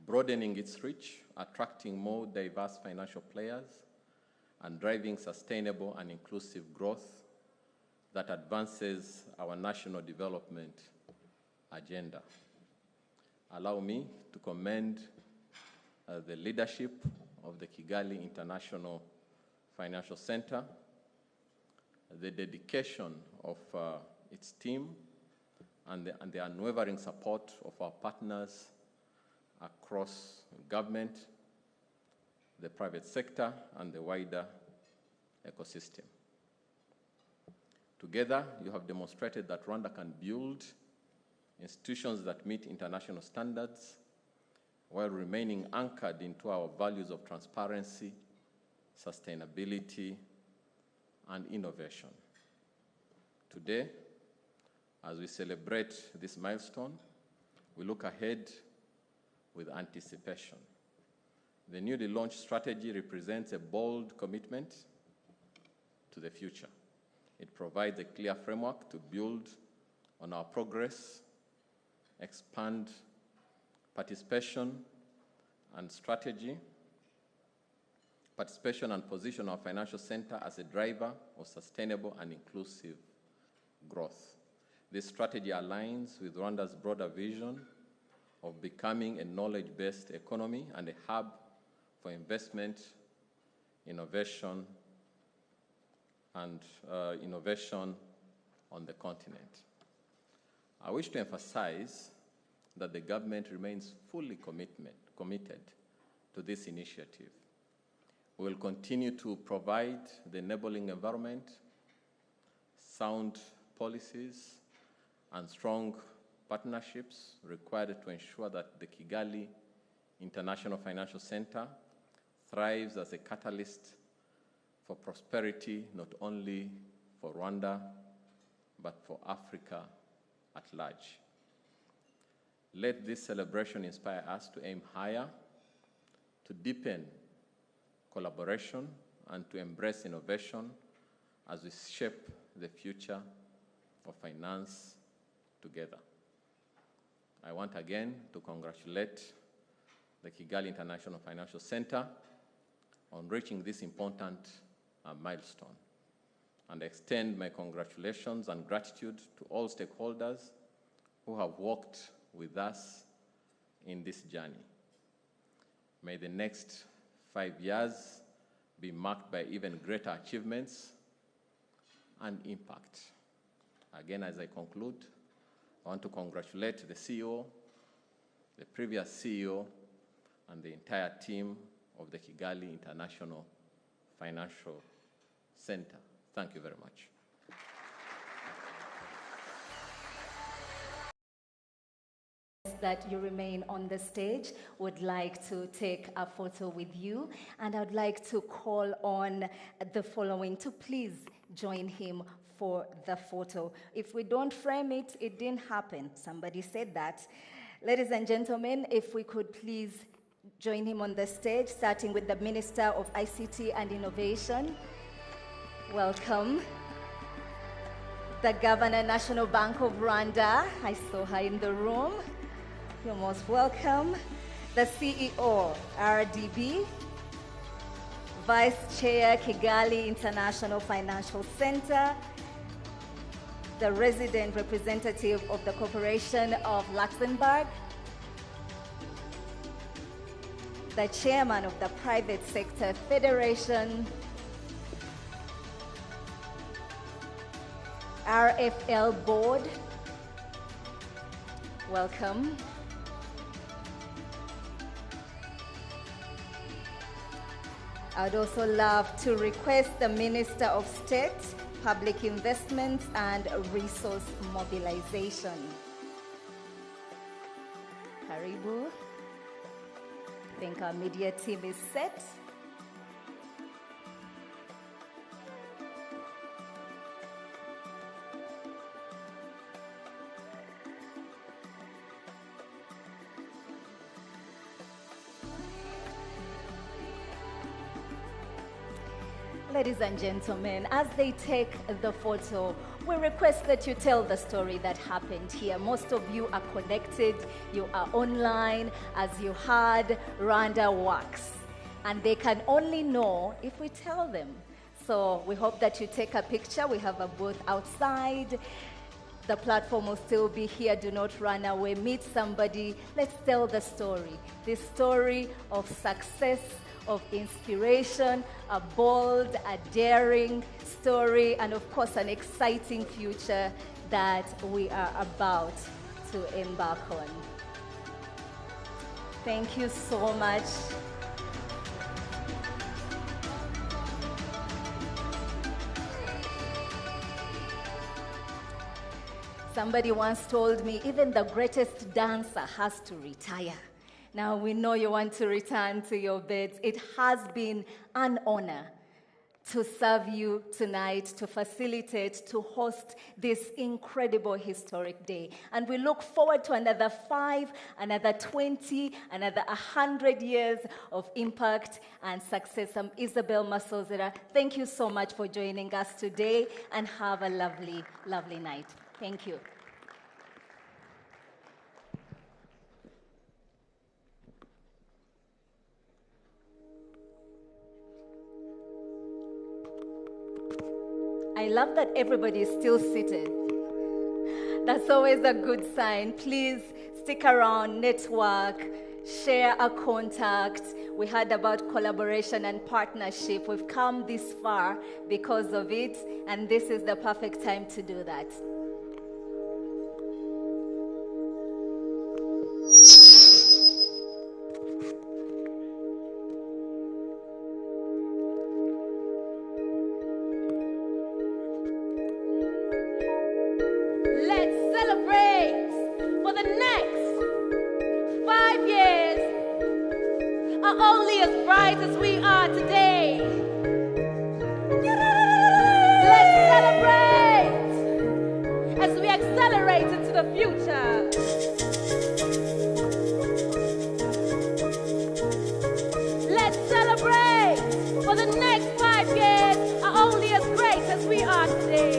broadening its reach, attracting more diverse financial players, and driving sustainable and inclusive growth that advances our national development agenda. Allow me to commend the leadership of the Kigali International Financial Center, the dedication of its team, and the unwavering support of our partners across government, the private sector, and the wider ecosystem. Together, you have demonstrated that Rwanda can build institutions that meet international standards while remaining anchored into our values of transparency, sustainability, and innovation. Today, as we celebrate this milestone, we look ahead with anticipation. The newly launched strategy represents a bold commitment to the future. It provides a clear framework to build on our progress, expand participation and position our financial center as a driver of sustainable and inclusive growth. This strategy aligns with Rwanda's broader vision of becoming a knowledge-based economy and a hub for investment, innovation, and innovation on the continent. I wish to emphasize that the government remains fully committed to this initiative. We will continue to provide the enabling environment, sound policies, and strong partnerships required to ensure that the Kigali International Financial Center thrives as a catalyst for prosperity, not only for Rwanda, but for Africa at large. Let this celebration inspire us to aim higher, to deepen collaboration, and to embrace innovation as we shape the future of finance together. I want again to congratulate the Kigali International Financial Center on reaching this important milestone, and extend my congratulations and gratitude to all stakeholders who have worked with us in this journey. May the next 5 years be marked by even greater achievements and impact. Again, as I conclude, I want to congratulate the CEO, the previous CEO, and the entire team of the Kigali International Financial Center. Thank you very much. That you remain on the stage, would like to take a photo with you, and I'd like to call on the following to please join him for the photo. If we don't frame it, it didn't happen. Somebody said that. Ladies and gentlemen, if we could please join him on the stage, starting with the Minister of ICT and Innovation. Welcome. The Governor, National Bank of Rwanda. I saw her in the room. You're most welcome. The CEO, RDB. Vice Chair, Kigali International Financial Center. The resident representative of the Corporation of Luxembourg. The Chairman of the Private Sector Federation. RFL Board. Welcome. I'd also love to request the Minister of State, Public Investments and Resource Mobilization. Karibu. I think our media team is set. Ladies and gentlemen, as they take the photo, we request that you tell the story that happened here. Most of you are connected, you are online. As you heard, Rwanda works, and they can only know if we tell them. So we hope that you take a picture. We have a booth outside. The platform will still be here. Do not run away. Meet somebody. Let's tell the story. This story of success, of inspiration, a bold, a daring story, and of course an exciting future that we are about to embark on. Thank you so much. Somebody once told me, even the greatest dancer has to retire. Now we know you want to return to your beds. It has been an honor to serve you tonight, to facilitate, to host this incredible historic day. And we look forward to another 5, another 20, another 100 years of impact and success. I'm Isabel Masozera. Thank you so much for joining us today, and have a lovely, lovely night. Thank you. I love that everybody is still seated. That's always a good sign. Please stick around, network, share a contact. We heard about collaboration and partnership. We've come this far because of it, and this is the perfect time to do that. Only as bright as we are today. Let's celebrate as we accelerate into the future. Let's celebrate, for the next 5 years are only as great as we are today.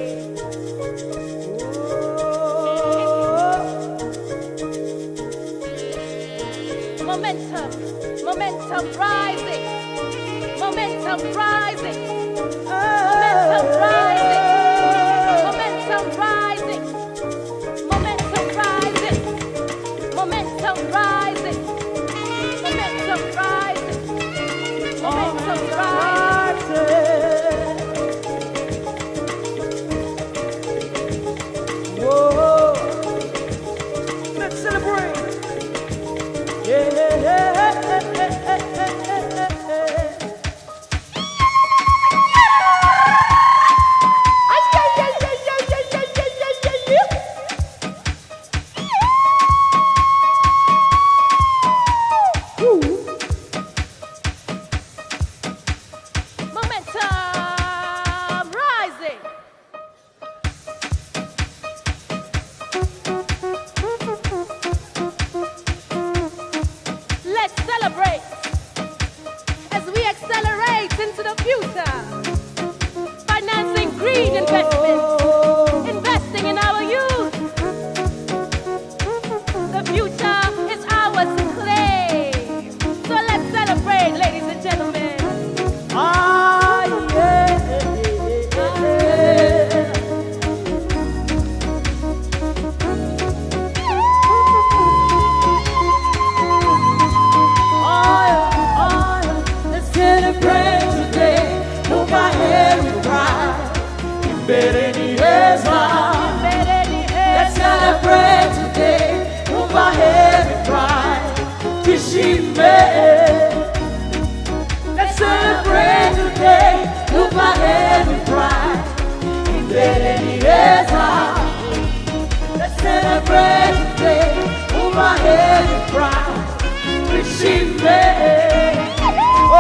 Momentum rising, momentum rising, momentum rising, momentum rising, momentum rising, momentum rising. heavy pride. Receive me. Oh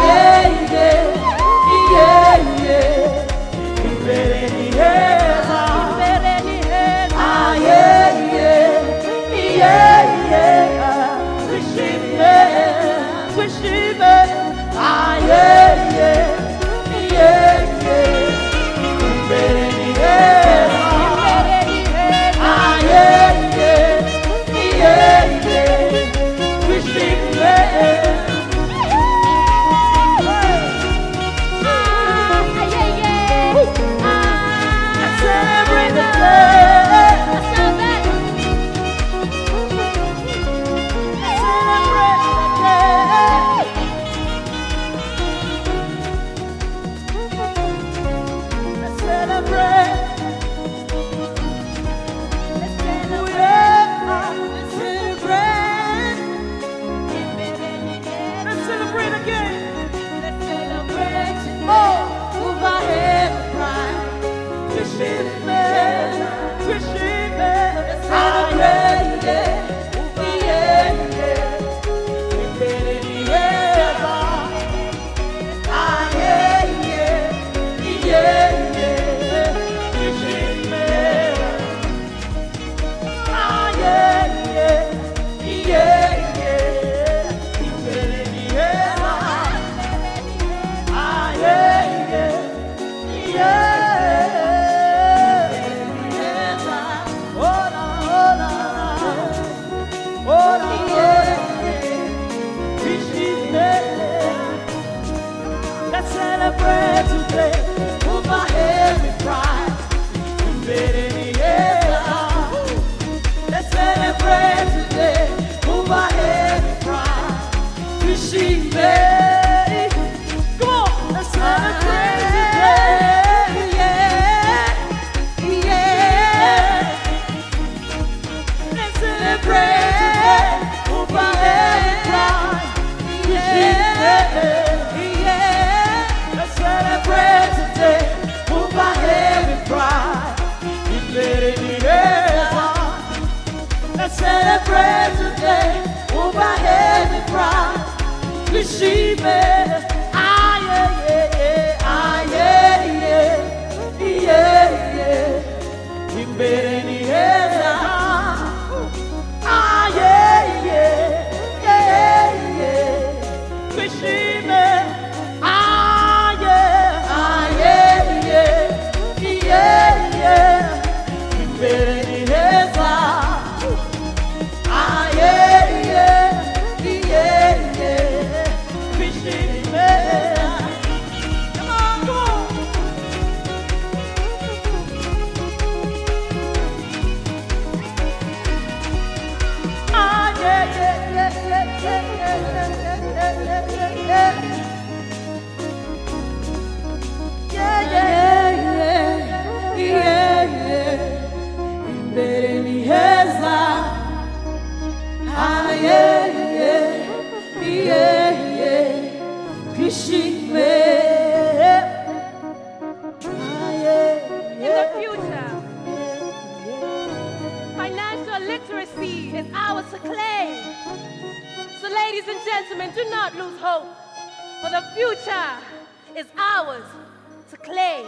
yeah, yeah, yeah, yeah, yeah. Ibereni heza, ibereni heza. Yeah, yeah, yeah, yeah. Receive me, receive me. Yeah, yeah, yeah, yeah. Ibereni heza, ibereni heza. Yeah, yeah, yeah, yeah. Receive me. Celebrate the day. Celebrate the day. Celebrate. Let's celebrate again. Let's celebrate. Oh, move our head and cry. Receive me, receive me. Let's celebrate. Yeah, yeah. Let's celebrate today. Move our head with pride. Let's celebrate today. Move our head with pride. Receive me. Come on, let's celebrate today. Yeah, yeah. Let's celebrate. Move our head with pride. Yeah. Let's celebrate today. Move our head with pride. Let's celebrate today. Move our head with pride. Receive it. Ah yeah yeah yeah. Ah yeah yeah yeah yeah. Imbeni heza. Ah yeah yeah yeah yeah. Receive it. Literacy is ours to claim. So ladies and gentlemen, do not lose hope, for the future is ours to claim.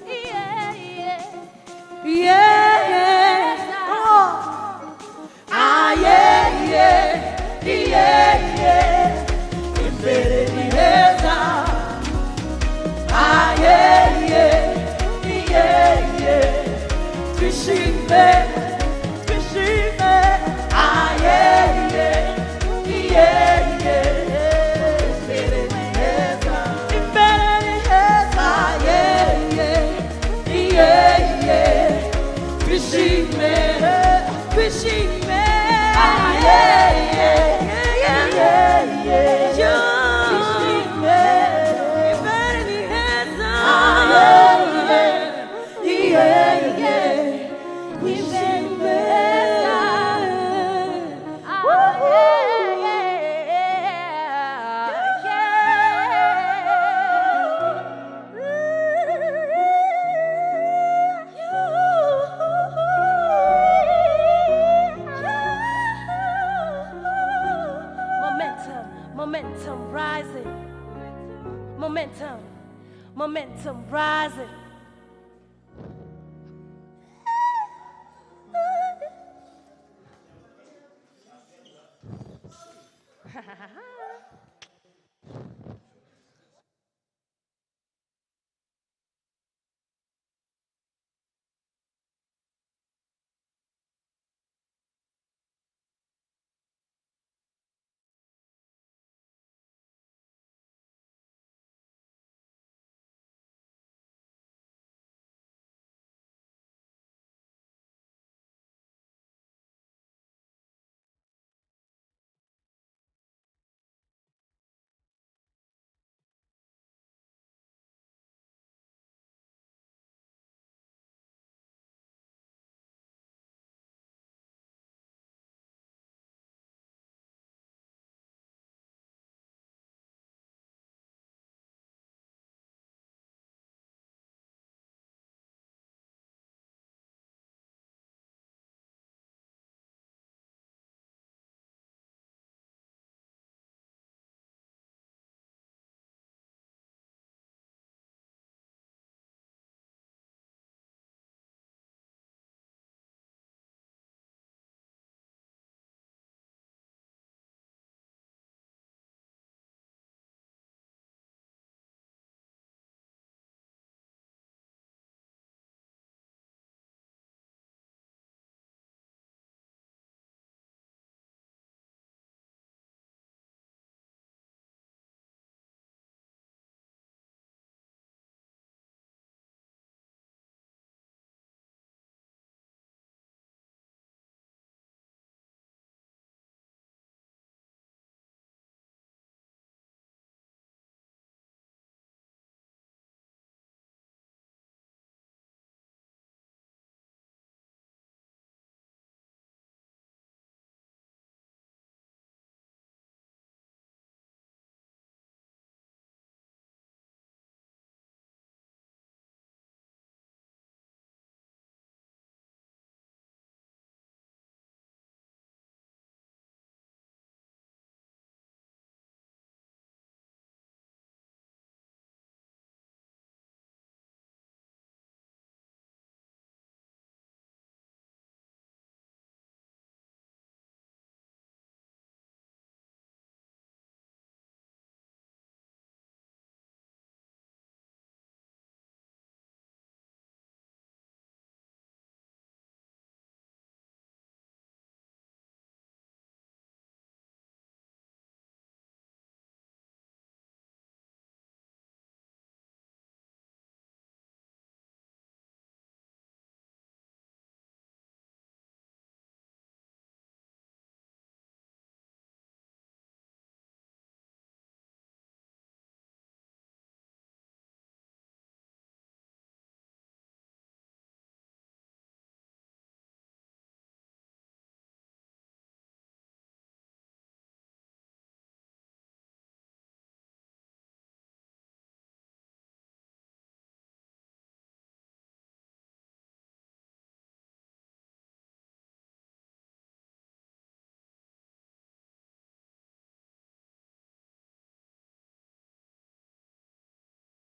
Yeah, yeah. Yeah, oh. Ah, yeah, yeah, yeah, yeah. Imbere heza. Ah, yeah, yeah, yeah, yeah. Twishime, twishime. Ah, yeah, yeah, yeah, yeah. Imbere heza. Imbere heza. Ah, yeah, yeah, yeah, yeah. Receive me, receive me. Ah, yeah, yeah, yeah, yeah, yeah. Receive me. Imbere heza. Ah, yeah, yeah, yeah, yeah. Receive me. momentum, momentum rising.